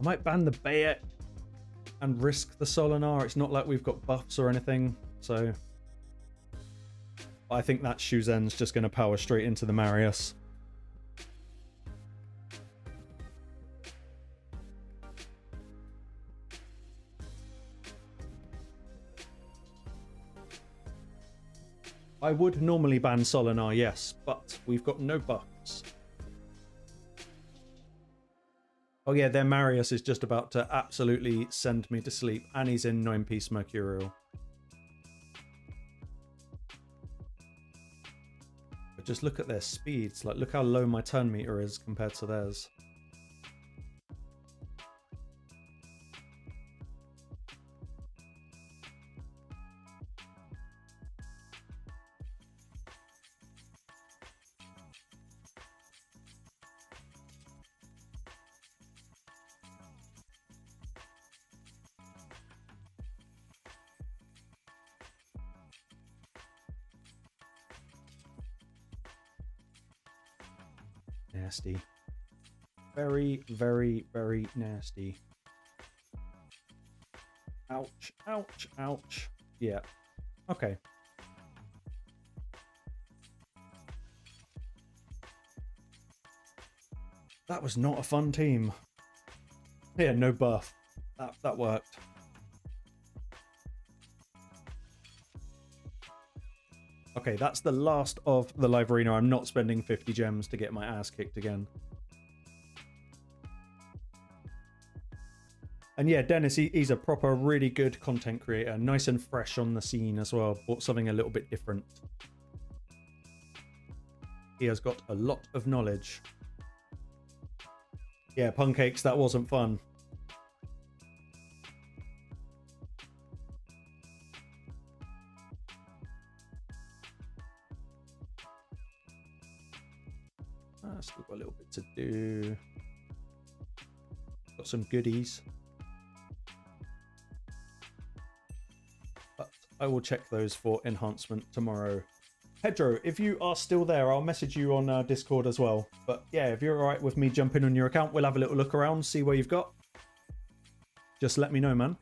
might ban the Bayek and risk the Solinar. It's not like we've got buffs or anything, so I think that Shuzen's just going to power straight into the Marius. I would normally ban Solinar, yes, but we've got no buffs. Oh yeah, their Marius is just about to absolutely send me to sleep, and he's in 9-piece Mercurial. But just look at their speeds, like look how low my turn meter is compared to theirs. Nasty. Very, very, very nasty. Ouch, ouch, ouch. Yeah. Okay. That was not a fun team. Yeah, no buff. That worked. Okay, that's the last of the live arena. I'm not spending 50 gems to get my ass kicked again. And yeah, Dennis, he's a proper, really good content creator. Nice and fresh on the scene as well. Bought something a little bit different. He has got a lot of knowledge. Yeah, Pancakes, that wasn't fun. Still got a little bit to do. Got some goodies. But I will check those for enhancement tomorrow. Pedro, if you are still there, I'll message you on Discord as well. But yeah, if you're alright with me jumping on your account, we'll have a little look around, see what you've got. Just let me know, man.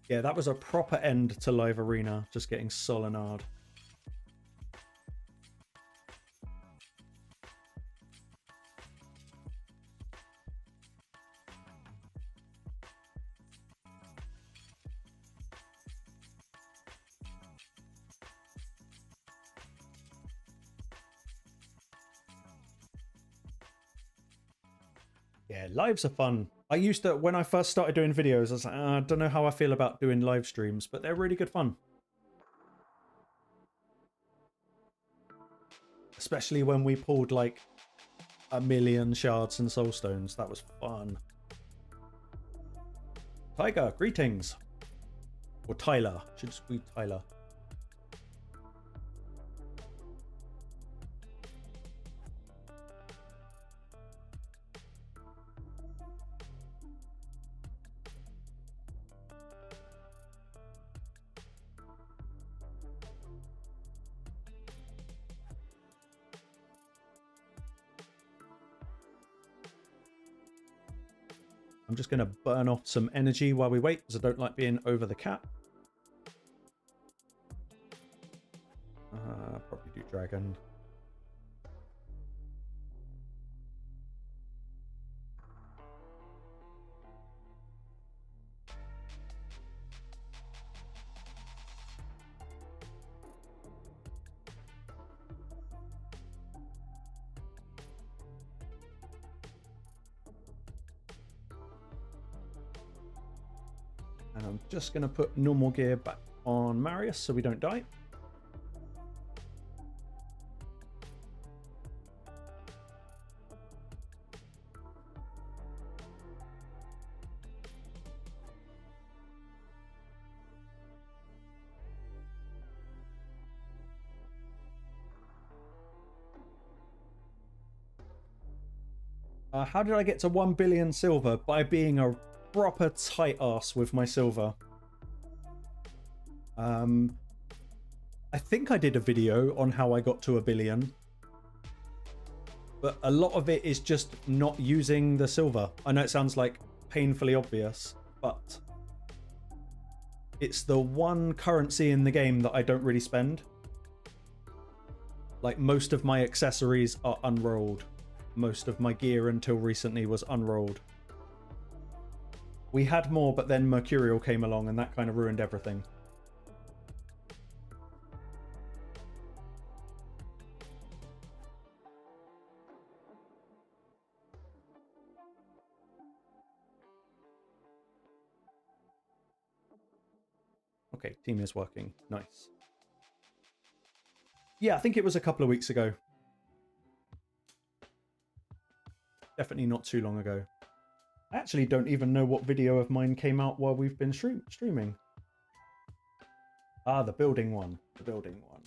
Yeah, that was a proper end to live arena, just getting Solinard. Yeah, lives are fun. I used to, when I first started doing videos, I was like, I don't know how I feel about doing live streams, but they're really good fun. Especially when we pulled like 1,000,000 shards and soulstones. That was fun. Tiger, greetings. Or Tyler. Should just be Tyler. I'm just going to burn off some energy while we wait, because I don't like being over the cap. Probably do dragon. And I'm just going to put normal gear back on Marius so we don't die. How did I get to 1 billion silver? By being a proper tight ass with my silver. I think I did a video on how I got to 1 billion. But a lot of it is just not using the silver. I know it sounds like painfully obvious, but it's the one currency in the game that I don't really spend. Like, most of my accessories are unrolled. Most of my gear until recently was unrolled. We had more, but then Mercurial came along and that kind of ruined everything. Okay, team is working. Nice. Yeah, I think it was a couple of weeks ago. Definitely not too long ago. I actually don't even know what video of mine came out while we've been streaming. Ah, the building one. The building one.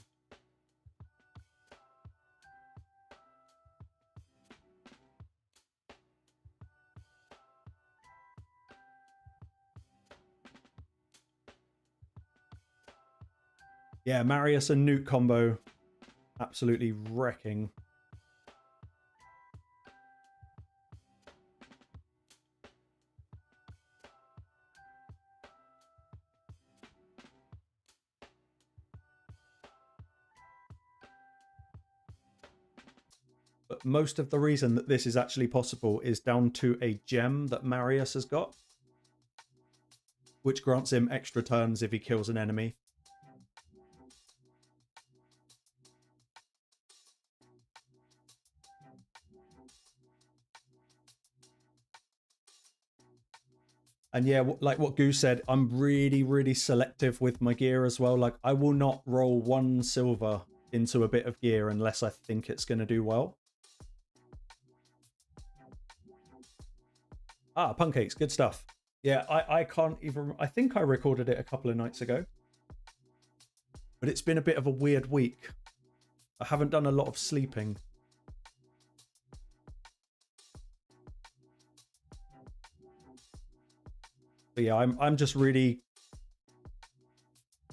Yeah, Marius and Nuke combo. Absolutely wrecking. But most of the reason that this is actually possible is down to a gem that Marius has got, which grants him extra turns if he kills an enemy. And yeah, like what Goose said, I'm really, really selective with my gear as well. Like, I will not roll 1 silver into a bit of gear unless I think it's going to do well. Ah, pancakes, good stuff. Yeah, I can't even... I think I recorded it a couple of nights ago. But it's been a bit of a weird week. I haven't done a lot of sleeping. But yeah, I'm just really...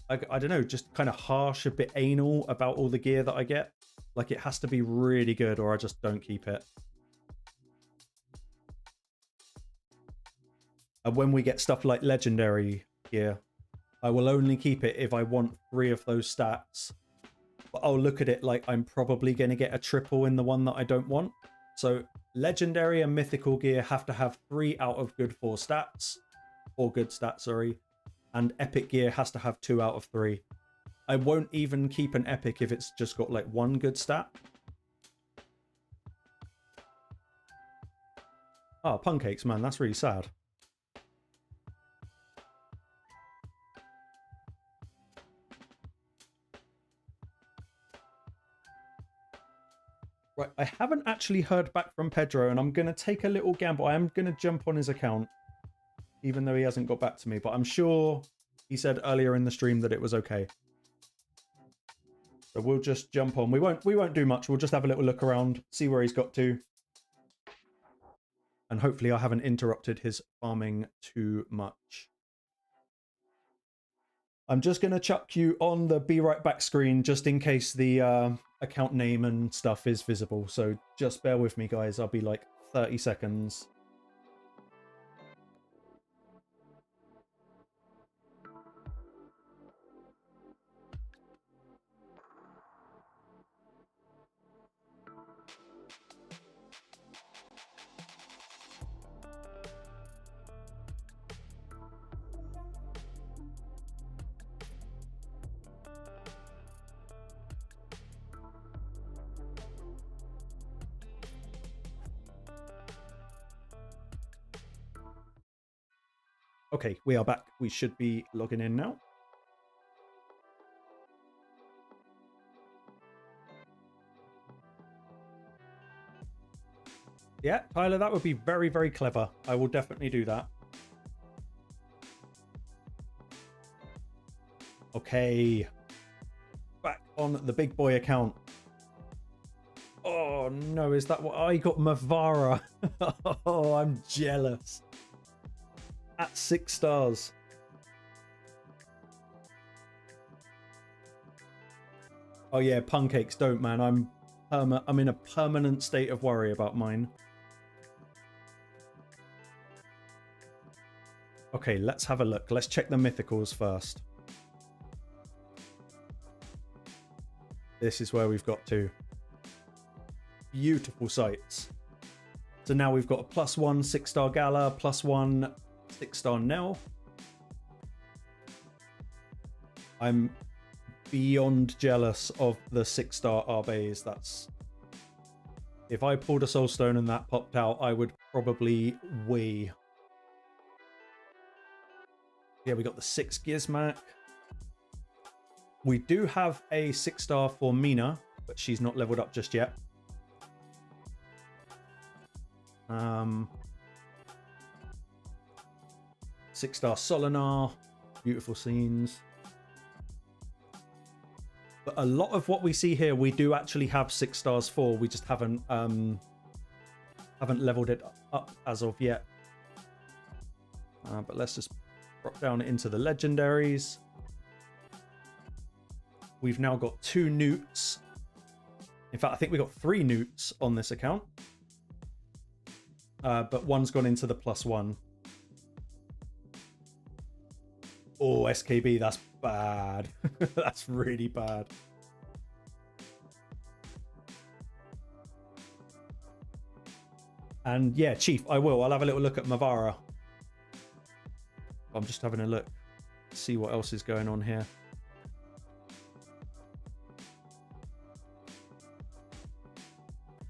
I don't know, just kind of harsh, a bit anal about all the gear that I get. Like, it has to be really good or I just don't keep it. And when we get stuff like legendary gear, I will only keep it if I want 3 of those stats. But I'll look at it like I'm probably going to get a triple in the one that I don't want. So legendary and mythical gear have to have 3 out of good 4 stats. 4 good stats, sorry. And epic gear has to have 2 out of 3. I won't even keep an epic if it's just got like 1 good stat. Oh, pancakes, man, that's really sad. Right, I haven't actually heard back from Pedro, and I'm going to take a little gamble. I am going to jump on his account, even though he hasn't got back to me. But I'm sure he said earlier in the stream that it was okay. So we'll just jump on. We won't do much. We'll just have a little look around, see where he's got to. And hopefully I haven't interrupted his farming too much. I'm just going to chuck you on the be right back screen just in case the account name and stuff is visible. So just bear with me, guys. I'll be like 30 seconds. Okay, we are back. We should be logging in now. Yeah, Tyler, that would be very, very clever. I will definitely do that. Okay. Back on the big boy account. Oh, no, is that what I got? Mavara. Oh, I'm jealous. At 6 stars. Oh yeah, pancakes don't, man. I'm in a permanent state of worry about mine. Okay, let's have a look. Let's check the mythicals first. This is where we've got to. Beautiful sights. So now we've got a +1 6-star Gala, +1 6-star Nell. I'm beyond jealous of the 6-star Arbes. That's... If I pulled a Soul Stone and that popped out, I would probably wee. Yeah, we got the 6 Gizmak. We do have a 6-star for Mina, but she's not leveled up just yet. 6-star Solinar. Beautiful scenes. But a lot of what we see here, we do actually have 6 stars for. We just haven't leveled it up as of yet. But let's just drop down into the legendaries. We've now got 2 Newts. In fact, I think we got 3 Newts on this account. But one's gone into the +1. Oh, SKB, that's bad. That's really bad. And yeah, Chief, I will. I'll have a little look at Mavara. I'm just having a look. See what else is going on here.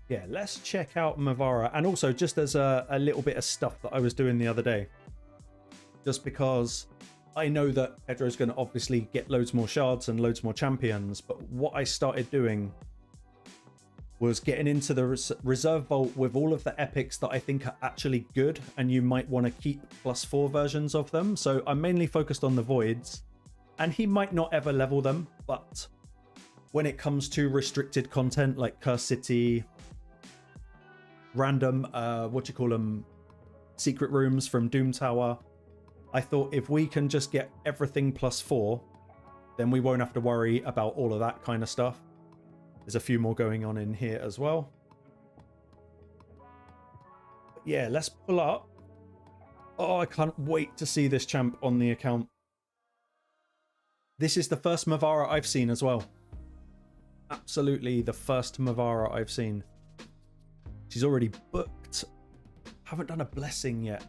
Yeah, let's check out Mavara. And also, just as a little bit of stuff that I was doing the other day. Just because I know that Pedro's going to obviously get loads more shards and loads more champions. But what I started doing was getting into the reserve vault with all of the epics that I think are actually good. And you might want to keep +4 versions of them. So I'm mainly focused on the voids. And he might not ever level them. But when it comes to restricted content like Curse City... random, secret rooms from Doom Tower. I thought if we can just get everything +4, then we won't have to worry about all of that kind of stuff. There's a few more going on in here as well. But yeah, let's pull up. Oh, I can't wait to see this champ on the account. This is the first Mavara I've seen as well. Absolutely the first Mavara I've seen. She's already booked. Haven't done a blessing yet.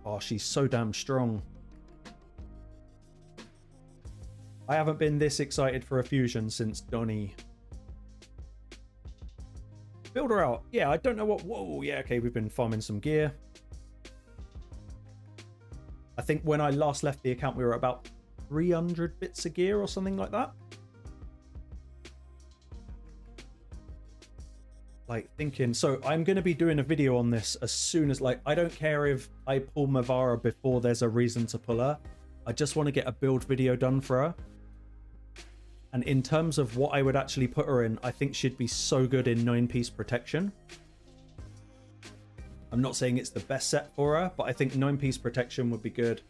Oh, she's so damn strong. I haven't been this excited for a fusion since Donnie. Build her out. Yeah, I don't know what... Whoa, yeah, okay, we've been farming some gear. I think when I last left the account, we were about 300 bits of gear or something like that. Like thinking, so I'm going to be doing a video on this as soon as, like, I don't care if I pull Mavara before there's a reason to pull her. I just want to get a build video done for her. And in terms of what I would actually put her in, I think she'd be so good in 9-piece protection. I'm not saying it's the best set for her, but I think 9-piece protection would be good.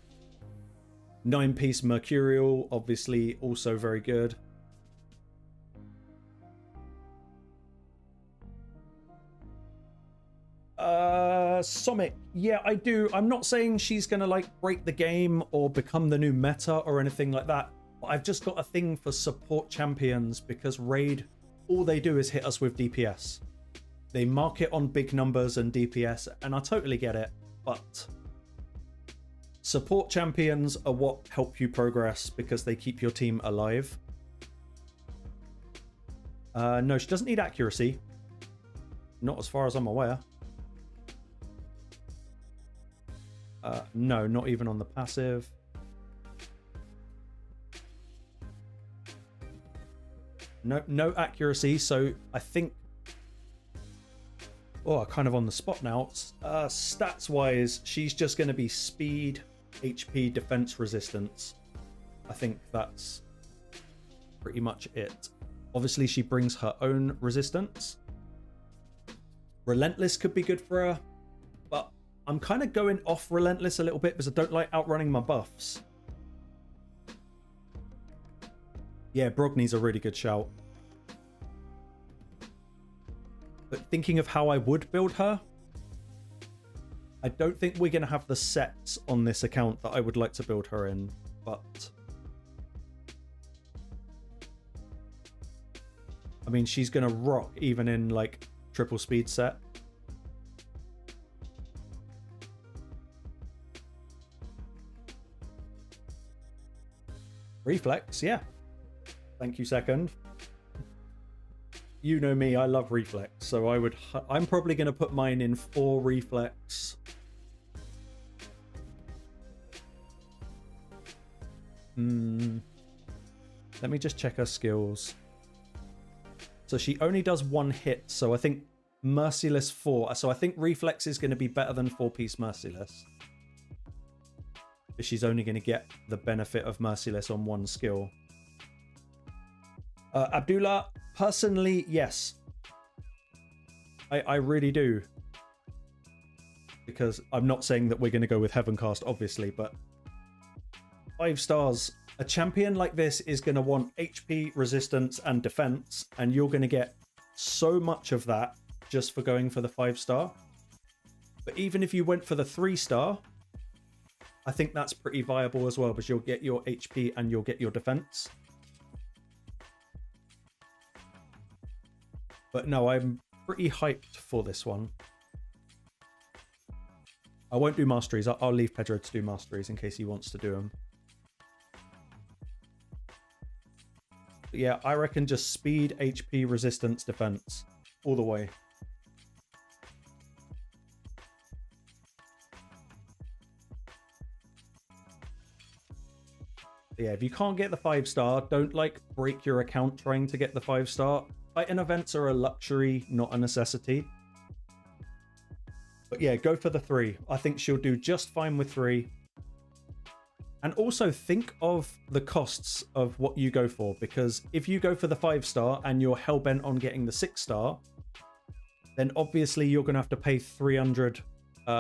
9-piece Mercurial, obviously, also very good. Somic, yeah, I do. I'm not saying she's gonna like break the game or become the new meta or anything like that. But I've just got a thing for support champions because Raid, all they do is hit us with DPS. They mark it on big numbers and DPS, and I totally get it, but support champions are what help you progress because they keep your team alive. No, she doesn't need accuracy. Not as far as I'm aware. No, not even on the passive. No accuracy, so I think... Oh, kind of on the spot now. Stats-wise, she's just going to be speed, HP, defense, resistance. I think that's pretty much it. Obviously, she brings her own resistance. Relentless could be good for her, but I'm kind of going off Relentless a little bit because I don't like outrunning my buffs. Yeah, Brogni's a really good shout. But thinking of how I would build her, I don't think we're going to have the sets on this account that I would like to build her in, but... I mean, she's going to rock even in, like, triple speed set. Reflex, yeah. Thank you, second. You know me, I love reflex, so I'm probably going to put mine in 4 reflex. Let me just check her skills. So she only does 1 hit, so I think Merciless 4. So I think reflex is going to be better than 4-piece Merciless. But she's only going to get the benefit of Merciless on 1 skill. Abdullah, personally, yes. I really do. Because I'm not saying that we're going to go with Heavencast, obviously, but 5 stars. A champion like this is going to want HP, resistance, and defense, and you're going to get so much of that just for going for the 5-star. But even if you went for the 3-star, I think that's pretty viable as well, because you'll get your HP and you'll get your defense. But no, I'm pretty hyped for this one. I won't do masteries. I'll leave Pedro to do masteries in case he wants to do them. But yeah, I reckon just speed, HP, resistance, defense all the way. Yeah, if you can't get the 5-star, don't like break your account trying to get the 5-star. Titan events are a luxury, not a necessity. But yeah, go for the 3. I think she'll do just fine with 3. And also think of the costs of what you go for, because if you go for the 5-star and you're hellbent on getting the 6-star, then obviously you're going to have to pay 300, what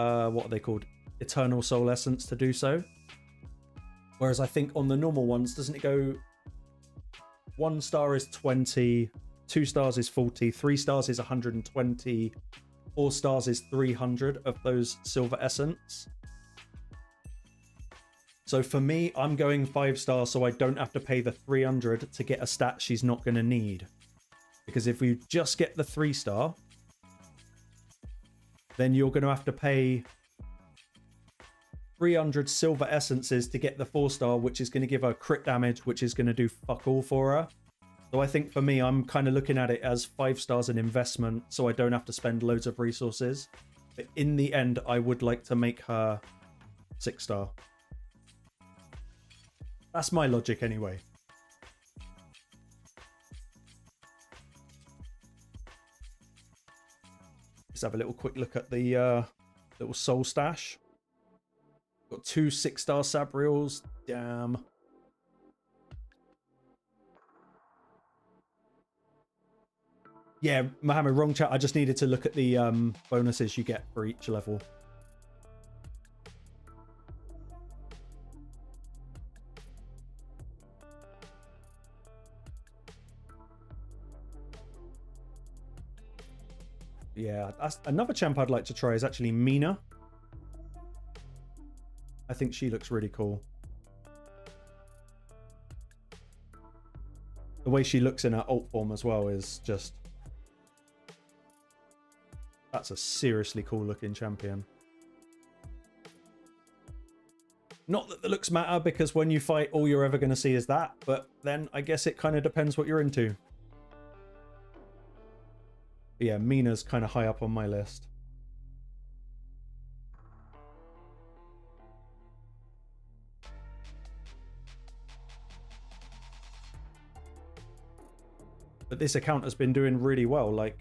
are they called? Eternal Soul Essence to do so. Whereas I think on the normal ones, doesn't it go 1 star is 20, 2 stars is 40, 3 stars is 120, 4 stars is 300 of those silver essence. So for me, I'm going 5 stars so I don't have to pay the 300 to get a stat she's not going to need. Because if we just get the 3-star, then you're going to have to pay 300 silver essences to get the 4-star, which is going to give her crit damage, which is going to do fuck all for her. So I think for me, I'm kind of looking at it as 5 stars an investment, so I don't have to spend loads of resources. But in the end, I would like to make her 6-star. That's my logic anyway. Let's have a little quick look at the little soul stash. Got 2 6-star Sabriels. Damn. Yeah, Mohammed, wrong chat. I just needed to look at the bonuses you get for each level. Yeah, that's another champ I'd like to try is actually Mina. I think she looks really cool. The way she looks in her alt form as well is just... That's a seriously cool looking champion. Not that the looks matter, because when you fight, all you're ever going to see is that. But then I guess it kind of depends what you're into. But yeah, Mina's kind of high up on my list. But this account has been doing really well. Like,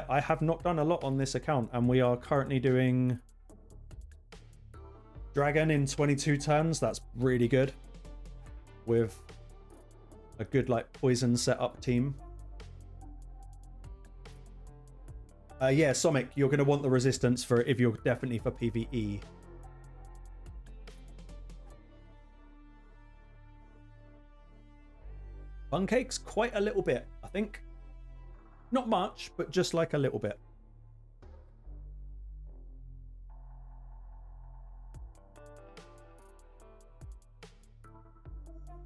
I have not done a lot on this account, and we are currently doing Dragon in 22 turns. That's really good. With a good, like, poison setup team. Yeah, Somic, you're going to want the resistance for if you're definitely for PvE. Pancakes, quite a little bit, I think. Not much, but just like a little bit.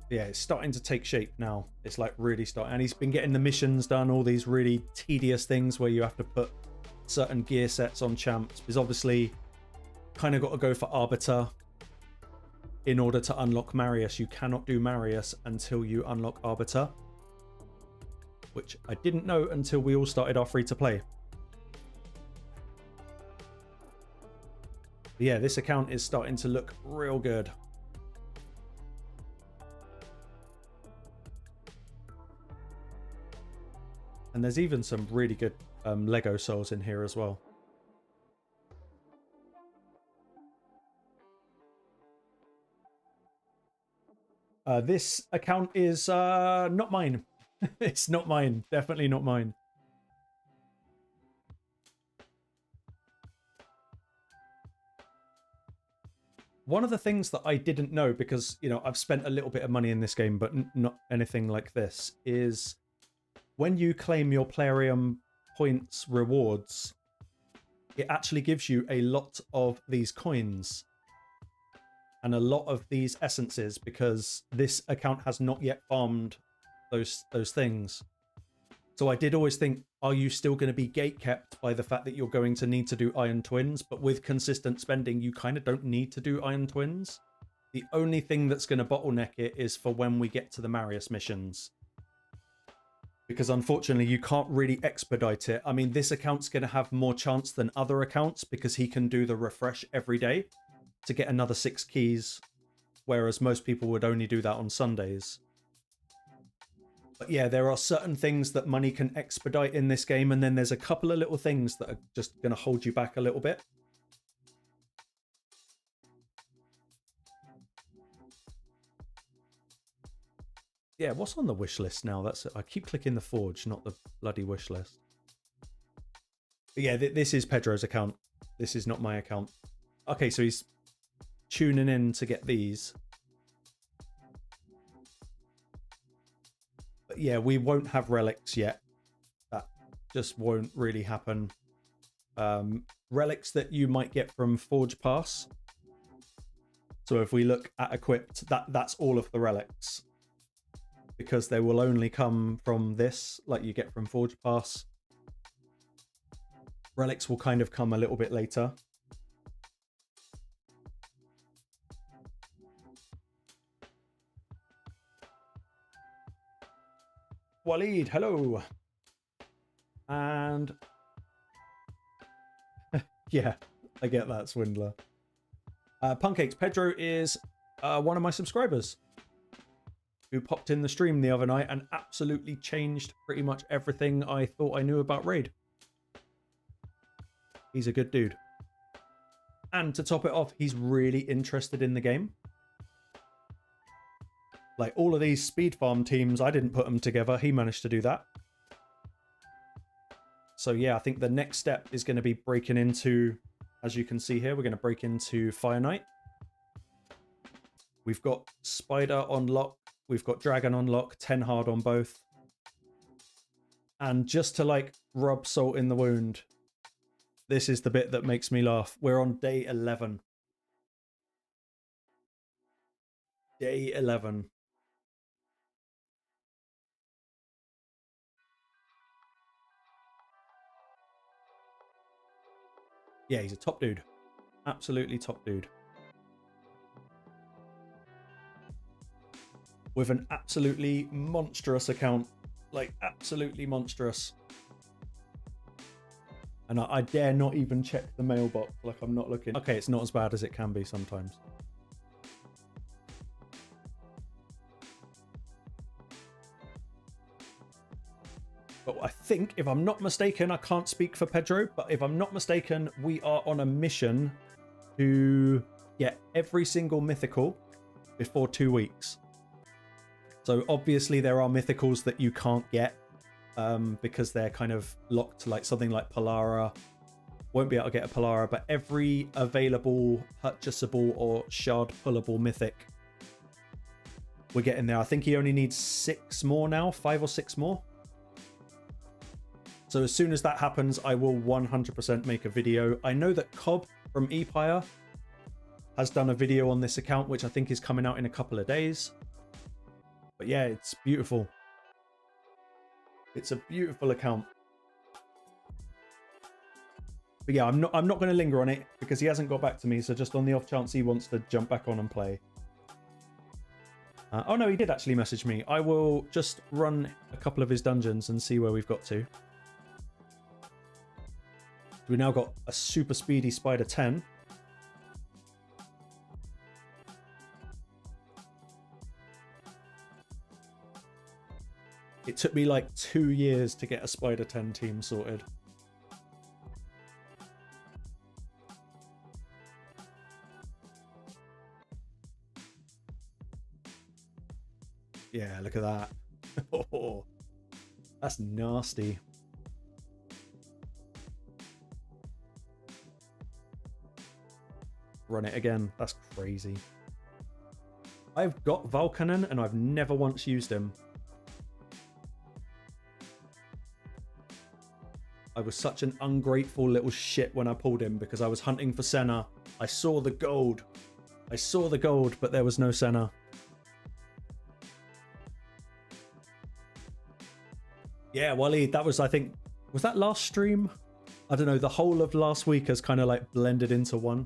Yeah, it's starting to take shape now. It's like really starting. And he's been getting the missions done, all these really tedious things where you have to put certain gear sets on champs. Because obviously, kind of got to go for Arbiter in order to unlock Marius. You cannot do Marius until you unlock Arbiter, which I didn't know until we all started our free-to-play. Yeah, this account is starting to look real good. And there's even some really good Lego souls in here as well. This account is not mine. It's not mine. Definitely not mine. One of the things that I didn't know, because, you know, I've spent a little bit of money in this game, but not anything like this, is when you claim your Plarium points rewards, it actually gives you a lot of these coins and a lot of these essences, because this account has not yet farmed those things. So I did always think, are you still going to be gatekept by the fact that you're going to need to do Iron Twins? But with consistent spending, you kind of don't need to do Iron Twins. The only thing that's going to bottleneck it is for when we get to the Marius missions. Because unfortunately, you can't really expedite it. I mean, this account's going to have more chance than other accounts because he can do the refresh every day to get another 6 keys, whereas most people would only do that on Sundays. But yeah, there are certain things that money can expedite in this game, and then there's a couple of little things that are just going to hold you back a little bit. Yeah, what's on the wish list now? That's it. I keep clicking the Forge, not the bloody wish list. But yeah, this is Pedro's account. This is not my account. Okay, so he's tuning in to get these. But yeah, we won't have relics yet. That just won't really happen. Relics that you might get from Forge Pass. So if we look at equipped, that's all of the relics. Because they will only come from this, like you get from Forge Pass. Relics will kind of come a little bit later. Waleed, hello. And yeah, I get that, Swindler. Pancakes, Pedro is one of my subscribers who popped in the stream the other night and absolutely changed pretty much everything I thought I knew about Raid. He's a good dude. And to top it off, he's really interested in the game. Like all of these speed farm teams, I didn't put them together. He managed to do that. So yeah, I think the next step is going to be breaking into, as you can see here, we're going to break into Fire Knight. We've got Spider on lock. We've got Dragon on lock, 10 hard on both. And just to like rub salt in the wound, this is the bit that makes me laugh. We're on day 11. Day 11. Yeah, he's a top dude. Absolutely top dude. With an absolutely monstrous account. Like, absolutely monstrous. And I dare not even check the mailbox. Like, I'm not looking. Okay, it's not as bad as it can be sometimes. But I think, if I'm not mistaken, I can't speak for Pedro, but if I'm not mistaken, we are on a mission to get every single mythical before 2 weeks. So obviously there are mythicals that you can't get because they're kind of locked to like something like Polara. Won't be able to get a Polara, but every available purchasable or shard pullable mythic we're getting there. I think he only needs 6 more now, 5 or 6 more. So as soon as that happens, I will 100% make a video. I know that Cobb from Empire has done a video on this account, which I think is coming out in a couple of days. But yeah, it's beautiful. It's a beautiful account. But yeah, I'm not going to linger on it because he hasn't got back to me. So just on the off chance he wants to jump back on and play. Oh no, he did actually message me. I will just run a couple of his dungeons and see where we've got to. We now got a super speedy Spider 10. It took me like 2 years to get a Spider 10 team sorted. Yeah, look at that. Oh, that's nasty. Run it again. That's crazy. I've got Volcanon and I've never once used him. I was such an ungrateful little shit when I pulled him because I was hunting for Senna. I saw the gold. But there was no Senna. Yeah, Waleed, that was, I think, was that last stream? I don't know, the whole of last week has kind of like blended into one.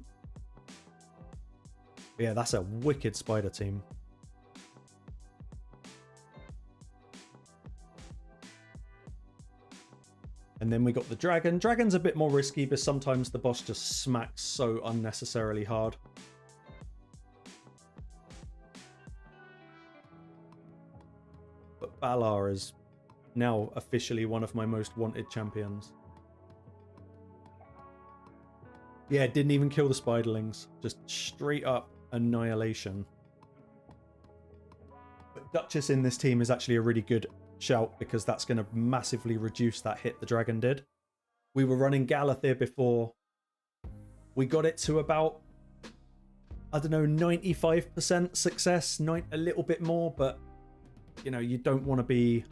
But yeah, that's a wicked Spider team. And then we got the Dragon. Dragon's a bit more risky, but sometimes the boss just smacks so unnecessarily hard. But Valar is now officially one of my most wanted champions. Yeah, didn't even kill the spiderlings. Just straight up annihilation. But Duchess in this team is actually a really good shout because that's going to massively reduce that hit the dragon did. We were running Galathir before. We got it to about, I don't know, 95% success, a little bit more, but you know, you don't want to be,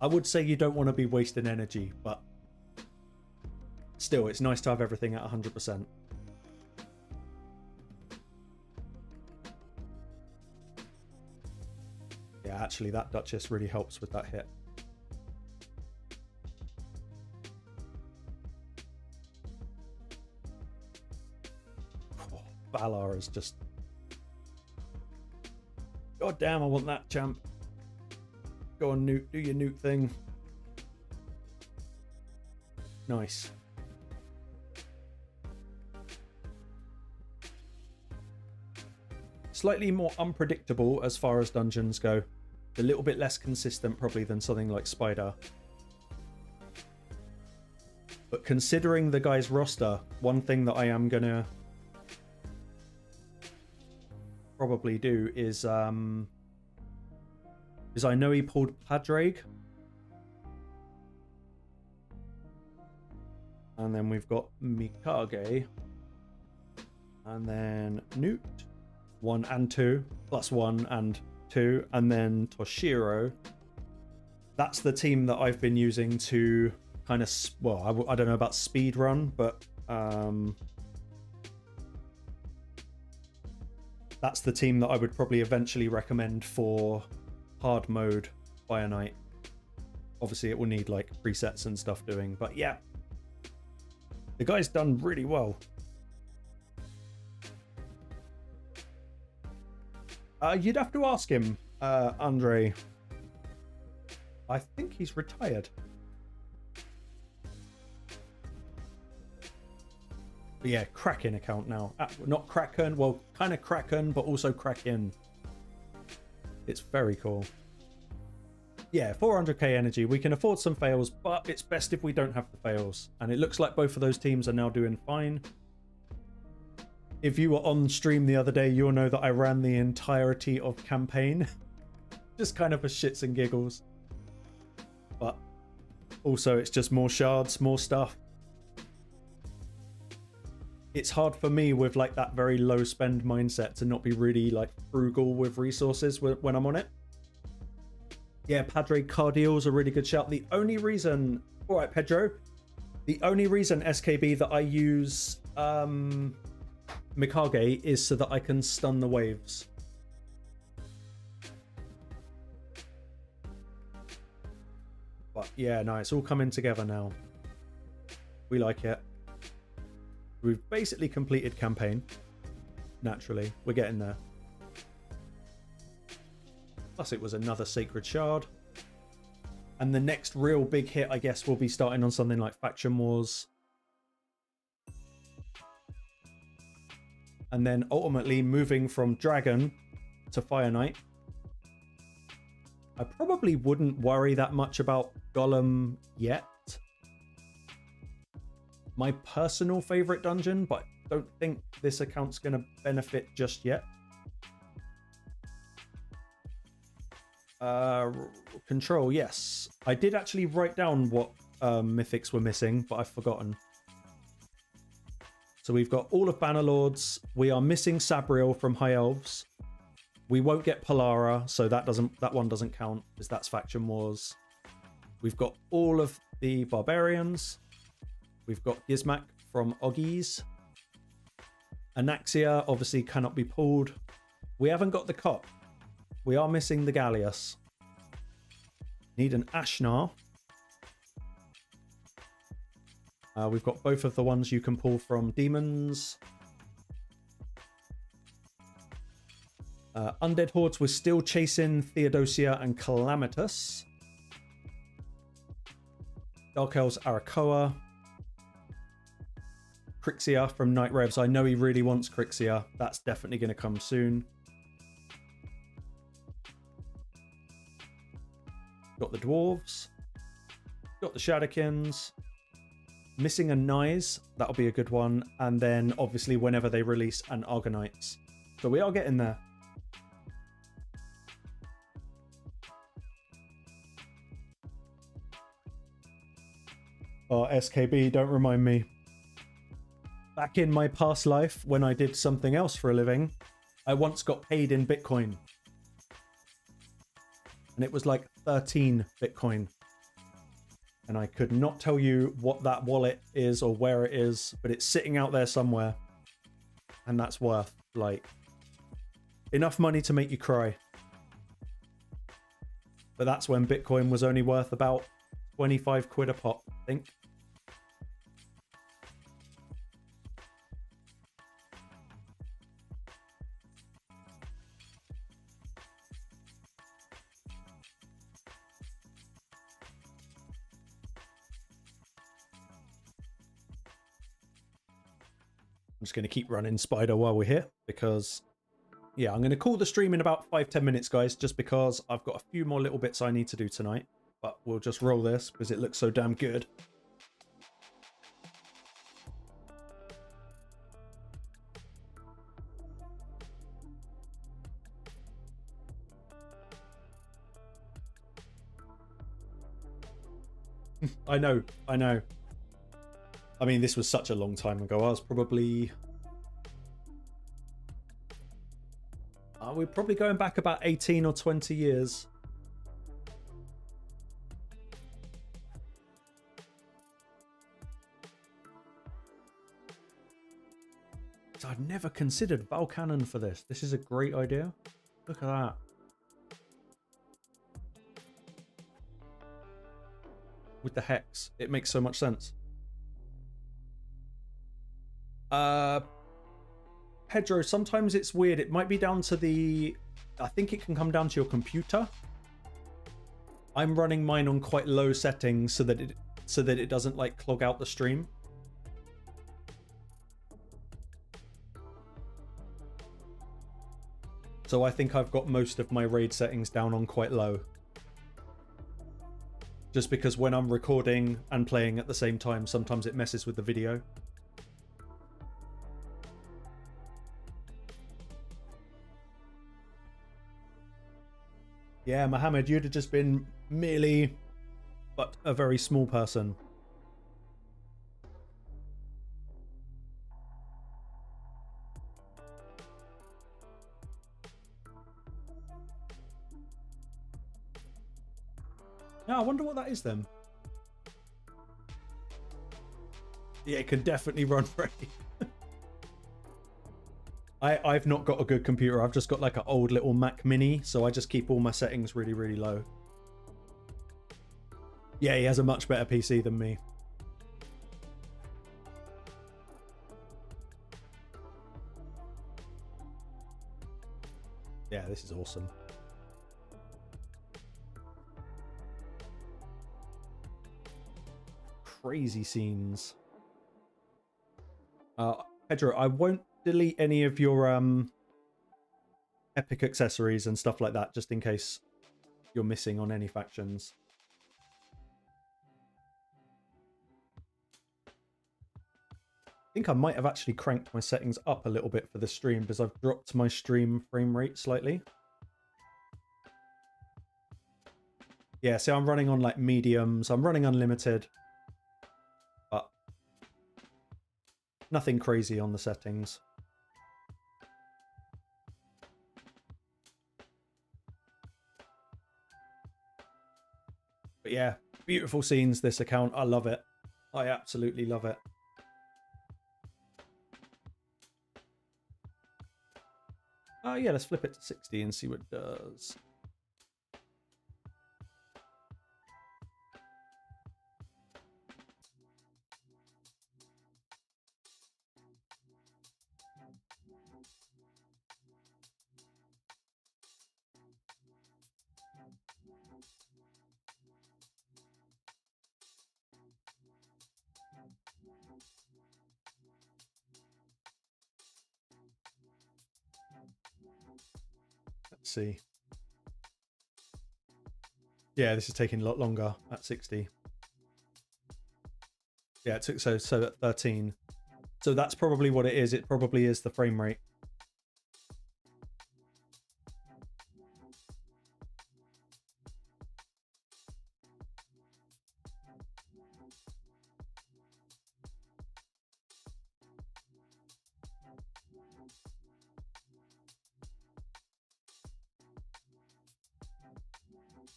I would say you don't want to be wasting energy, but still, it's nice to have everything at 100%. Yeah, actually, that Duchess really helps with that hit. Oh, Valar is just... God damn, I want that, champ. Go on, nuke. Do your nuke thing. Nice. Slightly more unpredictable as far as dungeons go. A little bit less consistent probably than something like Spider. But considering the guy's roster, one thing that I am gonna probably do is I know he pulled Padraig. And then we've got Mikage. And then Newt. 1 and 2. Plus 1 and 2. And then Toshiro. That's the team that I've been using to kind of... Well, I don't know about speed run, but... that's the team that I would probably eventually recommend for hard mode Fire Knight. Obviously, it will need like presets and stuff doing, but yeah. The guy's done really well. You'd have to ask him, Andre. I think he's retired. But yeah, Kraken account now. Not Kraken, well, kind of Kraken, but also Kraken. It's very cool. Yeah, 400k energy. We can afford some fails, but it's best if we don't have the fails. And it looks like both of those teams are now doing fine. If you were on stream the other day, you'll know that I ran the entirety of campaign. Just kind of for shits and giggles. But Also, it's just more shards, more stuff. It's hard for me with like that very low spend mindset to not be really like frugal with resources when I'm on it. Yeah, Padre Cardial's a really good shout. The only reason, all right, Pedro, the only reason SKB that I use Mikage is so that I can stun the waves. But yeah, no, it's all coming together now. We like it. We've basically completed campaign. Naturally, we're getting there. Plus it was another Sacred Shard. And the next real big hit, I guess, will be starting on something like Faction Wars. And then ultimately moving from Dragon to Fire Knight. I probably wouldn't worry that much about Golem yet. My personal favorite dungeon, but don't think this account's going to benefit just yet. Control, yes. I did actually write down what mythics were missing, but I've forgotten. So we've got all of Bannerlords. We are missing Sabriel from High Elves. We won't get Polara, so that one doesn't count because that's Faction Wars. We've got all of the Barbarians. We've got Gizmak from Oggies. Anaxia obviously cannot be pulled. We haven't got the Cop. We are missing the Gallius. Need an Ashnar. We've got both of the ones you can pull from Demons. Undead Hordes, we're still chasing Theodosia and Calamitous. Dark Elves, Arakoa. Crixia from Night Revs. I know he really wants Crixia. That's definitely going to come soon. Got the Dwarves. Got the Shadowkins. Missing a Nyze. That'll be a good one. And then obviously whenever they release an Argonites. So we are getting there. Oh, SKB, don't remind me. Back in my past life, when I did something else for a living, I once got paid in Bitcoin. And it was like 13 Bitcoin. And I could not tell you what that wallet is or where it is, but it's sitting out there somewhere. And that's worth, like, enough money to make you cry. But that's when Bitcoin was only worth about 25 quid a pop, I think. I'm just going to keep running Spider while we're here because, yeah, I'm going to call the stream in about 5-10 minutes, guys, just because I've got a few more little bits I need to do tonight. But we'll just roll this because it looks so damn good. I know. I mean, this was such a long time ago. I was probably... we're probably going back about 18 or 20 years. So I've never considered Valcannon for this. This is a great idea. Look at that. With the Hex, it makes so much sense. Pedro, sometimes it's weird. It might be down to the... I think it can come down to your computer. I'm running mine on quite low settings so that it doesn't like clog out the stream. So I think I've got most of my raid settings down on quite low. Just because when I'm recording and playing at the same time, sometimes it messes with the video. Yeah, Mohammed, you'd have just been merely but a very small person. Now, I wonder what that is then. Yeah, it could definitely run free. I've not got a good computer. I've just got like an old little Mac Mini, so I just keep all my settings really, really low. Yeah, he has a much better PC than me. Yeah, this is awesome. Crazy scenes. Pedro, I won't delete any of your epic accessories and stuff like that, just in case you're missing on any factions. I think I might have actually cranked my settings up a little bit for the stream because I've dropped my stream frame rate slightly. Yeah, so I'm running on like medium, so I'm running unlimited. But nothing crazy on the settings. But yeah, beautiful scenes, this account. I love it. I absolutely love it. Yeah, let's flip it to 60 and see what it does. Let's see. Yeah, this is taking a lot longer at 60. Yeah, it took so at 13. So that's probably what it is. It probably is the frame rate.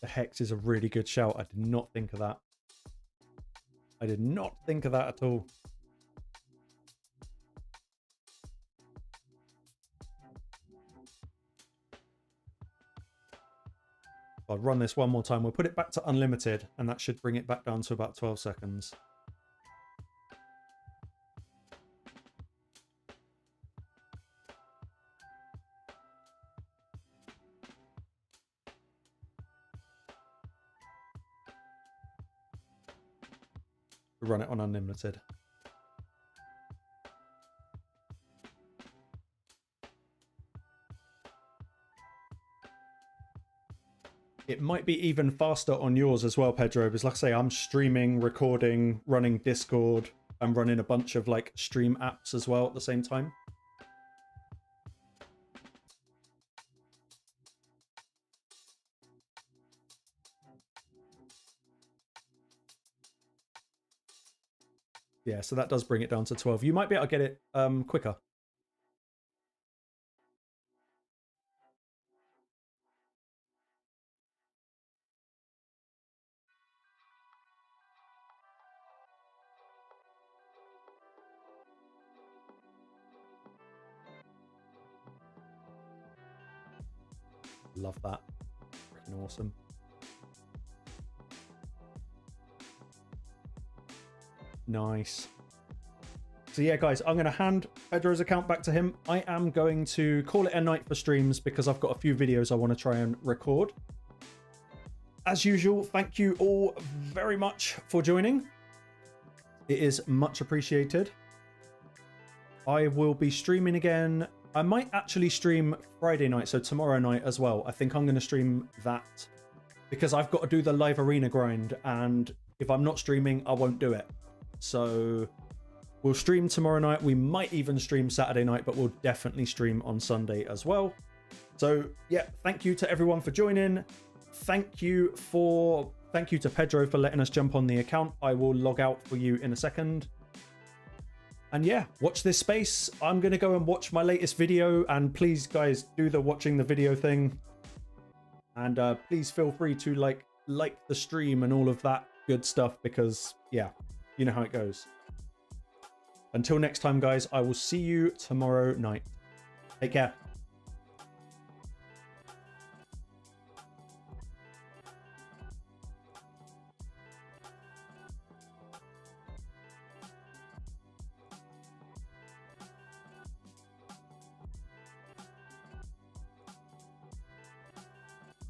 The hex is a really good shout. I did not think of that. I did not think of that at all. I'll run this one more time. We'll put it back to unlimited, and that should bring it back down to about 12 seconds. We'll run it on unlimited. It might be even faster on yours as well, Pedro, because like I say, I'm streaming, recording, running Discord. I'm running a bunch of like stream apps as well at the same time. Yeah, so that does bring it down to 12. You might be able to get it quicker. Love that. Freaking awesome. Nice. So yeah, guys, I'm going to hand Pedro's account back to him. I am going to call it a night for streams because I've got a few videos I want to try and record. As usual, thank you all very much for joining. It is much appreciated. I will be streaming again. I might actually stream Friday night, so tomorrow night as well. I think I'm going to stream that because I've got to do the live arena grind, and if I'm not streaming, I won't do it. So we'll stream tomorrow night. We might even stream Saturday night, but we'll definitely stream on Sunday as well. So yeah, thank you to everyone for joining. Thank you for Thank you to Pedro for letting us jump on the account. I will log out for you in a second. And yeah, watch this space. I'm going to go and watch my latest video. And please, guys, do the watching the video thing. And please feel free to like the stream and all of that good stuff. Because, yeah, you know how it goes. Until next time, guys, I will see you tomorrow night. Take care.